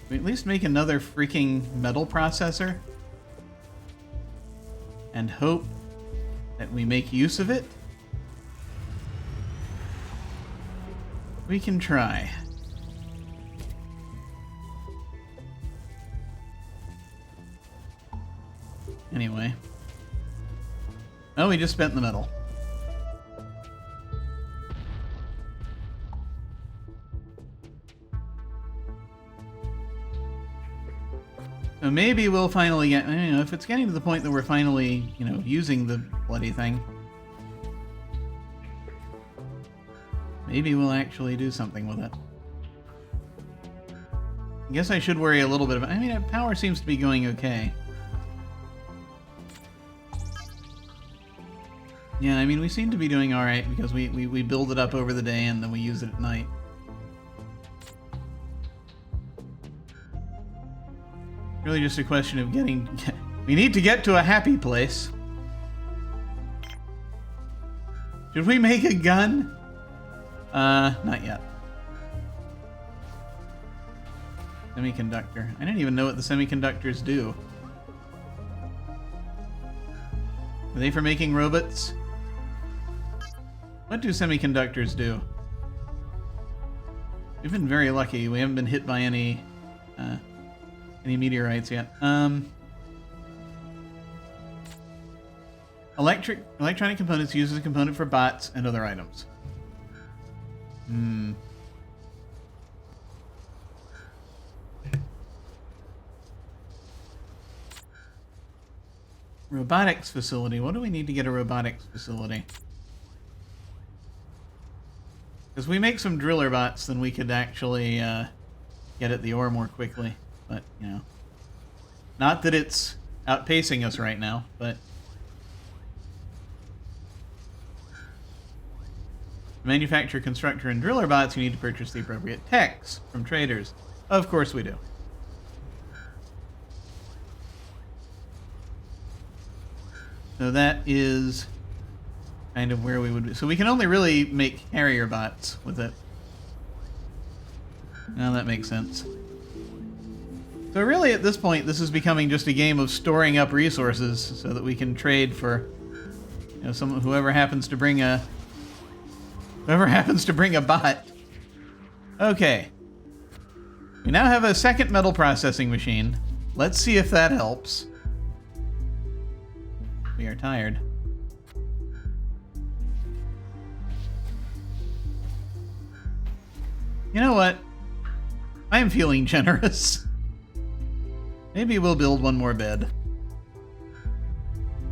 We at least make another freaking metal processor and hope that we make use of it. We can try. Anyway. Oh, we just spent the metal. So maybe we'll finally get, if it's getting to the point that we're finally, using the bloody thing, maybe we'll actually do something with it. I guess I should worry a little bit about, power seems to be going okay. Yeah, we seem to be doing alright because we build it up over the day and then we use it at night. Really just a question of getting... We need to get to a happy place. Should we make a gun? Not yet. Semiconductor. I don't even know what the semiconductors do. Are they for making robots? What do semiconductors do? We've been very lucky. We haven't been hit by any meteorites yet. Electronic components used as a component for bots and other items. Robotics facility. What do we need to get a robotics facility? Because we make some driller bots, then we could actually get at the ore more quickly. But, not that it's outpacing us right now, but... To manufacture, constructor, and driller bots, you need to purchase the appropriate techs from traders. Of course we do. So that is kind of where we would be. So we can only really make carrier bots with it. Now that makes sense. So really at this point, this is becoming just a game of storing up resources so that we can trade for, whoever happens to bring a bot. Okay. We now have a second metal processing machine. Let's see if that helps. We are tired. You know what? I am feeling generous. Maybe we'll build one more bed.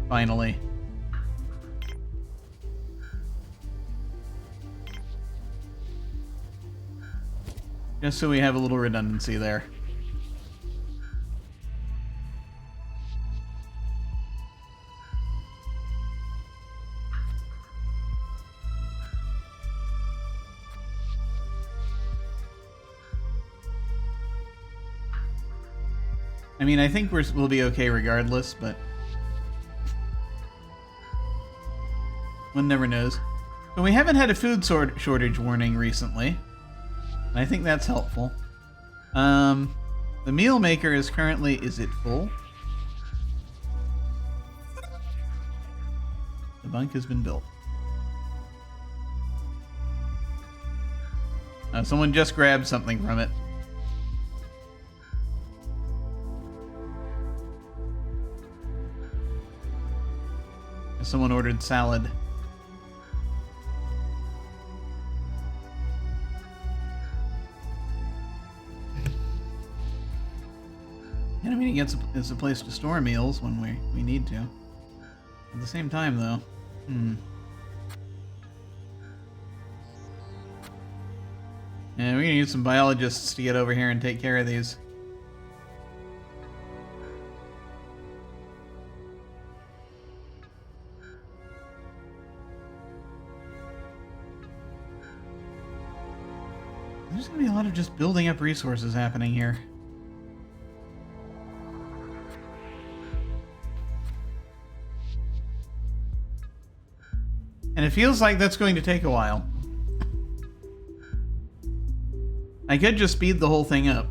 Finally. Just so we have a little redundancy there. I think we'll be okay regardless, but one never knows. So we haven't had a food shortage warning recently, and I think that's helpful. The meal maker is currently... Is it full? The bunk has been built. Someone just grabbed something from it. Someone ordered salad. And it's a place to store meals when we need to. At the same time, though, Yeah, we're gonna need some biologists to get over here and take care of these. There's gonna be a lot of just building up resources happening here. And it feels like that's going to take a while. I could just speed the whole thing up.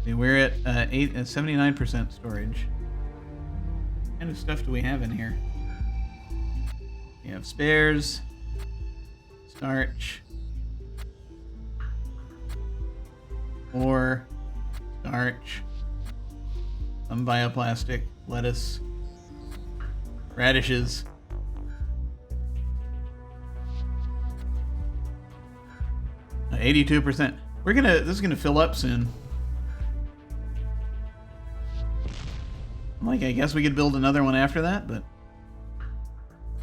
See, we're at 79% storage. What kind of stuff do we have in here? We have spares. Starch, ore, starch, some bioplastic, lettuce, radishes. Uh, 82%. This is gonna fill up soon. Like, I guess we could build another one after that, but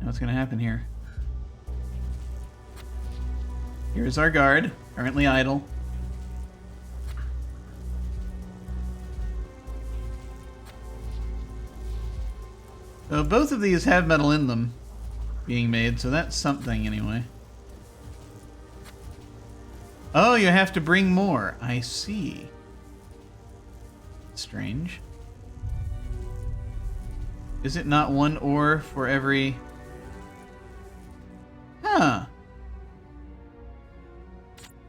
what's going to happen here? Here's our guard, currently idle. So both of these have metal in them being made, so that's something anyway. Oh, you have to bring more. I see. Strange. Is it not one ore for every... Huh.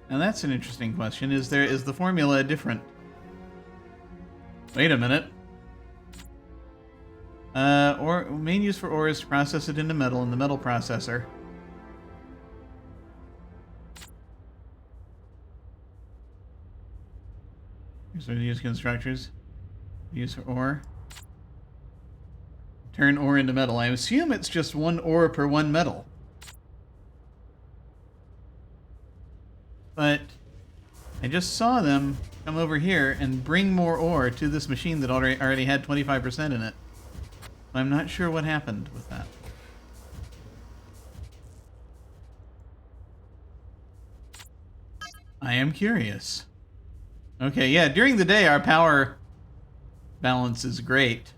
Now that's an interesting question. Is the formula different? Wait a minute. Or main use for ore is to process it into metal in the metal processor. Here's what we use constructors. Use for ore. Turn ore into metal. I assume it's just one ore per one metal. But I just saw them come over here and bring more ore to this machine that already had 25% in it. I'm not sure what happened with that. I am curious. Okay, yeah, during the day our power balance is great.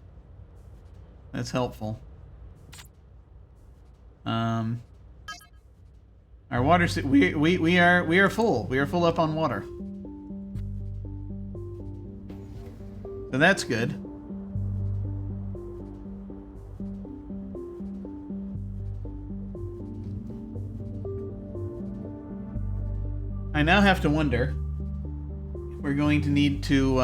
That's helpful. Our water we are full. We are full up on water. So that's good. I now have to wonder if we're going to need to,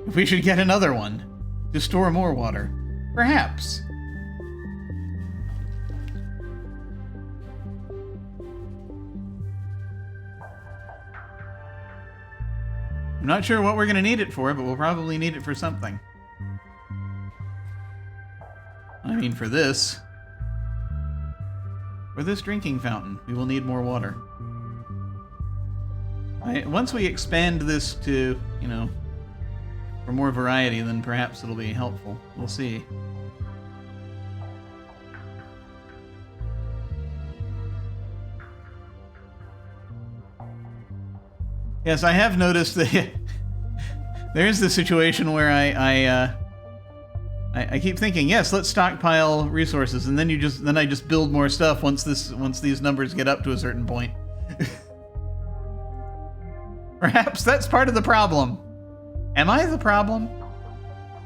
if we should get another one to store more water. Perhaps. I'm not sure what we're going to need it for, but we'll probably need it for something. I mean, for this. For this drinking fountain, we will need more water. Once we expand this to, you know, for more variety, then perhaps it'll be helpful. We'll see. Yes, I have noticed that there's the situation where I keep thinking, yes, let's stockpile resources, and then I just build more stuff once these numbers get up to a certain point. Perhaps that's part of the problem. Am I the problem?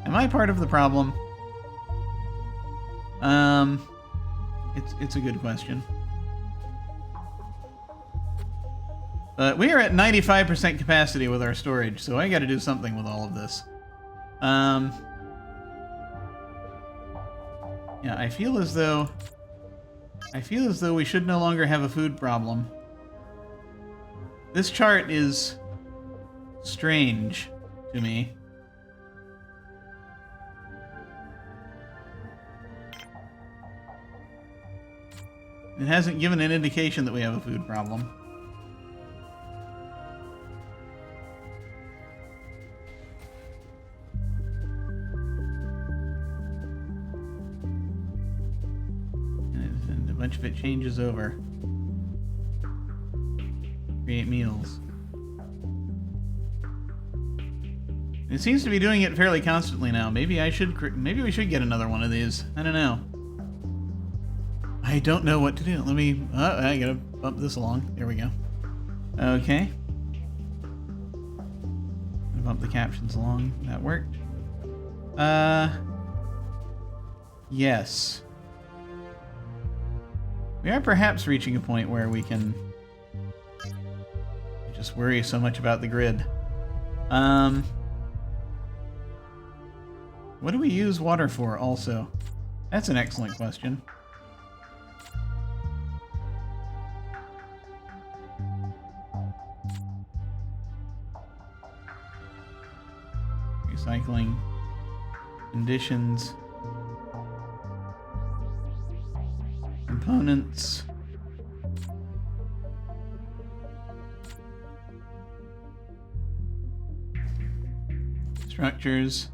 Am I part of the problem? It's a good question. But we are at 95% capacity with our storage, so I got to do something with all of this. Yeah, I feel as though we should no longer have a food problem. This chart is strange to me. It hasn't given an indication that we have a food problem. And a bunch of it changes over. Create meals. It seems to be doing it fairly constantly now. Maybe we should get another one of these. I don't know. I don't know what to do. Let me... I gotta bump this along. There we go. Okay. Bump the captions along. That worked. Yes. We are perhaps reaching a point where we can just worry so much about the grid. What do we use water for, also? That's an excellent question. Recycling. Conditions. Components. Structures.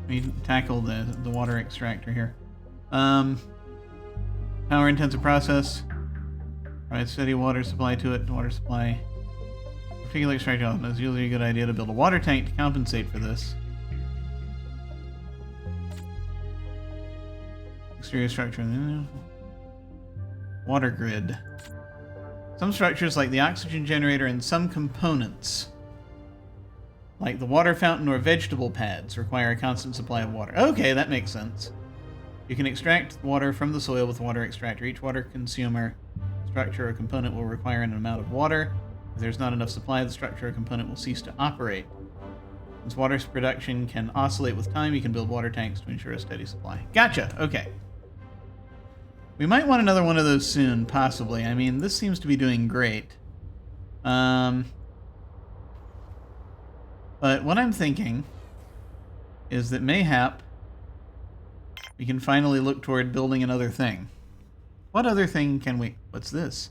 We tackle the water extractor here. Power intensive process. Provide steady water supply to it. Water supply. Particular extraction element is usually a good idea to build a water tank to compensate for this. Exterior structure. Water grid. Some structures, like the oxygen generator and some components, like the water fountain or vegetable pads, require a constant supply of water. Okay, that makes sense. You can extract water from the soil with water extractor. Each water consumer structure or component will require an amount of water. If there's not enough supply, the structure or component will cease to operate. Since water production can oscillate with time, you can build water tanks to ensure a steady supply. Gotcha, okay. We might want another one of those soon, possibly. I mean, this seems to be doing great. But what I'm thinking is that mayhap we can finally look toward building another thing. What other thing can we... What's this?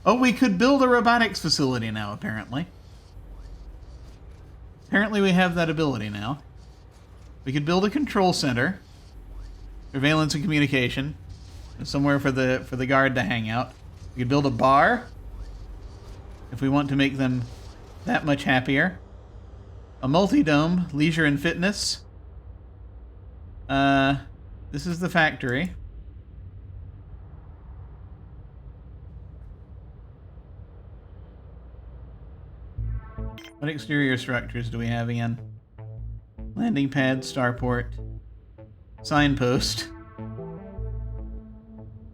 Oh, we could build a robotics facility now, apparently. Apparently we have that ability now. We could build a control center. Surveillance and communication. Somewhere for the guard to hang out. We could build a bar. If we want to make them that much happier. A multi-dome, leisure and fitness. This is the factory. What exterior structures do we have again? Landing pad, starport, signpost,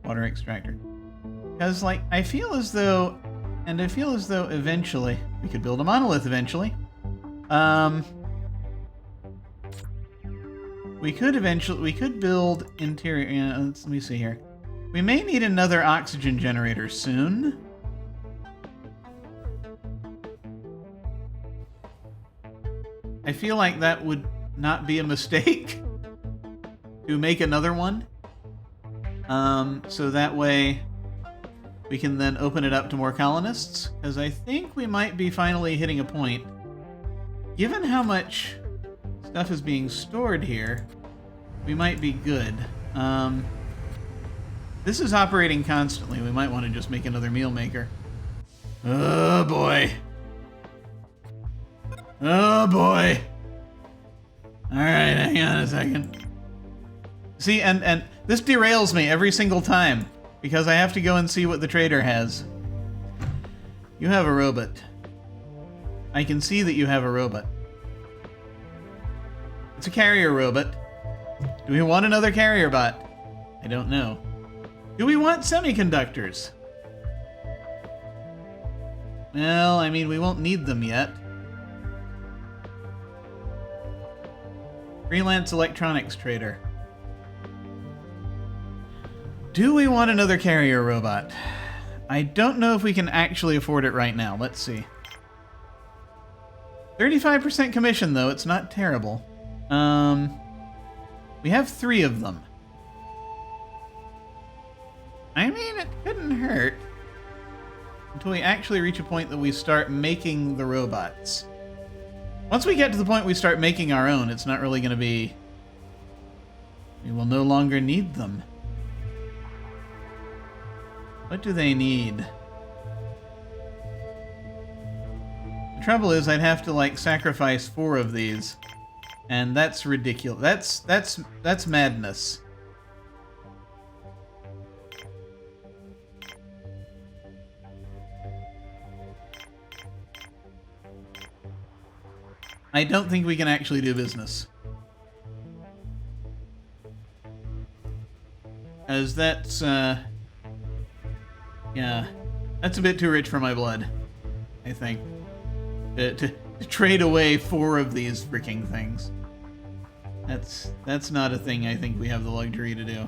water extractor. Because, like, I feel as though eventually we could build a monolith eventually. We could build interior. Yeah, let me see here. We may need another oxygen generator soon. I feel like that would not be a mistake to make another one. So that way we can then open it up to more colonists. Because I think we might be finally hitting a point. Given how much stuff is being stored here, we might be good. This is operating constantly. We might want to just make another meal maker. Oh boy. Oh boy. Alright, hang on a second. See, and this derails me every single time, because I have to go and see what the trader has. You have a robot. I can see that you have a robot. It's a carrier robot. Do we want another carrier bot? I don't know. Do we want semiconductors? Well, I mean, we won't need them yet. Freelance electronics trader. Do we want another carrier robot? I don't know if we can actually afford it right now. Let's see. 35% commission, though. It's not terrible. We have 3 of them. I mean, it couldn't hurt. Until we actually reach a point that we start making the robots. Once we get to the point we start making our own, it's not really going to be... We will no longer need them. What do they need? The trouble is I'd have to, like, sacrifice 4 of these. And that's ridiculous. That's madness. I don't think we can actually do business. As that's, yeah, that's a bit too rich for my blood, I think. To trade away 4 of these freaking things. That's not a thing I think we have the luxury to do.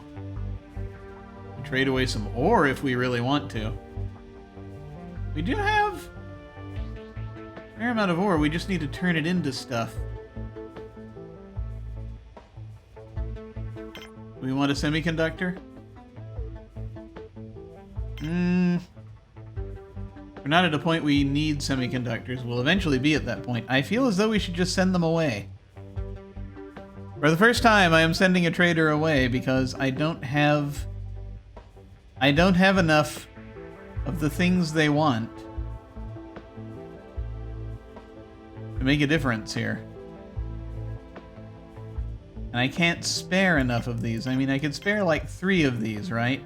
Trade away some ore if we really want to. We do have a fair amount of ore, we just need to turn it into stuff. We want a semiconductor? We're not at a point we need semiconductors. We'll eventually be at that point. I feel as though we should just send them away. For the first time, I am sending a trader away because I don't have enough of the things they want to make a difference here. And I can't spare enough of these. I mean, I could spare like 3 of these, right?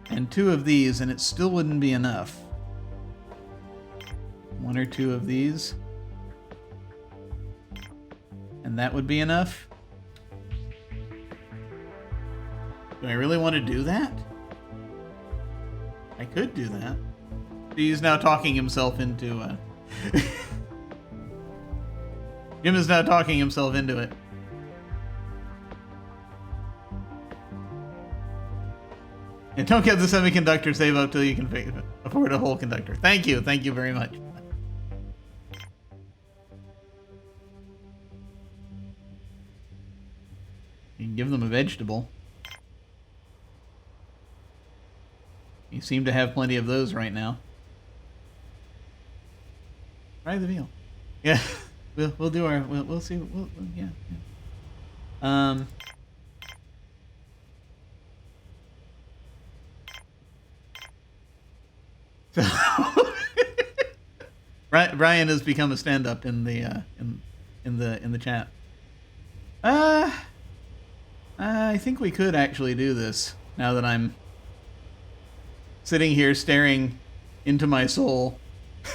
And 2 of these, and it still wouldn't be enough. 1 or 2 of these. And that would be enough? Do I really want to do that? I could do that. He's now talking himself into Jim is now talking himself into it. And don't get the semiconductor, save up till you can afford a whole conductor. Thank you very much. You can give them a vegetable. You seem to have plenty of those right now. Try the veal. Yeah, we'll do our we'll see. Yeah. So Brian has become a stand-up in the in the chat. I think we could actually do this now that I'm sitting here staring into my soul. Of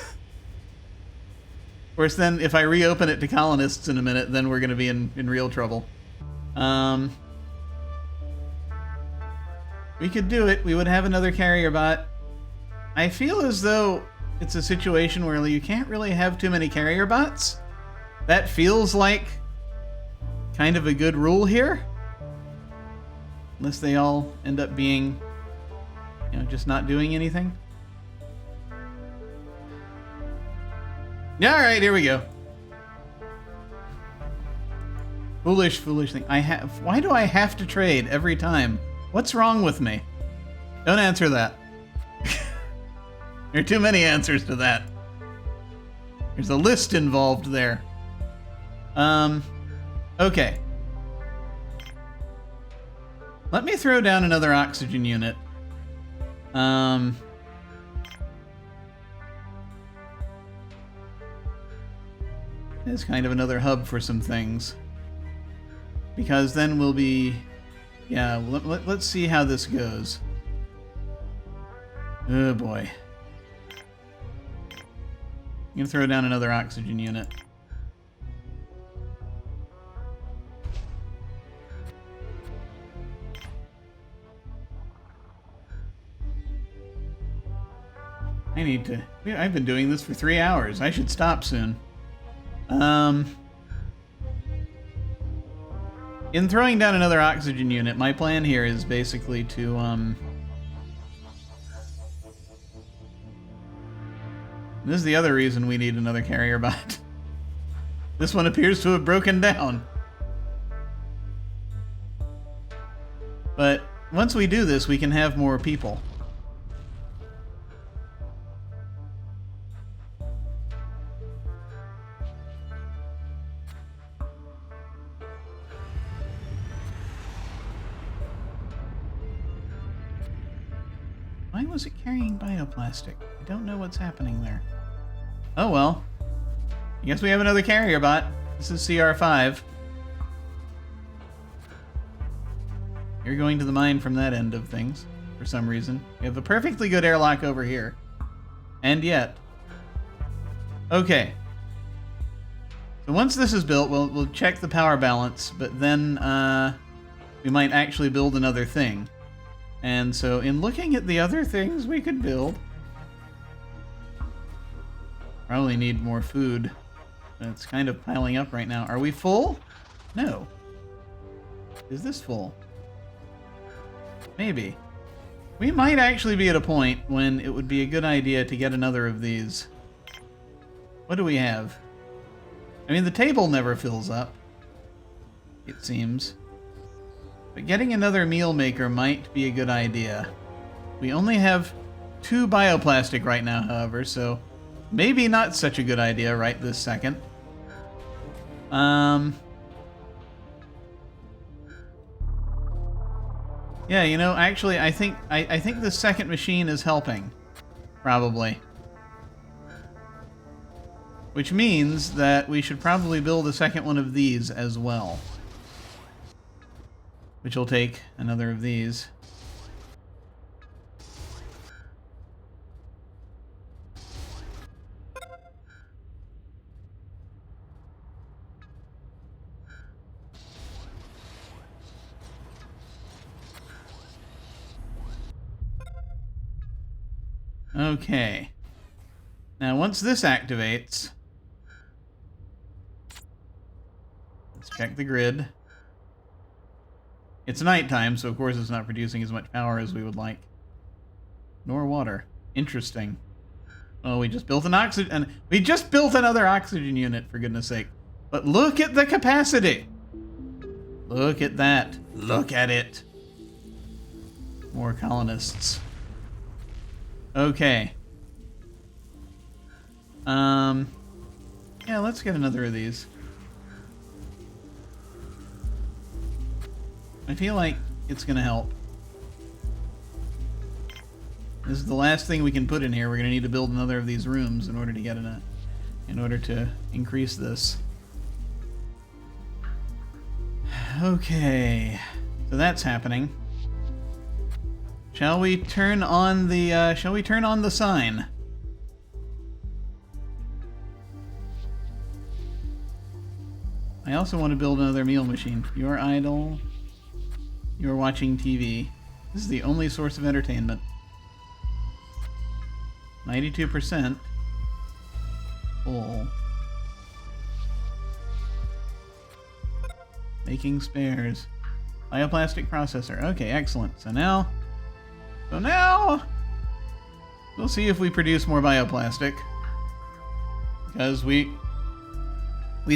course, then if I reopen it to colonists in a minute, then we're going to be in real trouble. We could do it. We would have another carrier bot. I feel as though it's a situation where you can't really have too many carrier bots. That feels like kind of a good rule here. Unless they all end up being, just not doing anything. Yeah, all right, here we go. Foolish thing. Why do I have to trade every time? What's wrong with me? Don't answer that. There are too many answers to that. There's a list involved there. Okay. Let me throw down another oxygen unit. It's kind of another hub for some things. Because then we'll be... Yeah, let's see how this goes. Oh boy. I'm gonna throw down another oxygen unit. I need to... I've been doing this for 3 hours. I should stop soon. In throwing down another oxygen unit, my plan here is basically to, This is the other reason we need another carrier bot. This one appears to have broken down. But once we do this, we can have more people. Why was it carrying bioplastic? I don't know what's happening there. Oh well. I guess we have another carrier bot. This is CR5. You're going to the mine from that end of things, for some reason. We have a perfectly good airlock over here. And yet. Okay. So once this is built, we'll check the power balance, but then we might actually build another thing. And so in looking at the other things we could build, probably need more food. It's kind of piling up right now. Are we full? No. Is this full? Maybe. We might actually be at a point when it would be a good idea to get another of these. What do we have? I mean, the table never fills up, it seems. But getting another meal maker might be a good idea. We only have 2 bioplastic right now, however, so maybe not such a good idea right this second. Yeah, you know, actually, I think the second machine is helping, probably. Which means that we should probably build a second one of these as well. Which will take another of these. Okay. Now, once this activates, let's check the grid. It's nighttime, so of course it's not producing as much power as we would like. Nor water. Interesting. Oh, we just built an oxygen. We just built another oxygen unit, for goodness sake. But look at the capacity. Look at that. Look at it. More colonists. Okay. Yeah, let's get another of these. I feel like it's gonna help. This is the last thing we can put in here. We're gonna need to build another of these rooms in order to get in order to increase this. Okay, so that's happening. Shall we turn on the sign? I also want to build another meal machine. You're idle. You're watching TV. This is the only source of entertainment. 92%. Full. Making spares. Bioplastic processor. Okay, excellent. So now we'll see if we produce more bioplastic. Because we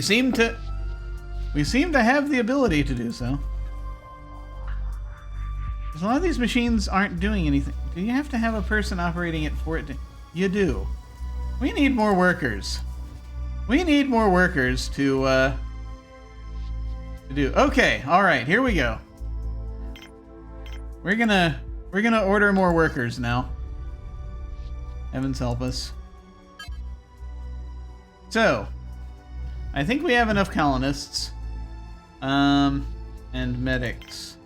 seem to have the ability to do so. Because a lot of these machines aren't doing anything. Do you have to have a person operating it for it to... You do. We need more workers. We need more workers to do. Okay, alright, here we go. We're gonna order more workers now. Heavens help us. So, I think we have enough colonists. And medics.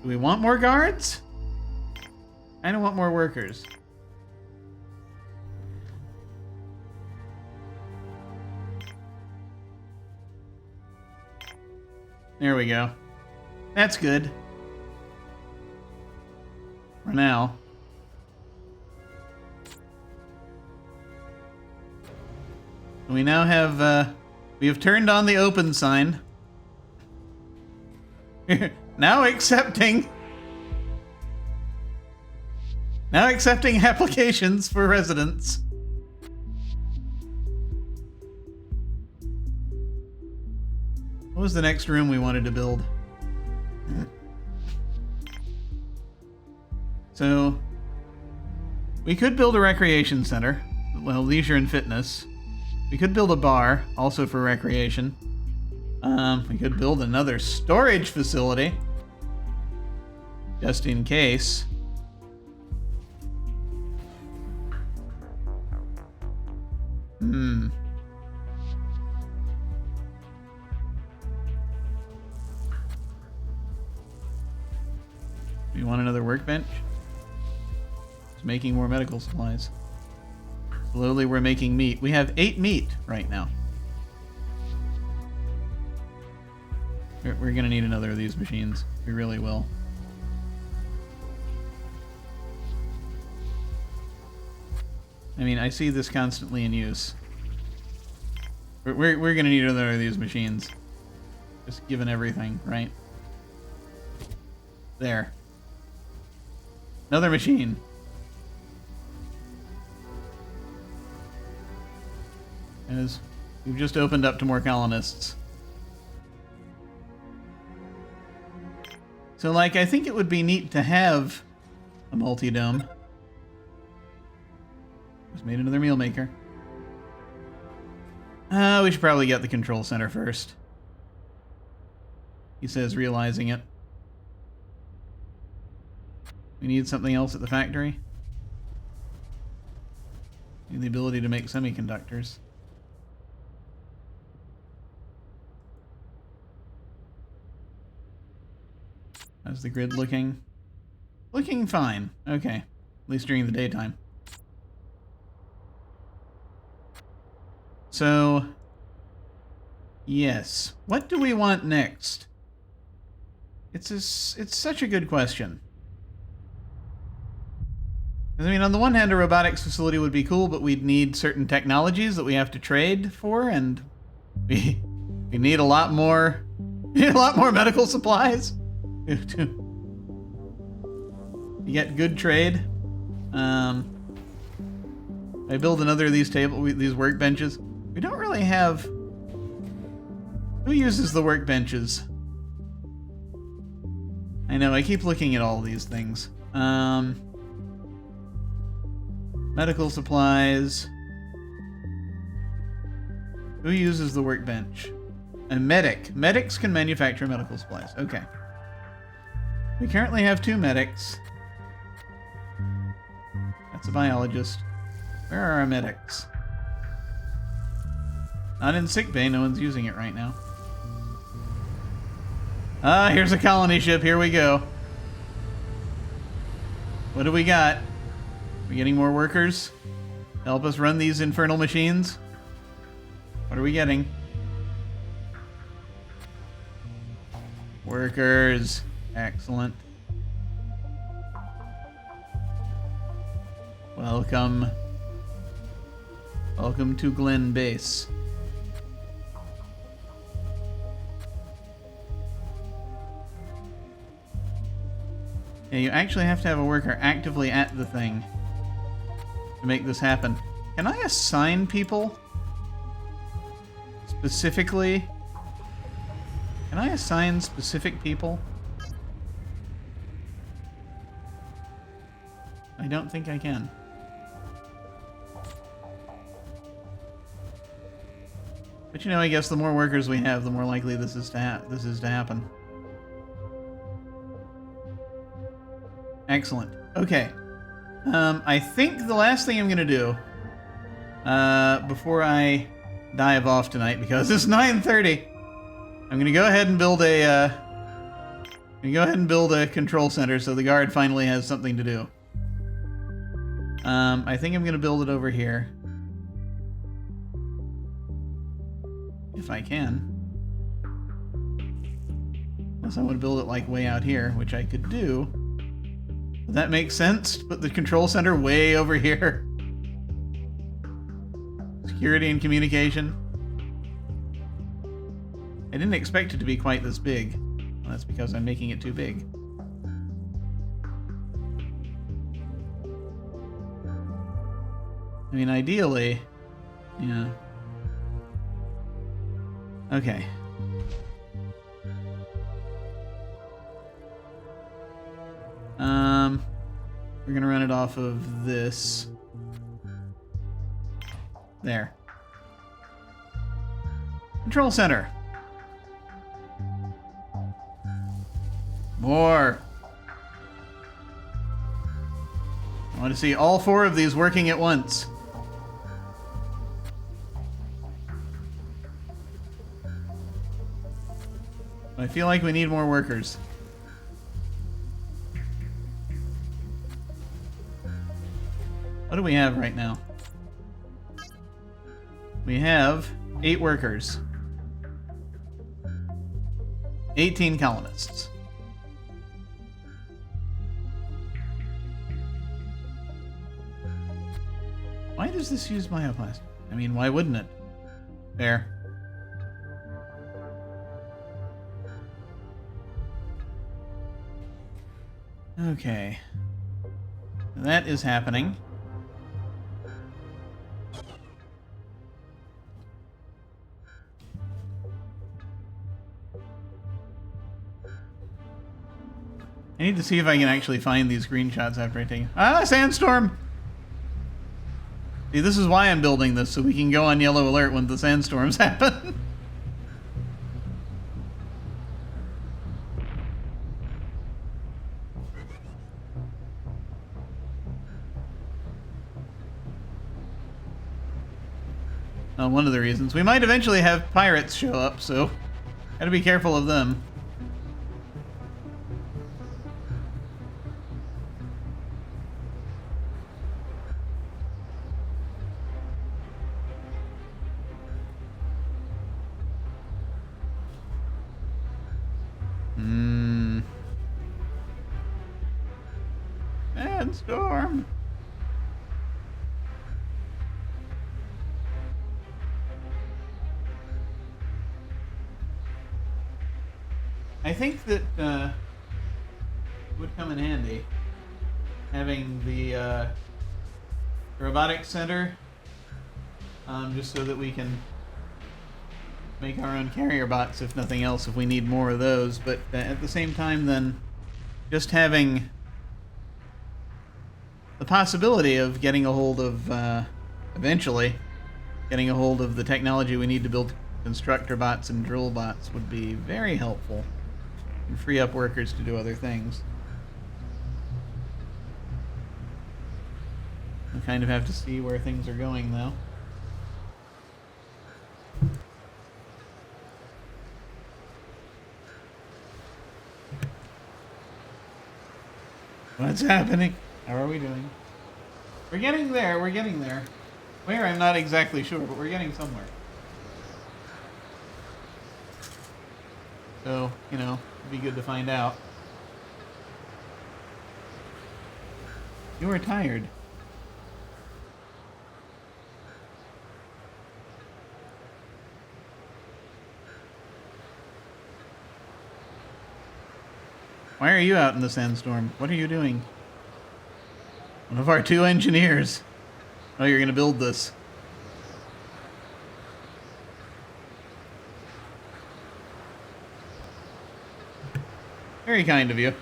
Do we want more guards? I don't want more workers. There we go. That's good. For now. We now have, we have turned on the open sign. Now accepting applications for residents. What was the next room we wanted to build? So, we could build a recreation center. Well, leisure and fitness. We could build a bar, also for recreation. We could build another storage facility. Just in case. We want another workbench? It's making more medical supplies. Slowly we're making meat. We have 8 meat right now. We're gonna need another of these machines. We really will. I mean, I see this constantly in use. We're gonna need another of these machines. Just given everything, right? There. Another machine. As we've just opened up to more colonists. So, like, I think it would be neat to have a multi-dome. Just made another meal maker. We should probably get the control center first. He says, realizing it. We need something else at the factory. We need the ability to make semiconductors. How's the grid looking? Looking fine. Okay. At least during the daytime. So, yes. What do we want next? It's such a good question. I mean, on the one hand, a robotics facility would be cool, but we'd need certain technologies that we have to trade for, and we need a lot more. We need a lot more medical supplies. You get good trade. I build another of these these workbenches. We don't really have. Who uses the workbenches? I know. I keep looking at all these things. Medical supplies. Who uses the workbench? A medic. Medics can manufacture medical supplies. Okay. We currently have 2 medics. That's a biologist. Where are our medics? Not in sick bay. No one's using it right now. Ah, here's a colony ship. Here we go. What do we got? We getting more workers? Help us run these infernal machines? What are we getting? Workers. Excellent. Welcome. Welcome to Glen Base. Yeah, you actually have to have a worker actively at the thing to make this happen. Can I assign people? Specifically? Can I assign specific people? I don't think I can. But you know, I guess the more workers we have, the more likely this is to happen. Excellent. Okay. I think the last thing I'm gonna do before I dive off tonight, because it's 9:30, I'm gonna go ahead and build a control center so the guard finally has something to do. I think I'm gonna build it over here. If I can. Unless I want to build it like way out here, which I could do. Would that make sense? To put the control center way over here. Security and communication. I didn't expect it to be quite this big. Well, that's because I'm making it too big. I mean, ideally, yeah. Okay. We're gonna run it off of this. There. Control center. More. I want to see all 4 of these working at once. I feel like we need more workers. What do we have right now? We have 8 workers. 18 colonists. Why does this use bioplastic? I mean, why wouldn't it? There. Okay. That is happening. I need to see if I can actually find these screenshots after I take... Ah, sandstorm! See, this is why I'm building this, so we can go on yellow alert when the sandstorms happen. One of the reasons. We might eventually have pirates show up, so gotta be careful of them. Sandstorm. I think that would come in handy having the robotics center, just so that we can make our own carrier bots, if nothing else, if we need more of those. But at the same time, then, just having the possibility of getting a hold of, eventually, getting a hold of the technology we need to build constructor bots and drill bots would be very helpful and free up workers to do other things. We kind of have to see where things are going, though. What's happening? How are we doing? We're getting there, we're getting there. Where, I'm not exactly sure, but we're getting somewhere. So, you know, it'd be good to find out. You are tired. Why are you out in the sandstorm? What are you doing? One of our 2 engineers. Oh, you're gonna build this. Very kind of you.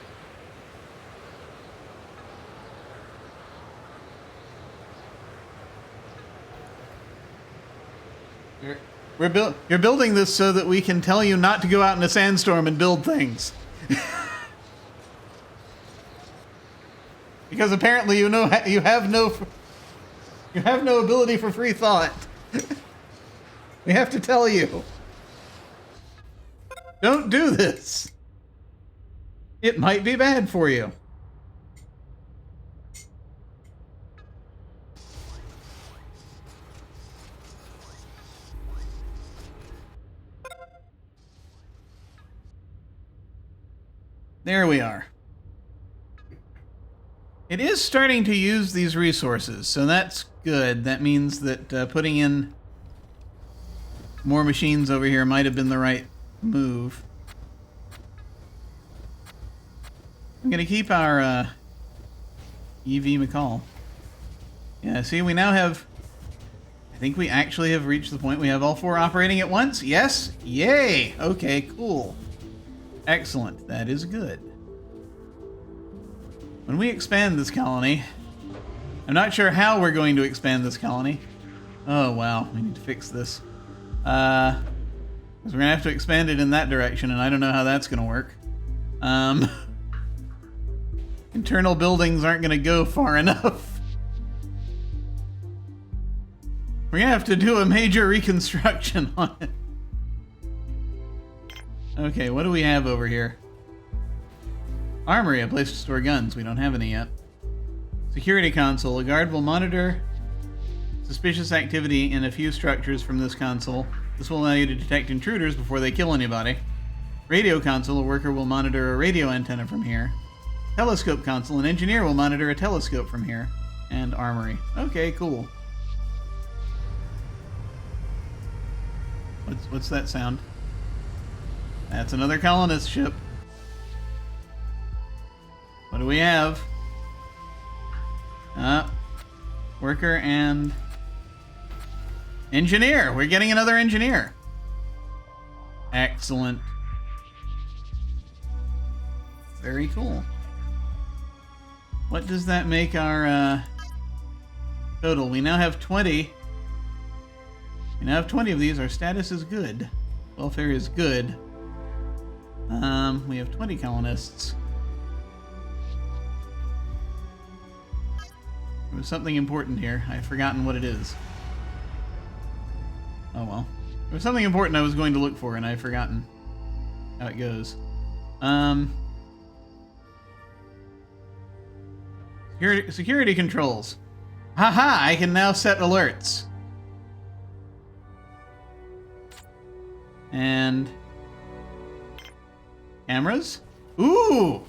You're building this so that we can tell you not to go out in a sandstorm and build things. Because apparently you have no ability for free thought. We have to tell you. Don't do this. It might be bad for you. There we are. It is starting to use these resources, so that's good. That means that putting in more machines over here might have been the right move. I'm going to keep our EV McCall. Yeah, see, we now have... I think we actually have reached the point we have all 4 operating at once. Yes? Yay! Okay, cool. Excellent. That is good. When we expand this colony... I'm not sure how we're going to expand this colony. Oh, wow. We need to fix this. Because we're going to have to expand it in that direction, and I don't know how that's going to work. Internal buildings aren't going to go far enough. We're going to have to do a major reconstruction on it. Okay, what do we have over here? Armory, a place to store guns. We don't have any yet. Security console. A guard will monitor suspicious activity in a few structures from this console. This will allow you to detect intruders before they kill anybody. Radio console. A worker will monitor a radio antenna from here. Telescope console. An engineer will monitor a telescope from here. And armory. Okay, cool. What's that sound? That's another colonist ship. What do we have? Worker and engineer. We're getting another engineer. Excellent. Very cool. What does that make our total? We now have 20. We now have 20 of these. Our status is good. Welfare is good. We have 20 colonists. There was something important here. I've forgotten what it is. Oh well. There was something important I was going to look for, and I've forgotten how it goes. Security controls. Haha, I can now set alerts. And cameras? Ooh!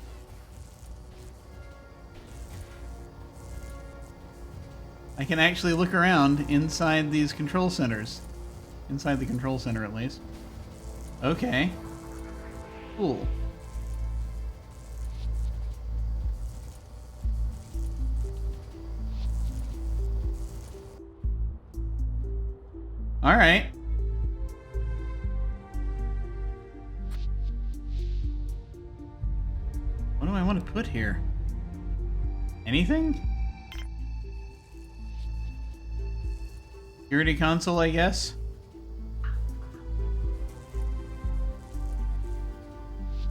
I can actually look around inside these control centers. Inside the control center, at least. Okay. Cool. Alright. What do I want to put here? Anything? Security console, I guess?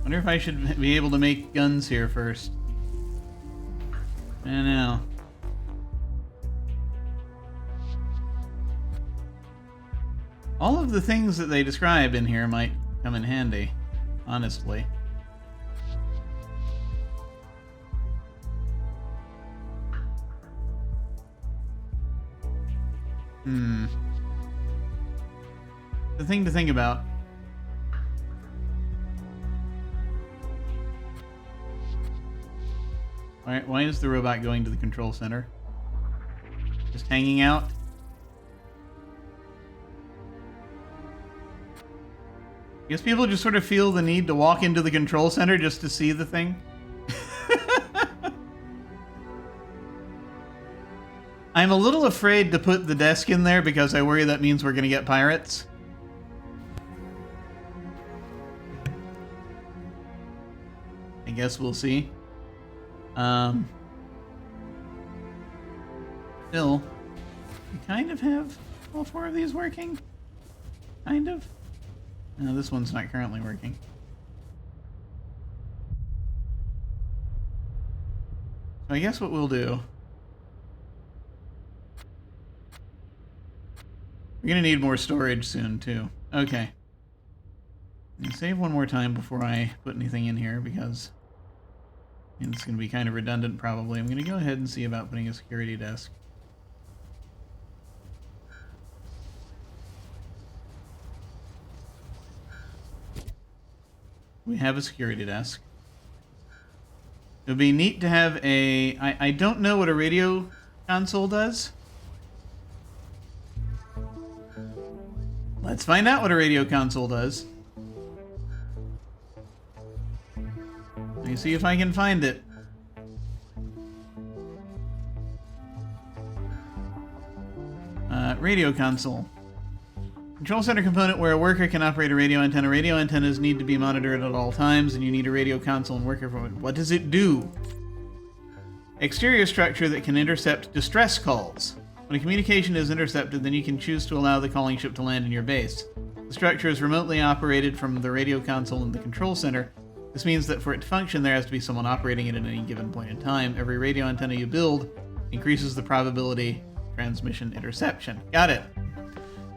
Wonder if I should be able to make guns here first. I don't know. All of the things that they describe in here might come in handy, honestly. The thing to think about. Alright, why is the robot going to the control center? Just hanging out? I guess people just sort of feel the need to walk into the control center just to see the thing. I'm a little afraid to put the desk in there because I worry that means we're going to get pirates. I guess we'll see. Still, we kind of have all 4 of these working. Kind of. No, this one's not currently working. So I guess what we'll do... We're gonna need more storage soon, too. Okay. I'm gonna save one more time before I put anything in here, because it's gonna be kind of redundant, probably. I'm gonna go ahead and see about putting a security desk. We have a security desk. It would be neat to have a... I don't know what a radio console does. Let's find out what a radio console does. Let me see if I can find it. Radio console. Control center component where a worker can operate a radio antenna. Radio antennas need to be monitored at all times, and you need a radio console and worker for it. What does it do? Exterior structure that can intercept distress calls. When a communication is intercepted, then you can choose to allow the calling ship to land in your base. The structure is remotely operated from the radio console in the control center. This means that for it to function, there has to be someone operating it at any given point in time. Every radio antenna you build increases the probability of transmission interception. Got it.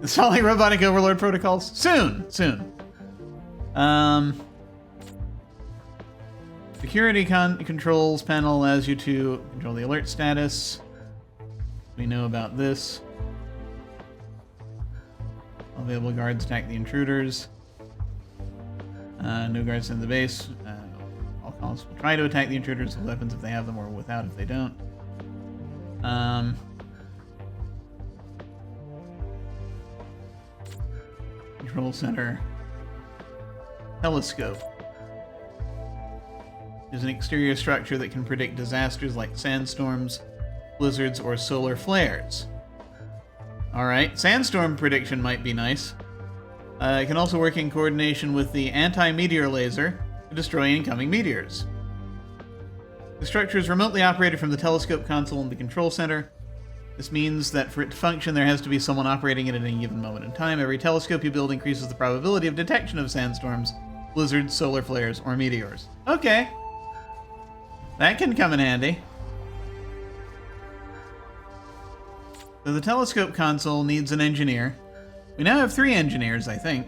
Installing robotic overlord protocols? Soon! Security controls panel allows you to control the alert status. We know about this. Available guards attack the intruders. No guards in the base. All colonists will try to attack the intruders with weapons if they have them, or without if they don't. Control center. Telescope. Is an exterior structure that can predict disasters like sandstorms, blizzards, or solar flares. Alright, sandstorm prediction might be nice. It can also work in coordination with the anti-meteor laser to destroy incoming meteors. The structure is remotely operated from the telescope console in the control center. This means that for it to function, there has to be someone operating it at any given moment in time. Every telescope you build increases the probability of detection of sandstorms, blizzards, solar flares, or meteors. Okay. That can come in handy. So the telescope console needs an engineer. We now have 3 engineers, I think.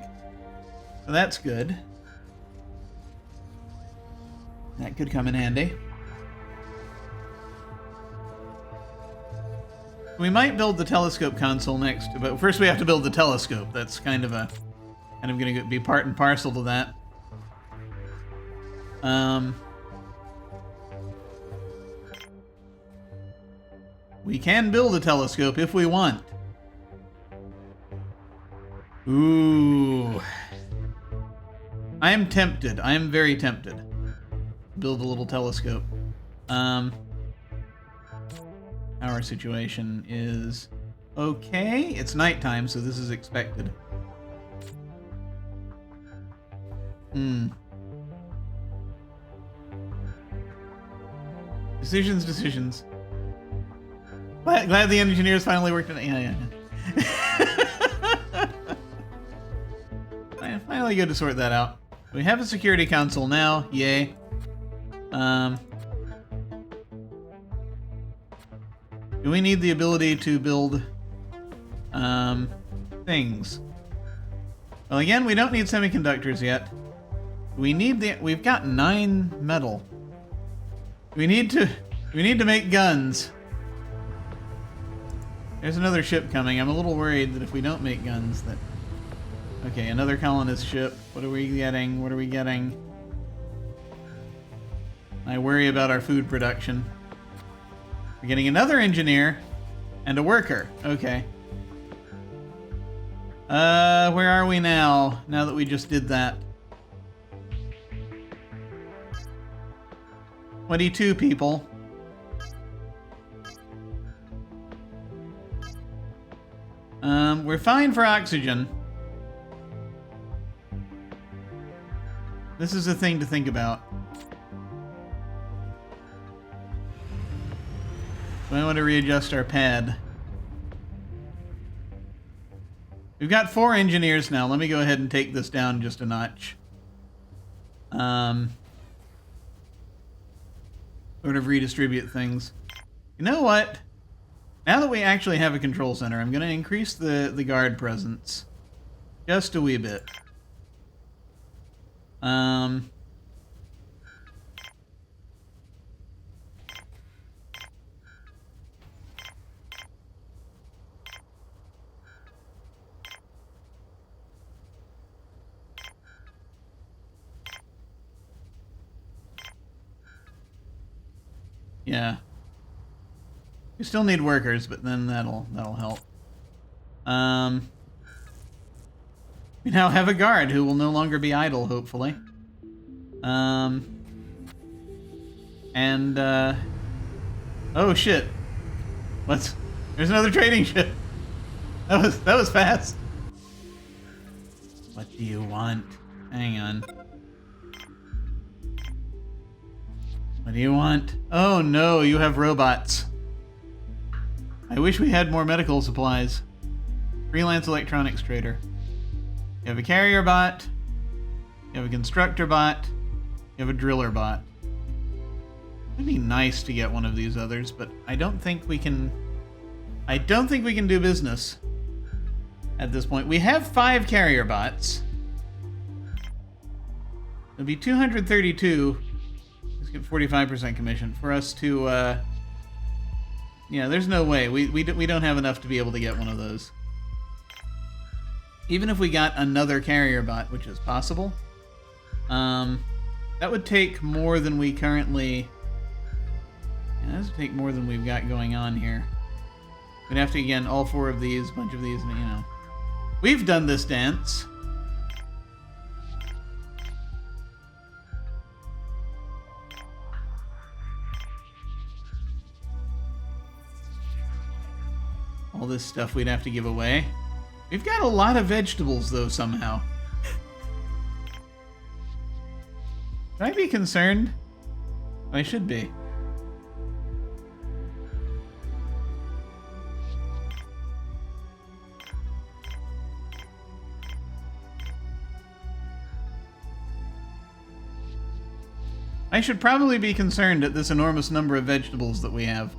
So that's good. That could come in handy. We might build the telescope console next, but first we have to build the telescope. That's kind of going to be part and parcel to that. We can build a telescope if we want. Ooh. I am tempted. I am very tempted. Build a little telescope. Our situation is okay. It's nighttime, so this is expected. Decisions. Glad the engineers finally worked on it. Yeah. Finally good to sort that out. We have a security console now. Yay. Do we need the ability to build things? Well, again, we don't need semiconductors yet. We've got 9 metal. We need to make guns. There's another ship coming. I'm a little worried that if we don't make guns that... Okay, another colonist ship. What are we getting? What are we getting? I worry about our food production. We're getting another engineer and a worker. Okay. Where are we now? Now that we just did that. 22 people. We're fine for oxygen. This is a thing to think about. I want to readjust our pad. We've got 4 engineers now. Let me go ahead and take this down just a notch. Sort of redistribute things. You know what? Now that we actually have a control center, I'm going to increase the guard presence. Just a wee bit. Yeah. We still need workers, but then that'll help. We now have a guard who will no longer be idle, hopefully. Oh shit. There's another trading ship. That was fast. What do you want? Hang on. What do you want? Oh no, you have robots. I wish we had more medical supplies. Freelance electronics trader. You have a carrier bot. You have a constructor bot. You have a driller bot. It'd be nice to get one of these others, but I don't think we can do business at this point. We have 5 carrier bots. It'll be 232. Let's get 45% commission for us to, yeah, there's no way. We don't have enough to be able to get one of those. Even if we got another carrier bot, which is possible, that would take more than we currently... Yeah, that would take more than we've got going on here. We'd have to, again, all 4 of these, a bunch of these, you know. We've done this dance. All this stuff we'd have to give away. We've got a lot of vegetables, though, somehow. Should I be concerned? I should be. I should probably be concerned at this enormous number of vegetables that we have.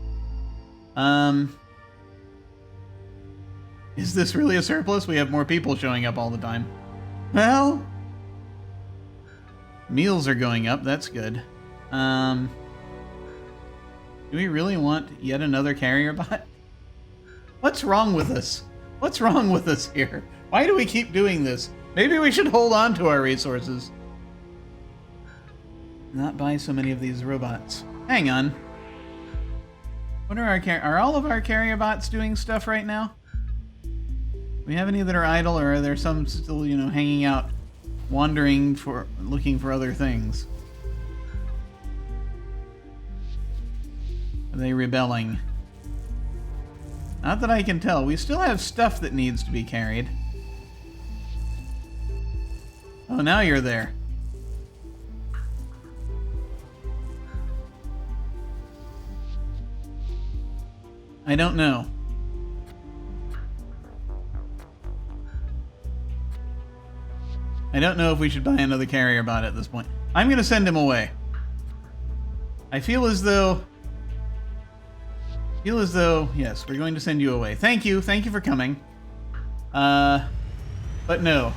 Is this really a surplus? We have more people showing up all the time. Well, meals are going up. That's good. Do we really want yet another carrier bot? What's wrong with us? What's wrong with us here? Why do we keep doing this? Maybe we should hold on to our resources. Not buy so many of these robots. Hang on. What are all of our carrier bots doing stuff right now? Do we have any that are idle, or are there some still, you know, hanging out, wandering for, looking for other things? Are they rebelling? Not that I can tell. We still have stuff that needs to be carried. Oh, now you're there. I don't know. I don't know if we should buy another carrier bot at this point. I'm going to send him away. I feel as though... yes, we're going to send you away. Thank you for coming. But no.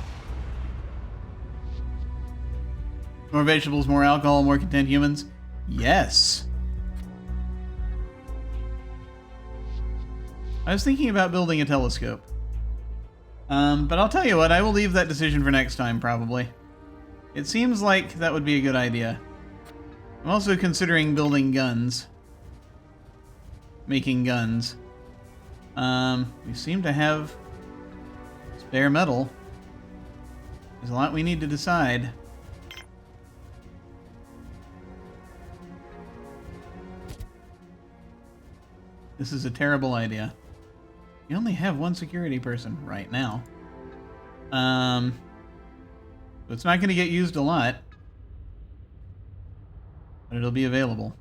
More vegetables, more alcohol, more content humans? Yes. I was thinking about building a telescope. But I'll tell you what, I will leave that decision for next time, probably. It seems like that would be a good idea. I'm also considering building guns. Making guns. We seem to have spare metal. There's a lot we need to decide. This is a terrible idea. You only have one security person right now. It's not going to get used a lot. But it'll be available.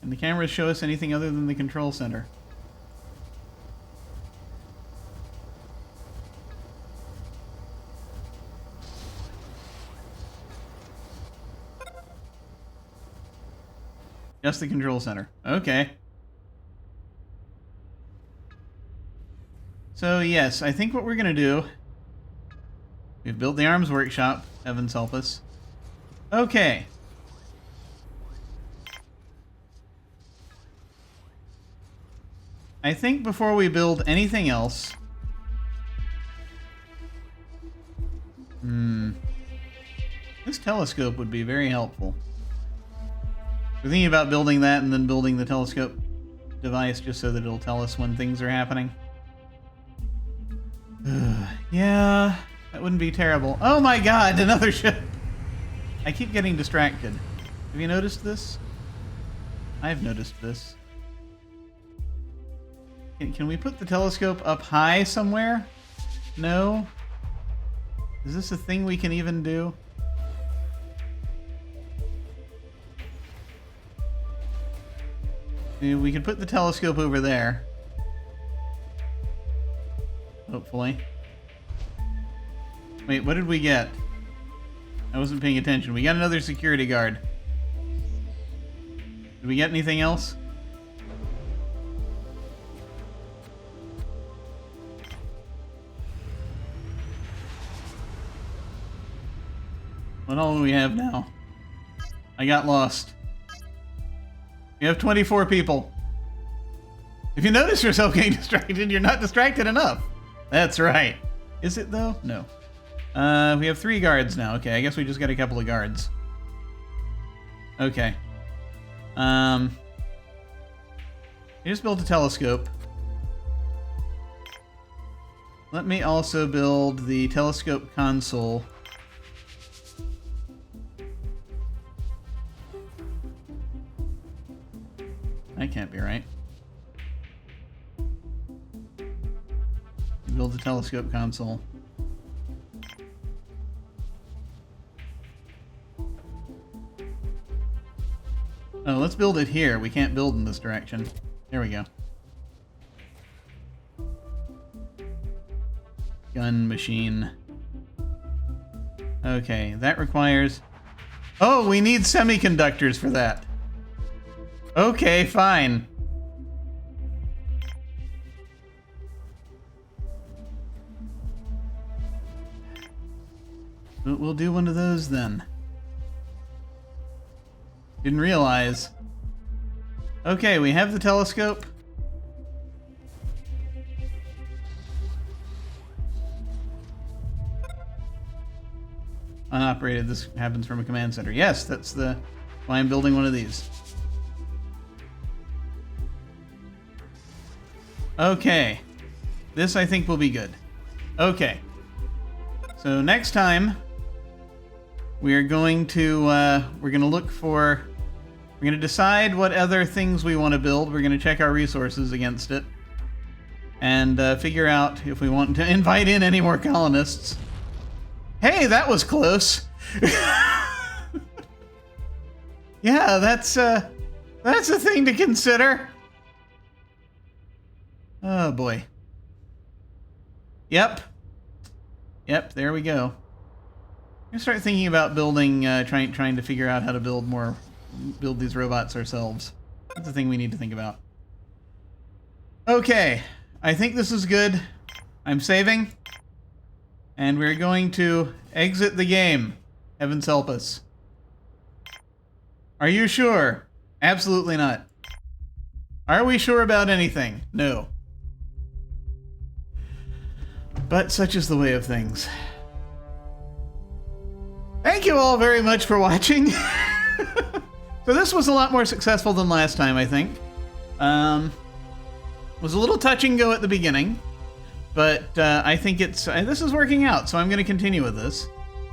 Can the cameras show us anything other than the control center? Just the control center. Okay. So yes, I think what we're gonna do... We've built the arms workshop. Heavens help us. Okay. I think before we build anything else... This telescope would be very helpful. We're thinking about building that and then building the telescope device just so that it'll tell us when things are happening. Yeah, that wouldn't be terrible. Oh my god, another ship! I keep getting distracted. Have you noticed this? I've noticed this. Can we put the telescope up high somewhere? No? Is this a thing we can even do? We could put the telescope over there. Hopefully. Wait, what did we get? I wasn't paying attention. We got another security guard. Did we get anything else? What all do we have now? I got lost. We have 24 people. If you notice yourself getting distracted, you're not distracted enough. That's right. Is it though? No. We have 3 guards now. Okay, I guess we just got a couple of guards. Okay. I just built a telescope. Let me also build the telescope console. That can't be right. Build the telescope console. Oh, let's build it here. We can't build in this direction. There we go. Gun machine. Okay, that requires... Oh, we need semiconductors for that. Okay, fine. We'll do one of those then. Didn't realize. Okay, we have the telescope. Unoperated, this happens from a command center. Yes, that's why I'm building one of these. Okay. This, I think, will be good. Okay. So next time, we are going to, we're going to look for... We're going to decide what other things we want to build. We're going to check our resources against it. And figure out if we want to invite in any more colonists. Hey, that was close. Yeah, that's a thing to consider. Oh boy. Yep, there we go. I'm gonna start thinking about building, trying to figure out how to build these robots ourselves. That's the thing we need to think about. Okay, I think this is good. I'm saving. And we're going to exit the game. Heavens help us. Are you sure? Absolutely not. Are we sure about anything? No. But such is the way of things. Thank you all very much for watching. So this was a lot more successful than last time, I think. Was a little touch and go at the beginning, but I think this is working out, so I'm going to continue with this,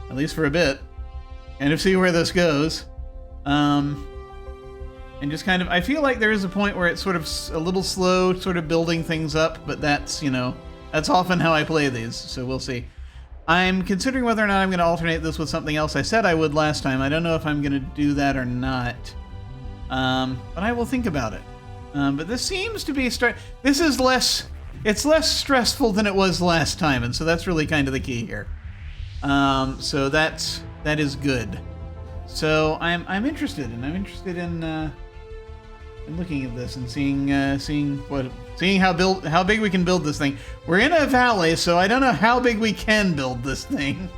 at least for a bit, and to see where this goes. And just kind of, I feel like there is a point where it's sort of a little slow, sort of building things up, but that's, you know, that's often how I play these, so we'll see. I'm considering whether or not I'm going to alternate this with something else. I said I would last time. I don't know if I'm going to do that or not. But I will think about it. But this seems to be this is less... It's less stressful than it was last time, and so that's really kind of the key here. So that is good. So I'm interested, and I'm interested in looking at this and seeing how big we can build this thing. We're in a valley, so I don't know how big we can build this thing.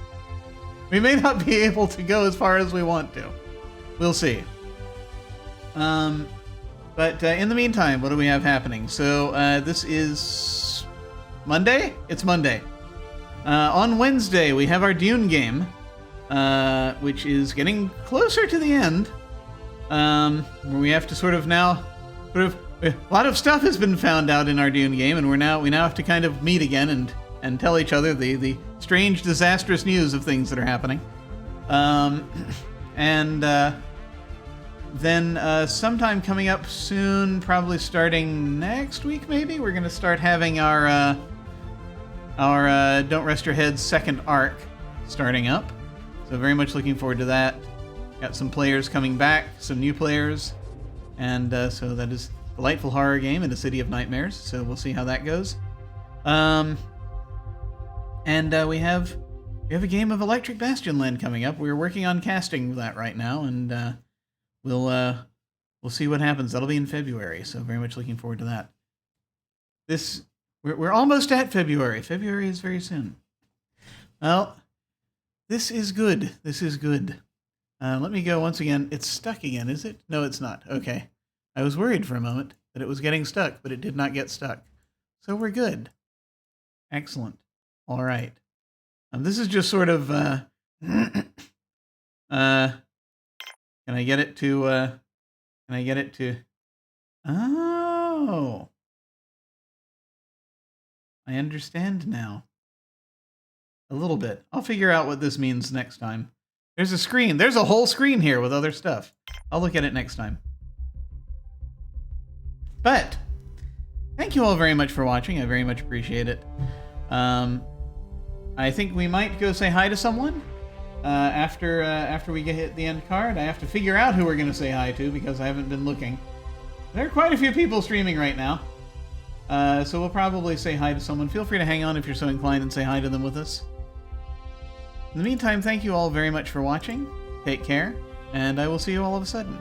We may not be able to go as far as we want to. We'll see. But in the meantime, what do we have happening? So this is Monday? It's Monday. On Wednesday, we have our Dune game, which is getting closer to the end. Where we have to a lot of stuff has been found out in our Dune game, and we now have to kind of meet again and tell each other the strange, disastrous news of things that are happening. Then sometime coming up soon, probably starting next week, maybe we're gonna start having our Don't Rest Your Head second arc starting up. So very much looking forward to that. Got some players coming back, some new players, and so that is a delightful horror game in a city of nightmares. So we'll see how that goes. And we have a game of Electric Bastion Land coming up. We're working on casting that right now, and we'll see what happens. That'll be in February, so very much looking forward to that. We're almost at February. February is very soon. Well, this is good. This is good. Let me go once again. It's stuck again, is it? No, it's not. Okay. I was worried for a moment that it was getting stuck, but it did not get stuck. So we're good. Excellent. All right. This is just sort of... can I get it to... Oh! I understand now. A little bit. I'll figure out what this means next time. There's a screen. There's a whole screen here with other stuff. I'll look at it next time. But, thank you all very much for watching. I very much appreciate it. I think we might go say hi to someone after we hit the end card. I have to figure out who we're going to say hi to because I haven't been looking. There are quite a few people streaming right now. So we'll probably say hi to someone. Feel free to hang on if you're so inclined and say hi to them with us. In the meantime, thank you all very much for watching. Take care, and I will see you all of a sudden.